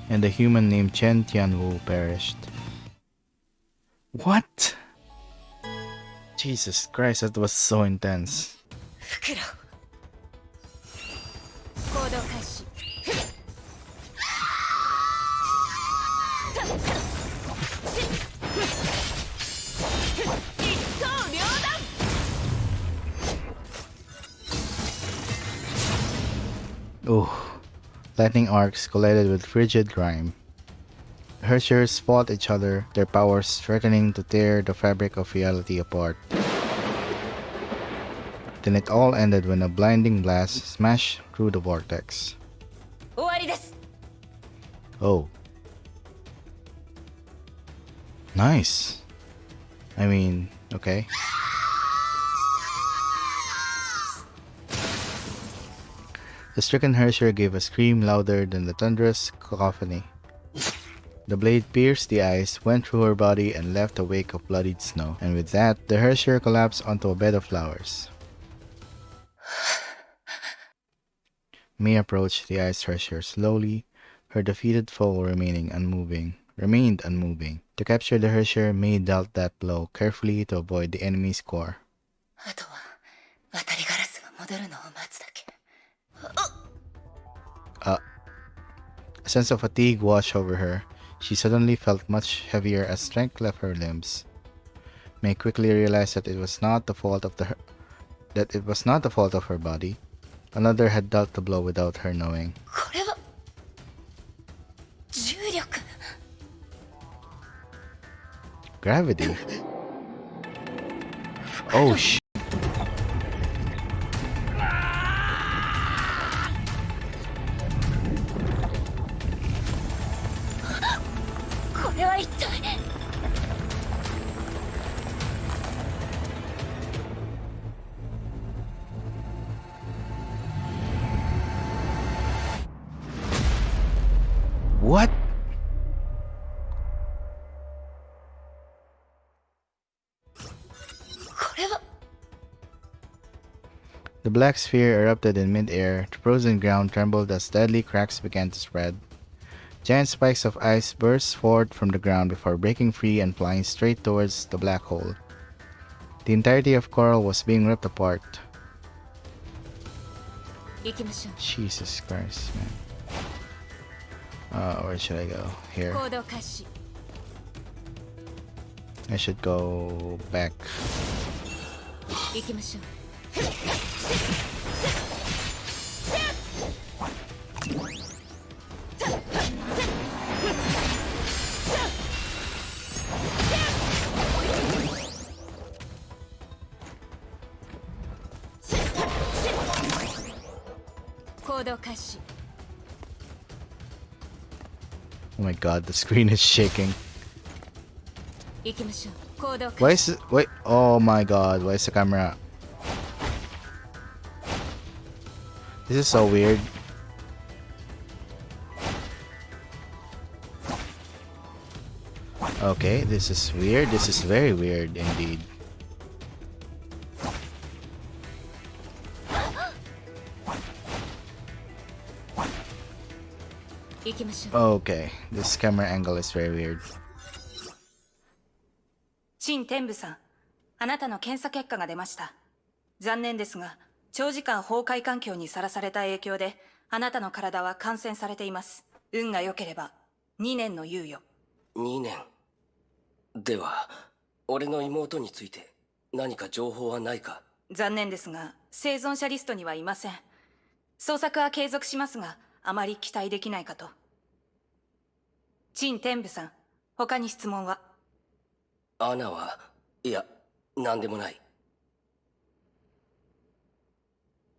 and the human named Chen Tianwu perished. What? Jesus Christ, that was so intense. 袋行動開始。一刀両断。 Ooh. Lightning arcs collided with frigid grime. Hershers fought each other, their powers threatening to tear the fabric of reality apart. Then it all ended when a blinding blast smashed through the vortex. 終わりです。 Oh. Nice. I mean, okay. The stricken Hersher gave a scream louder than the thunderous cacophony. The blade pierced the ice, went through her body, and left a wake of bloodied snow. And with that, the Hersher collapsed onto a bed of flowers. May approached the ice Hersher slowly, her defeated foe remained unmoving. To capture the Hersher, May dealt that blow carefully to avoid the enemy's core. あとは渡りガラスが戻るのを待つだけ。 A sense of fatigue washed over her. She suddenly felt much heavier as strength left her limbs. May quickly realized that it was not the fault of her body. Another had dealt the blow without her knowing. これは重力。 Gravity? Oh shit. これは一体。 What What? The black sphere erupted in mid-air. The frozen ground trembled as deadly cracks began to spread. Giant spikes of ice burst forth from the ground before breaking free and flying straight towards the black hole. The entirety of Coral was being ripped apart. Jesus Christ, man. Where should I go? Here. I should go back. 行動開始。 Oh my god, the screen is shaking. 行きましょう。行動 Why 開始。 is wait? Oh my god, why is the camera? This is so weird. Okay, this is weird. This is very weird indeed. Okay, this camera angle is very weird. 陳天武さん、あなたの検査結果が出ました。残念ですが、長時間崩壊環境にさらされた影響で、あなたの体は感染されています。運が良ければ、2年の猶予。2年。では、俺の妹について何か情報はないか？残念ですが、生存者リストにはいません。捜索は継続しますが、あまり期待できないかと。陳天武さん、他に質問は？アナは、いや、何でもない。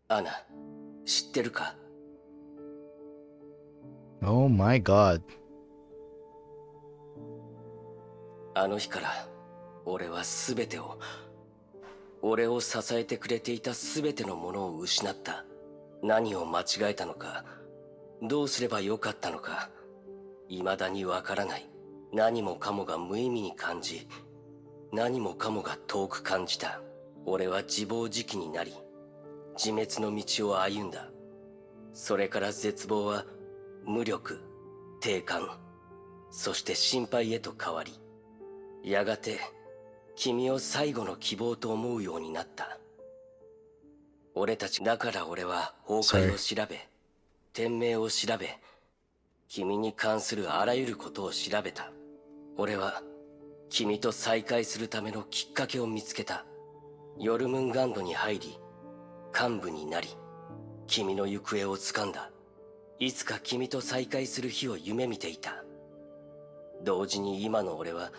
アナ、知ってるか？ Oh my god. あの日から、俺は全てを、俺を支えてくれていた全てのものを失った。何を間違えたのか、どうすればよかったのか、未だにわからない。何もかもが無意味に感じ、何もかもが遠く感じた。俺は自暴自棄になり、自滅の道を歩んだ。それから絶望は無力、低感、そして心配へと変わり、やがて君を最後の希望と思うようになった。俺たちだから俺は崩壊を調べ、天命を調べ、君に関するあらゆることを調べた。俺は君と再会するためのきっかけを見つけた。ヨルムンガンドに入り、幹部になり、君の行方を掴んだ。いつか君と再会する日を夢見ていた。同時に今の俺は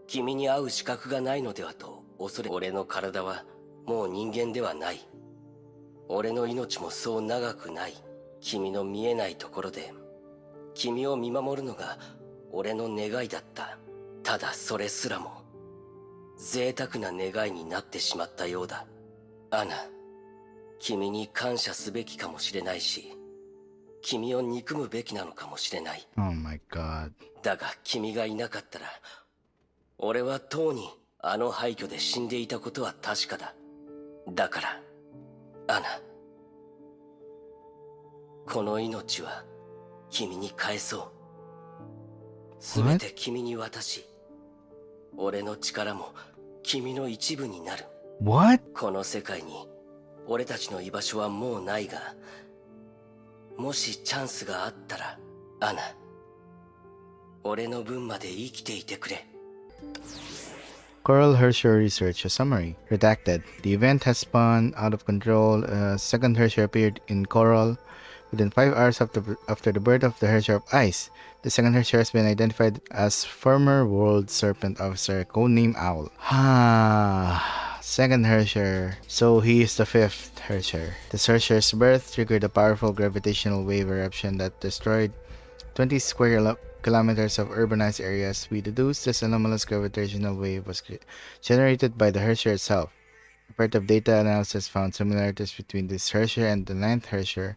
君に会う資格がないのではと恐れ、俺の体はもう人間ではない。俺の命もそう長くない。君の見えないところで君を見守るのが俺の願いだった。ただそれすらも贅沢な願いになってしまったようだ。アナ、君に感謝すべきかもしれないし、君を憎むべきなのかもしれない。 Oh my god. だが君がいなかったら、俺はとうにあの廃墟で死んでいたことは確かだ。だから、アナ、この命は君に返そう。すべて君に渡し、俺の力も君の一部になる。 What? この世界に俺たちの居場所はもうないが、もしチャンスがあったら、アナ、俺の分まで生きていてくれ。 Coral Hersher Research, a summary. Redacted. The event has spun out of control. A second Hersher appeared in Coral within 5 hours after the birth of the Hersher of Ice. The second Hersher has been identified as former World Serpent Officer, codename Owl. Second Hersher. So he is the fifth Hersher. This Hersher's birth triggered a powerful gravitational wave eruption that destroyed 20 square kilometers of urbanized areas. We deduce this anomalous gravitational wave was generated by the Hersher itself. Repetitive data analysis found similarities between this Hersher and the ninth Hersher,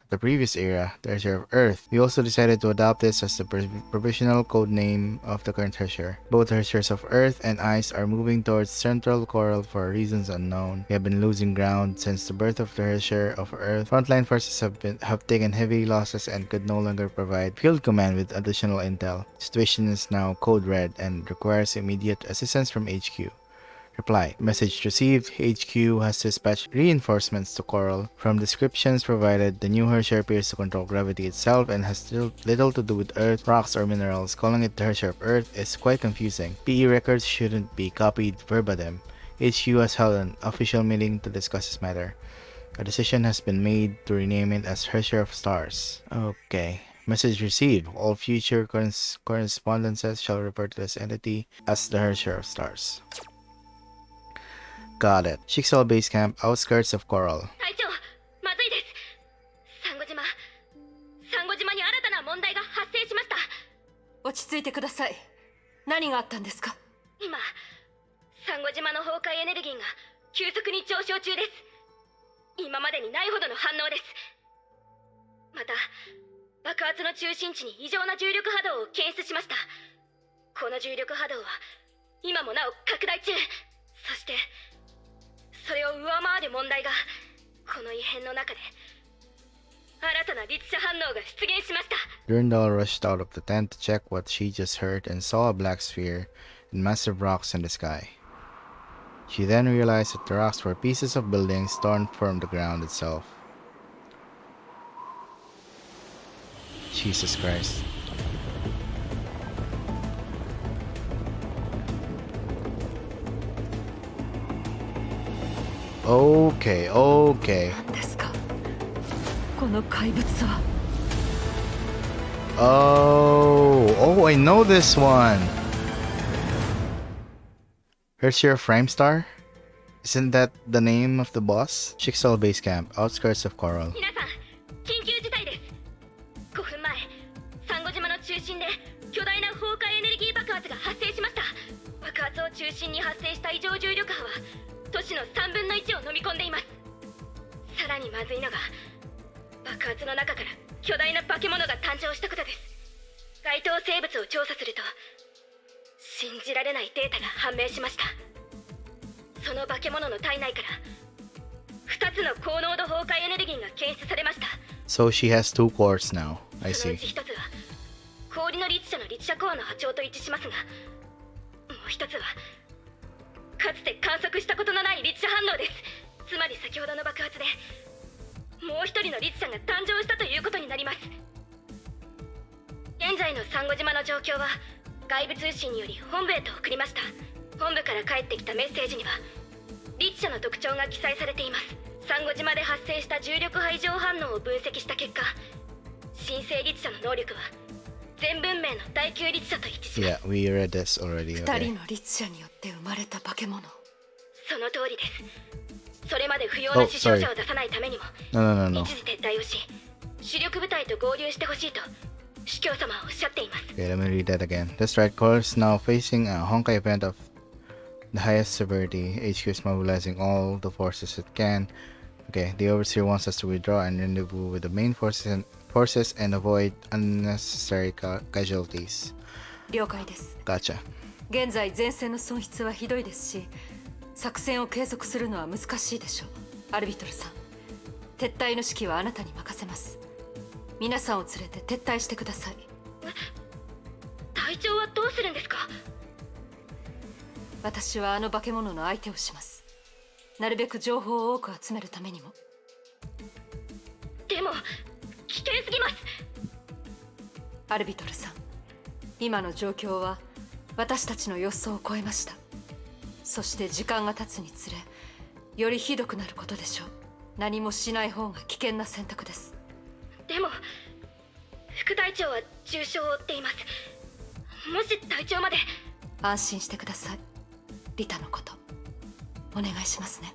the previous era, the Treasure of Earth. We also decided to adopt this as the provisional code name of the current treasure. Both Treasures of Earth and Ice are moving towards Central Coral for reasons unknown. We have been losing ground since the birth of the Treasure of Earth. Frontline forces have taken heavy losses and could no longer provide field command with additional intel. The situation is now code red and requires immediate assistance from HQ. Reply. Message received. HQ has dispatched reinforcements to Coral. From descriptions provided, the new Treasure appears to control gravity itself and has little to do with Earth, rocks, or minerals. Calling it the Treasure of Earth is quite confusing. PE records shouldn't be copied verbatim. HQ has held an official meeting to discuss this matter. A decision has been made to rename it as Treasure of Stars. Okay. Message received. All future correspondences shall refer to this entity as the Treasure of Stars. Got it. Jigsaw Base Camp, outskirts of Coral. 隊長、まずいです。サンゴ島に新たな問題が発生しました。落ち着いてください。何があったんですか？今、サンゴ島の崩壊エネルギーが急速に上昇中です。今までにないほどの反応です。また、爆発の中心地に異常な重力波動を検出しました。この重力波動は今もなお拡大中。そしてそれを上回る問題がこの異変の中で新たな律者反応が出現しました。 Durandal rushed out of the tent to check what she just heard and saw a black sphere and massive rocks in the sky. She then realized that the rocks were pieces of buildings torn from the ground itself. Jesus Christ. Okay. 何ですか？この怪物は。Oh, I know this one. Hershey Framestar? Isn't that the name of the boss? Jigsaw Base Camp, outskirts of Coral. 皆さん、緊急事態です。5分前、サンゴ島の中心で巨大な崩壊エネルギー爆発が発生しました。爆発を中心に発生した異常重力波は都市の3分の1を飲み込んでいます。さらにまずいのが、爆発の中から巨大な化け物が誕生したことです。該当生物を調査すると信じられないデータが判明しました。その化け物の体内から2つの高濃度崩壊エネルギーが検出されました。 So she has 2 cores now. I その see. うち1つは氷の律者の律者コアの波長と一致しますが、もう1つはかつて観測したことのない律者反応です。つまり先ほどの爆発でもう1人の律者が誕生したということになります。現在のサンゴ島の状況は外部通信により本部へと送りました。本部から返ってきたメッセージには律者の特徴が記載されています。サンゴ島で発生した重力波異常反応を分析した結果、新生律者の能力は全文明の第9律者と一致します。 Yeah, we read this already. 2 Okay. 人の律者によって生まれた化け物。その通りです。それまで不要な死傷者を出さないためにも、 No. 一時撤退をし主力部隊と合流してほしいと主教様はおっしゃっています。 Okay, let me read that again. The strike core is now facing a Honkai event of the highest severity. HQ is mobilizing all the forces it can. Okay, the Overseer wants us to withdraw and rendezvous with the main forces and avoid unnecessary casualties. 了解です。 Gotcha. 現在前線の損失はひどいですし、作戦を継続するのは難しいでしょう。アルビトルさん、撤退の指揮はあなたに任せます。皆さんを連れて撤退してください。隊長はどうするんですか？私はあの化け物の相手をします。なるべく情報を多く集めるためにも。でも危険すぎます。アルビトルさん、今の状況は私たちの予想を超えました。そして時間が経つにつれよりひどくなることでしょう。何もしない方が危険な選択です。でも副隊長は重傷を負っています。もし隊長まで。安心してください。リタのことお願いしますね。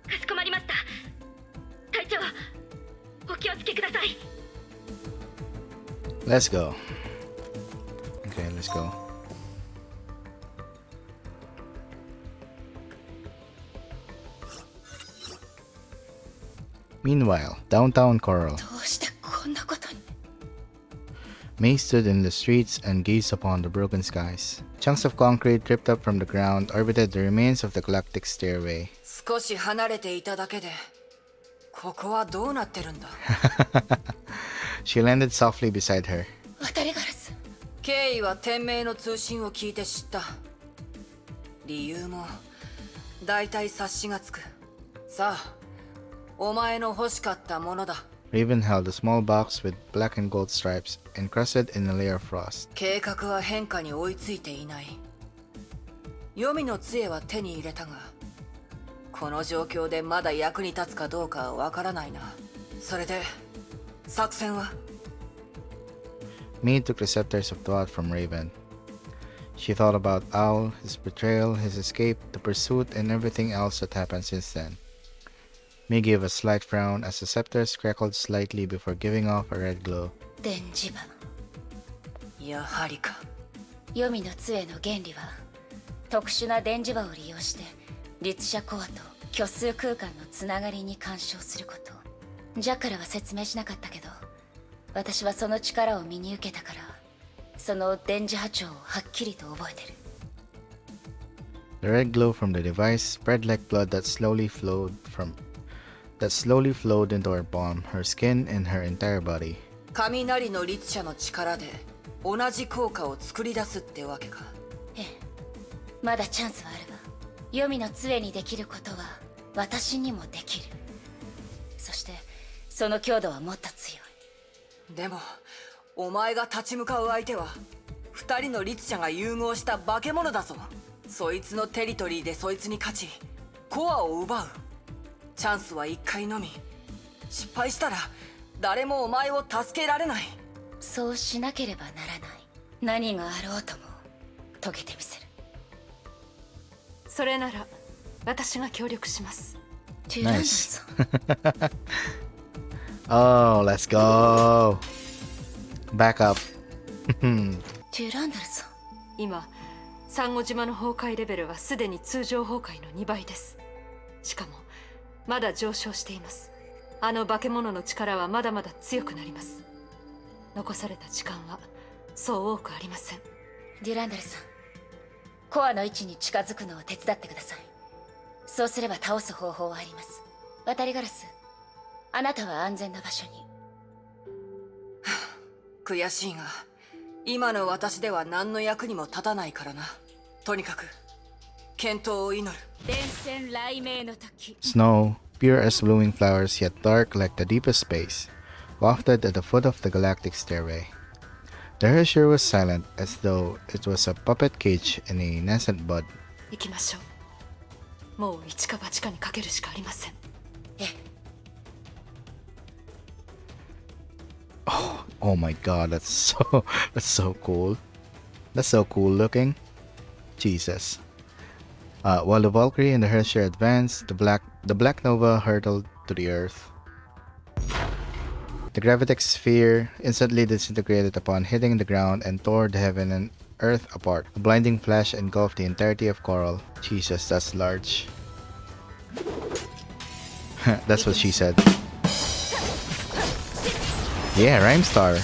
かしこまりました。隊長、お気をつけください。 Let's go. Okay, let's go. Meanwhile, downtown Coral. どうして May stood in the streets and gazed upon the broken skies. Chunks of concrete ripped up from the ground orbited the remains of the galactic stairway. 少し離れていただけでここはどうなってるんだ She landed softly beside her. 渡りガラス。経緯は天命の通信を聞いて知った。理由も大体察しがつく。さあ、お前の欲しかったものだ。Raven held a small box with black and gold stripes encrusted in a layer of frost. 計画は変化に追いついていない。黄泉の杖は手に入れたが、この状況でまだ役に立つかどうかはわからないな。それで作戦は May took the scepters of thought from Raven. She thought about Owl, his betrayal, his escape, the pursuit, and everything else that happened since then. May gave a slight frown as the scepters crackled slightly before giving off a red glow. 電磁場。やはりか。黄泉の杖の原理は特殊な電磁場を利用して律者コアと虚数空間のつながりに干渉すること。ジャッカルは説明しなかったけど、私はその力を身に受けたから、その電磁波長をはっきりと覚えてる。The red glow from the device spread like blood that slowly flowed into her palm, her skin, and her entire body. 雷の律者の力で同じ効果を作り出すってわけか。ええ、まだチャンスはあるわ。黄泉の杖にできることは私にもできる。そしてその強度はもっと強い。でもお前が立ち向かう相手は二人の律者が融合した化け物だぞ。そいつのテリトリーでそいつに勝ちコアを奪う。チャンスは一回のみ。失敗したら誰もお前を助けられない。そうしなければならない。何があろうとも遂げてみせる。それなら私が協力します。トゥランダルさん。Oh, let's go! Back up. トゥランダルさん。今サンゴ島の崩壊レベルはすでに通常崩壊の2倍です。しかもまだ上昇しています。あの化け物の力はまだまだ強くなります。残された時間はそう多くありません。デュランダルさん、コアの位置に近づくのを手伝ってください。そうすれば倒す方法はあります。渡りガラス、あなたは安全な場所に。悔しいが今の私では何の役にも立たないからな。とにかく健闘を祈る。電線雷鳴の時。 Snow, pure as blooming flowers yet dark like the deepest space, wafted at the foot of the galactic stairway. The Hershire was silent, as though it was a puppet cage in a nascent bud. 行きましょう。もう一か八かにかけるしかありません。ええ。 Oh my god, that's so cool. That's so cool looking. Jesus. While the Valkyrie and the Hershire advanced, the Black Nova hurtled to the earth. The Gravitex sphere instantly disintegrated upon hitting the ground and tore the heaven and earth apart. A blinding flash engulfed the entirety of Coral. Jesus, that's large. That's what she said. Yeah, Rhyme Star.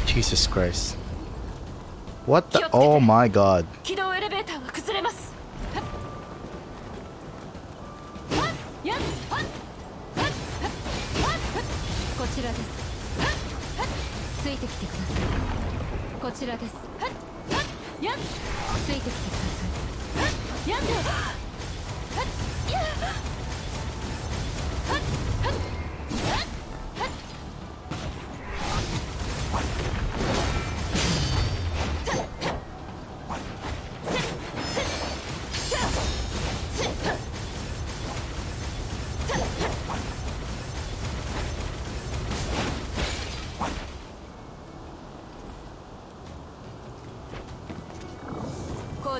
Jesus Christ. What the? Oh my god. 軌道エレベーターは崩れます。こちらです。ついてきてください。こちらです。ついてきてください。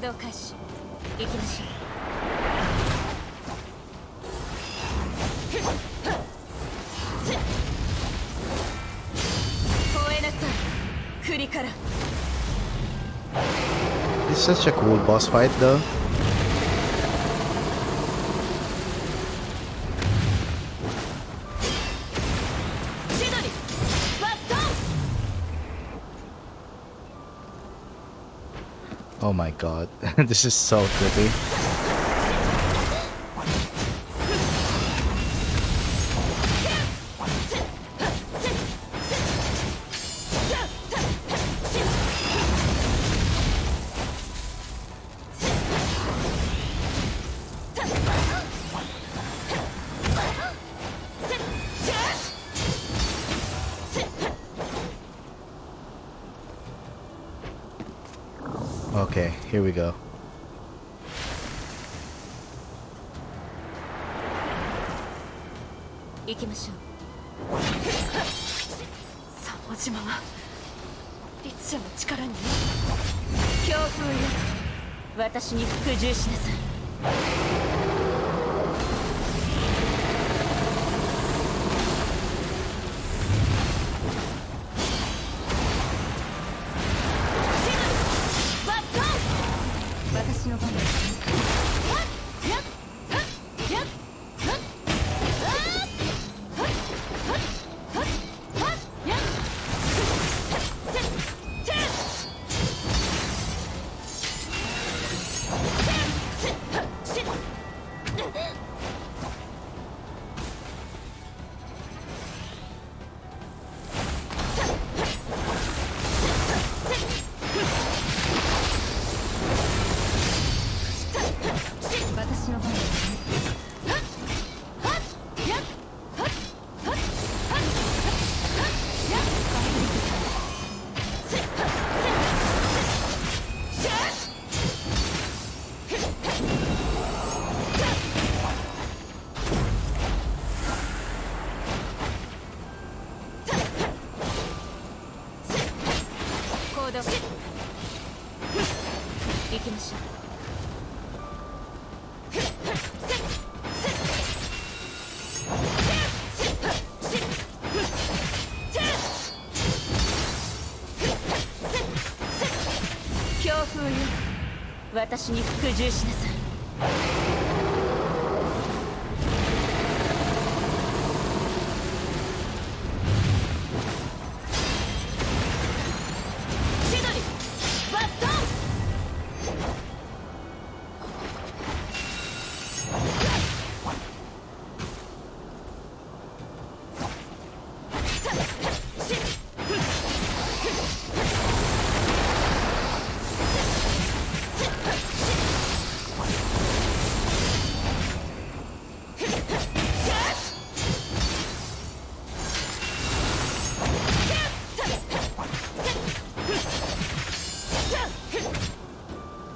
動開始。行きましょう。吠えなさい、クリカラ。 It's such a cool boss fight though. Oh my god, this is so trippy. Okay, here we go. 行きましょう。サモ島は律者の力にね。強風よ、私に服従しなさい。私の番です。行きましょう。強風よ、私に服従しなさい。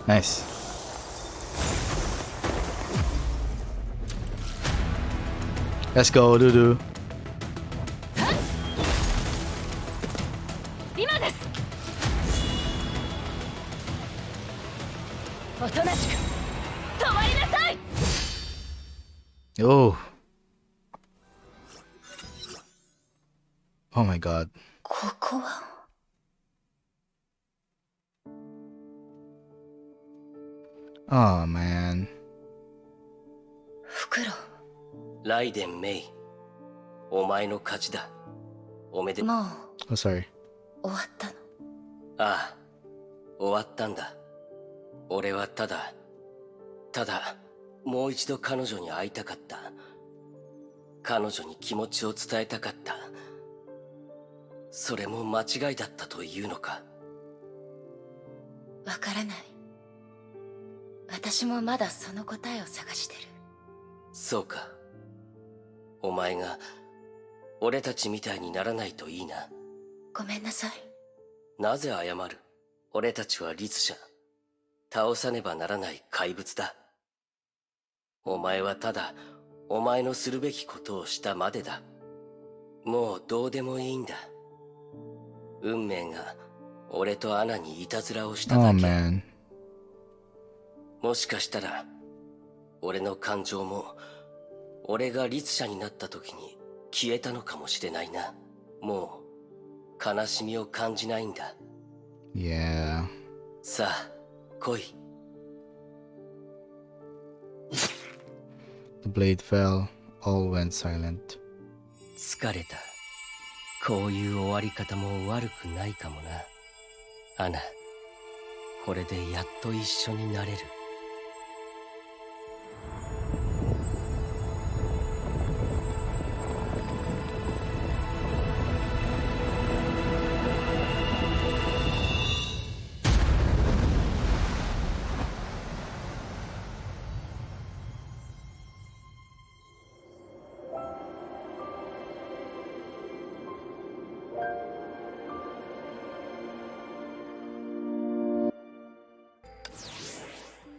Nice. Let's go, Dudu. 今です。おとなしく止まりなさい。 Oh. Oh my god. ここは Oh man. フクロウ。ライデン・メイ、お前の勝ちだ。おめでとう。もう Oh, sorry. 終わったの。ああ、終わったんだ。俺はただもう一度彼女に会いたかった。彼女に気持ちを伝えたかった。それも間違いだったというのか。わからない。私もまだその答えを探してる。そうか。お前が俺たちみたいにならないといいな。ごめんなさい。なぜ謝る？俺たちは律者。倒さねばならない怪物だ。お前はただお前のするべきことをしたまでだ。もうどうでもいいんだ。運命が俺とアナにいたずらをした Oh だけ。man. もしかしたら俺の感情も俺が律者になった時に消えたのかもしれないな。もう悲しみを感じないんだ。 Yeah. さあ来い。 The blade fell. All went silent. 疲れた。こういう終わり方も悪くないかもな。アナ、これでやっと一緒になれる。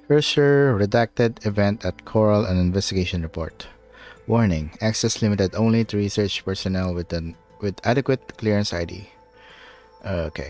Hersher redacted event at Coral and investigation report. Warning: access limited only to research personnel with adequate clearance ID. Okay.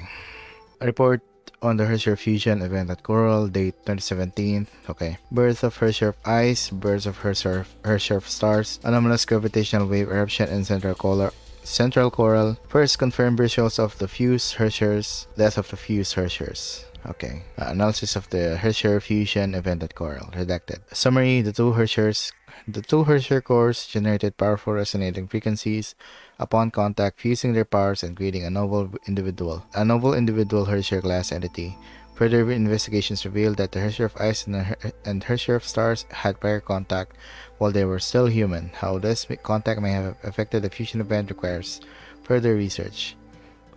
A report on the Hersher fusion event at Coral, date 2017. Okay. Birth of Hersher ice, birth of Hersher stars, anomalous gravitational wave eruption in Central Coral, first confirmed visuals of the fused Hershers, death of the fused Hershers. Okay. Analysis of the Hersher fusion event at Coral. Redacted. Summary: the two Hersher cores generated powerful resonating frequencies upon contact, fusing their powers and creating a novel individual Hersher class entity. Further investigations revealed that the Hersher of Ice and Hersher of Stars had prior contact while they were still human. How this contact may have affected the fusion event requires further research.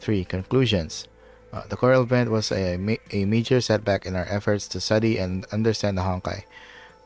3. Conclusions. The Coral event was a major setback in our efforts to study and understand the Honkai.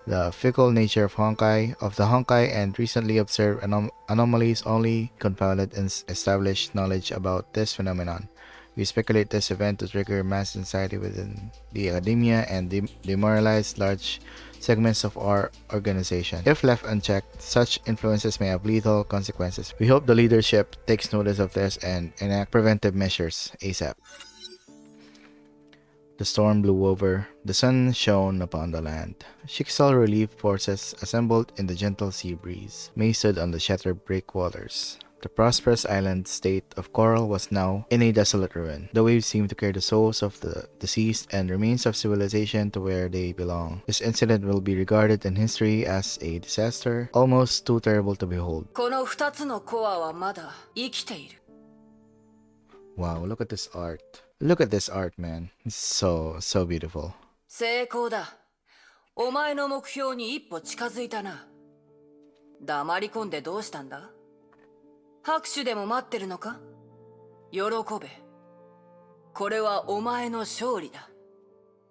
The fickle nature of the Honkai and recently observed anomalies only confounded established knowledge about this phenomenon. We speculate this event to trigger mass anxiety within the academia and demoralize large segments of our organization. If left unchecked, such influences may have lethal consequences. We hope the leadership takes notice of this and enact preventive measures ASAP. The storm blew over. The sun shone upon the land. Chickasaw relief forces assembled in the gentle sea breeze. May stood on the shattered breakwaters. The prosperous island state of Coral was now in a desolate ruin. The waves seemed to carry the souls of the deceased and remains of civilization to where they belong. This incident will be regarded in history as a disaster almost too terrible to behold. この2つのコアはまだ生きている。 Wow, look at this art. Look at this art, man. It's so beautiful. 成功だ。お前の目標に一歩近づいたな。黙り込んでどうしたんだ？拍手でも待ってるのか？喜べ。これはお前の勝利だ。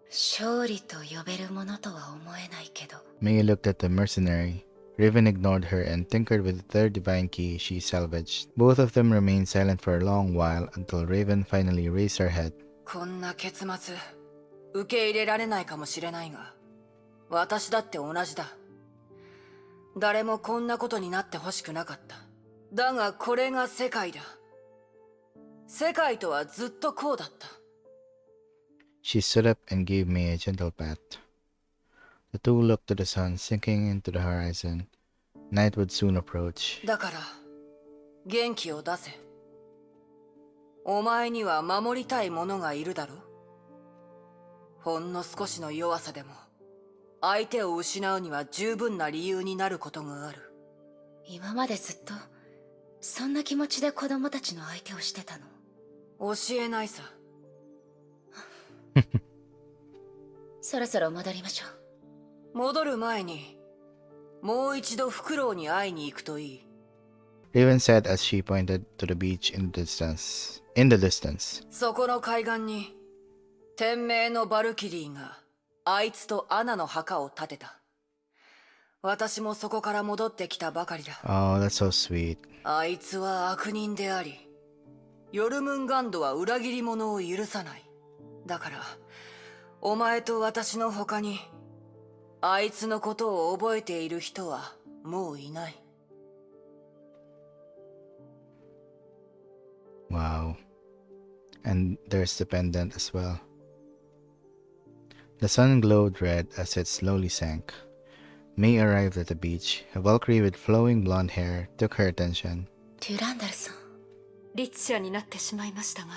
勝利と呼べるものとは思えないけど。 May looked at the mercenary. Raven ignored her and tinkered with the third divine key she salvaged. Both of them remained silent for a long while until Raven finally raised her head. こんな結末、受け入れられないかもしれないが、私だって同じだ。誰もこんなことになってほしくなかった。だがこれが世界だ。世界とはずっとこうだった。She stood up and gave me a gentle pat. The two looked to the sun sinking into the horizon. Night would soon approach. だから、元気を出せ。お前には守りたい者がいるだろ。ほんの少しの弱さでも、相手を失うには十分な理由になることがある。今までずっとそんな気持ちで子供たちの相手をしてたの？教えないさ。そろそろ戻りましょう。戻る前に、もう一度フクロウに会いに行くといい。Raven said as she pointed to the beach in the distance. そこの海岸に、天命のバルキリーが、あいつとアナの墓を建てた。私もそこから戻ってきたばかりだ。Oh, that's so sweet. あいつは悪人であり、ヨルムンガンドは裏切り者を許さない。だから、お前と私の他に、あいつのことを覚えている人はもういない。Wow. And there's the pendant as well. The sun glowed red as it slowly sank. May arrived at the beach. A Valkyrie with flowing blonde hair took her attention. デュランダルさん。律者になってしまいましたが、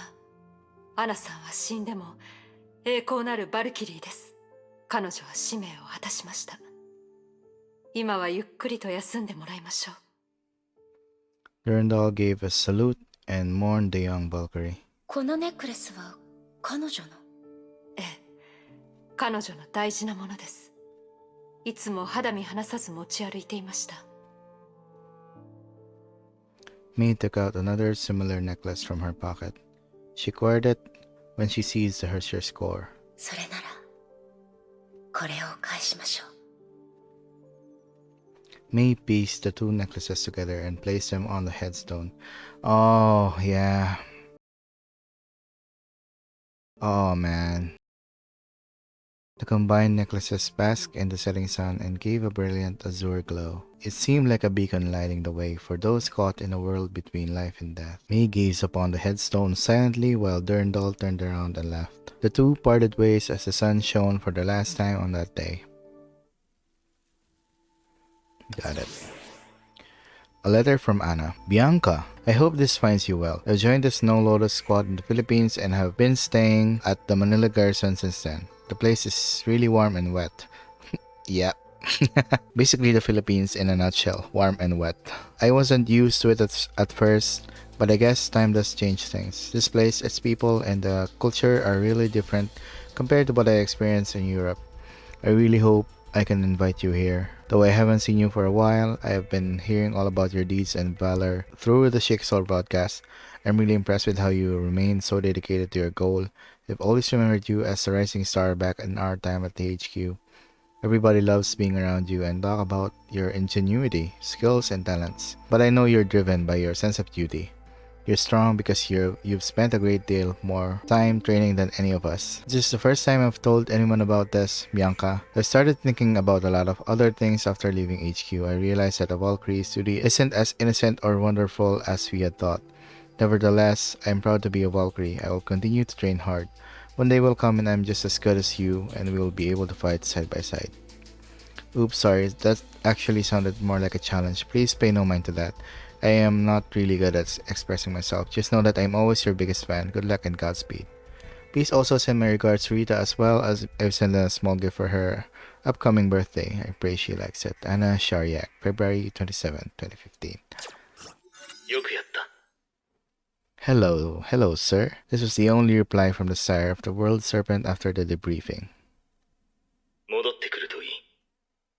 アナさんは死んでも栄光なるバルキリーです。彼女は使命を果たしました。今はゆっくりと休んでもらいましょう。Durandal gave a salute and mourned the young Valkyrie. このネックレスは彼女の？ええ、彼女の大事なものです。いつも肌身離さず持ち歩いていました。May took out another similar necklace from her pocket. She acquired it when she seized the Hersher score. それならこれを返しましょう。May pieced the two necklaces together and placed them on the headstone. Oh, yeah. Oh, man. The combined necklaces basked in the setting sun and gave a brilliant azure glow. It seemed like a beacon lighting the way for those caught in a world between life and death. May gazed upon the headstone silently while Durandal turned around and left. The two parted ways as the sun shone for the last time on that day. Got it. A letter from Anna. Bianca, I hope this finds you well. I've joined the Snow Lotus squad in the Philippines and have been staying at the Manila Garrison since then. The place is really warm and wet. Yeah. Basically the Philippines in a nutshell. Warm and wet. I wasn't used to it at first, but I guess time does change things. This place, its people, and the culture are really different compared to what I experienced in Europe. I really hope I can invite you here. Though I haven't seen you for a while, I have been hearing all about your deeds and valor through the Shikesol broadcast. I'm really impressed with how you remain so dedicated to your goal. I've always remembered you as a rising star back in our time at the HQ. Everybody loves being around you and talk about your ingenuity, skills, and talents. But I know you're driven by your sense of duty. You're strong because you've spent a great deal more time training than any of us. This is the first time I've told anyone about this, Bianca. I started thinking about a lot of other things after leaving HQ. I realized that a Valkyrie's duty isn't as innocent or wonderful as we had thought. Nevertheless, I'm proud to be a Valkyrie. I will continue to train hard. One day will come and I'm just as good as you and we will be able to fight side by side. Oops, sorry, that actually sounded more like a challenge. Please pay no mind to that. I am not really good at expressing myself. Just know that I'm always your biggest fan. Good luck and Godspeed. Please also send my regards to Rita as well, as I've sent a small gift for her upcoming birthday. I pray she likes it. Anna Shariak, February 27, 2015. Hello, sir. This was the only reply from the sire of the World Serpent after the debriefing. 戻ってくるといい。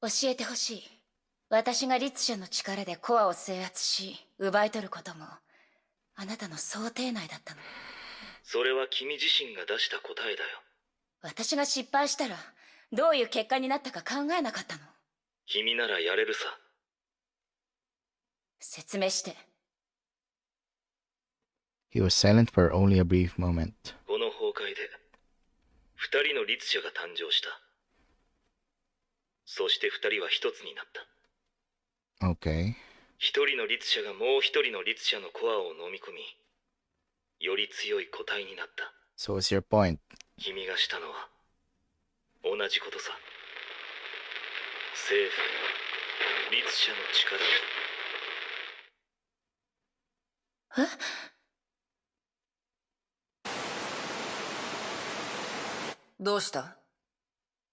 教えてほしい。私が律者の力でコアを制圧し、奪い取ることも、あなたの想定内だったの。それは君自身が出した答えだよ。私が失敗したら、どういう結果になったか考えなかったの。君ならやれるさ。説明して。He was silent for only a brief moment. この崩壊で、二人の律者が誕生した。そして二人は一つになった。Okay. 一人の律者がもう一人の律者のコアを飲み込み、より強い個体になった。So what's your point? 君がしたのは、同じことさ。政府、律者の力え？どうした？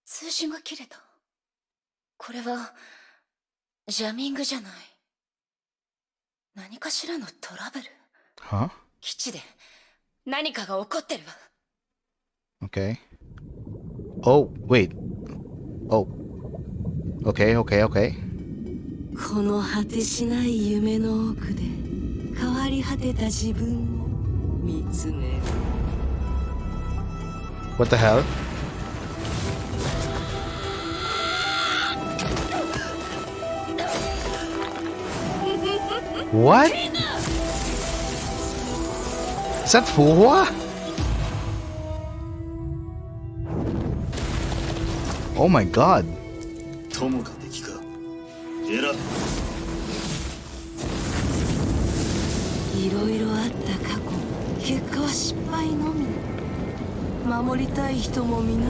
通信が切れた。これはジャミングじゃない。何かしらのトラブル。Huh? 基地で何かが起こってるわ。Okay. Oh, wait. Oh. Okay. この果てしない夢の奥で変わり果てた自分を見つめる。What the hell? What? Is that Fuhua? Oh my god. 友か敵か選べ。いろいろあった過去、結果は失敗のみ。守りたい人も皆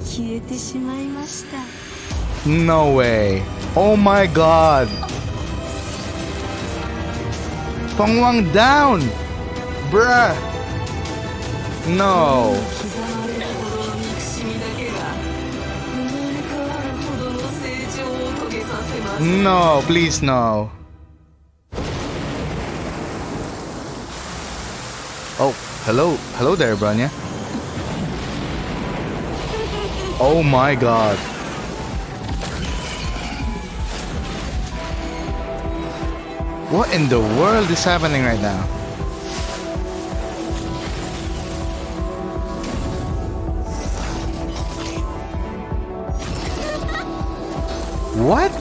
消えてしまいました。 No way. Oh my god. Pangwang down. Bruh. No. 刻まれるほどの憎しみだけが生まれ変わるほどの成長を遂げさせます。 No, please no. Oh, hello. Hello there, Branya. Oh my god. What in the world is happening right now? What?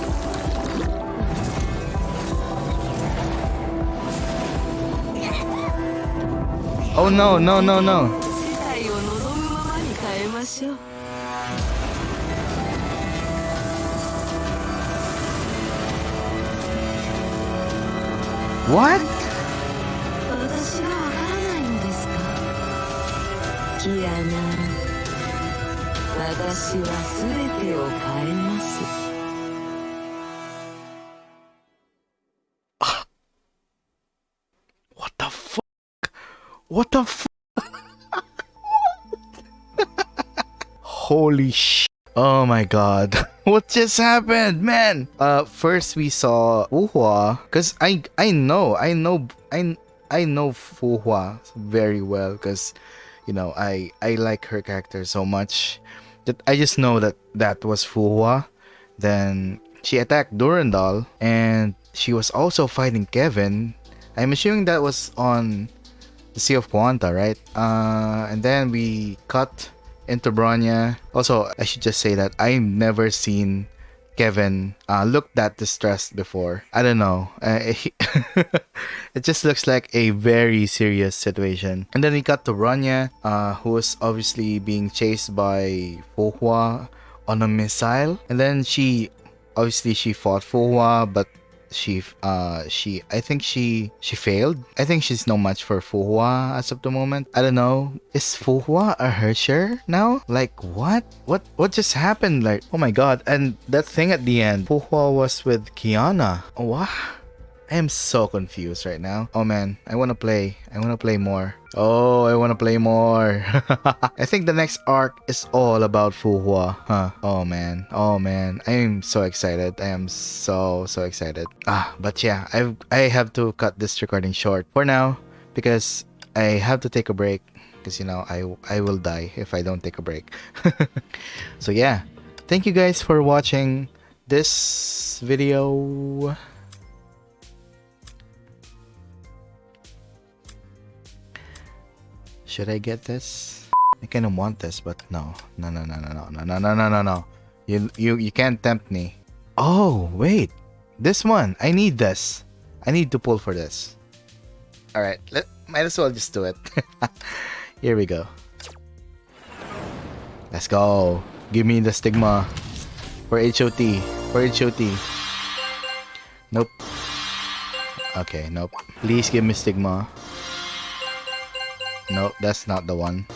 Oh no, no, no, no. 世界を望むままに変えましょう。 What? 私がわからないのですか。キアナ、私は全てを変えます。 What the fuck? What the fuck? Holy sh! Oh my god. What just happened, man? First we saw Fu Hua, cause I know Fu Hua very well, cause you know I like her character so much that I just know that was Fu Hua. Then she attacked Durandal, and she was also fighting Kevin. I'm assuming that was on the Sea of Quanta, right? And then we cut into Bronya. Also, I should just say that I've never seen Kevin look that distressed before. I don't know. It just looks like a very serious situation. And then we cut to Bronya, who was obviously being chased by Fu Hua on a missile. And then she fought Fu Hua, but I think she failed. I think she's no match for Fu Hua as of the moment. I don't know. Is Fu Hua a Herrscher now? Like what? What just happened? Like, oh my god. And that thing at the end, Fu Hua was with Kiana. What? I am so confused right now. Oh man, I wanna play more. Oh, I wanna play more. I think the next arc is all about Fu Hua, huh? Oh man, I am so excited. I am so excited. But yeah, I have to cut this recording short for now because I have to take a break. Because you know I will die if I don't take a break. So yeah, thank you guys for watching this video. Should I get this? I kind of want this, but no. You can't tempt me. Oh, wait. This one. I need this. I need to pull for this. Alright, might as well just do it. Here we go. Let's go. Give me the stigma. For HOT. For HOT. Nope. Okay, nope. Please give me stigma. No, that's not the one.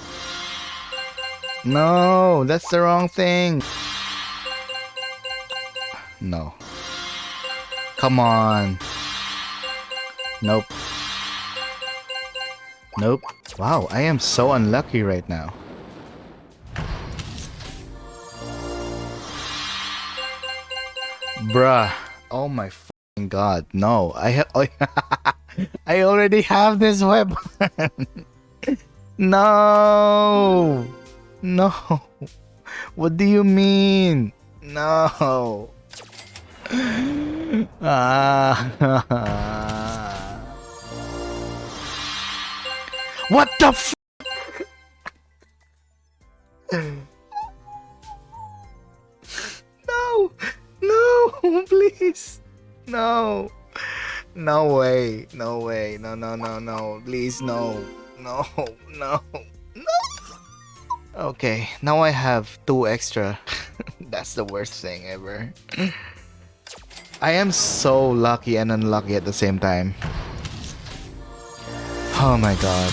No, that's the wrong thing. No. Come on. Nope. Nope. Wow, I am so unlucky right now. Bruh. Oh my fucking god. No, I already have this weapon. No. No. What do you mean? No. What the f? No. No, please. No. No way. No way. No. Please, no. No. Okay, now I have 2 extra. That's the worst thing ever. I am so lucky and unlucky at the same time. Oh my god.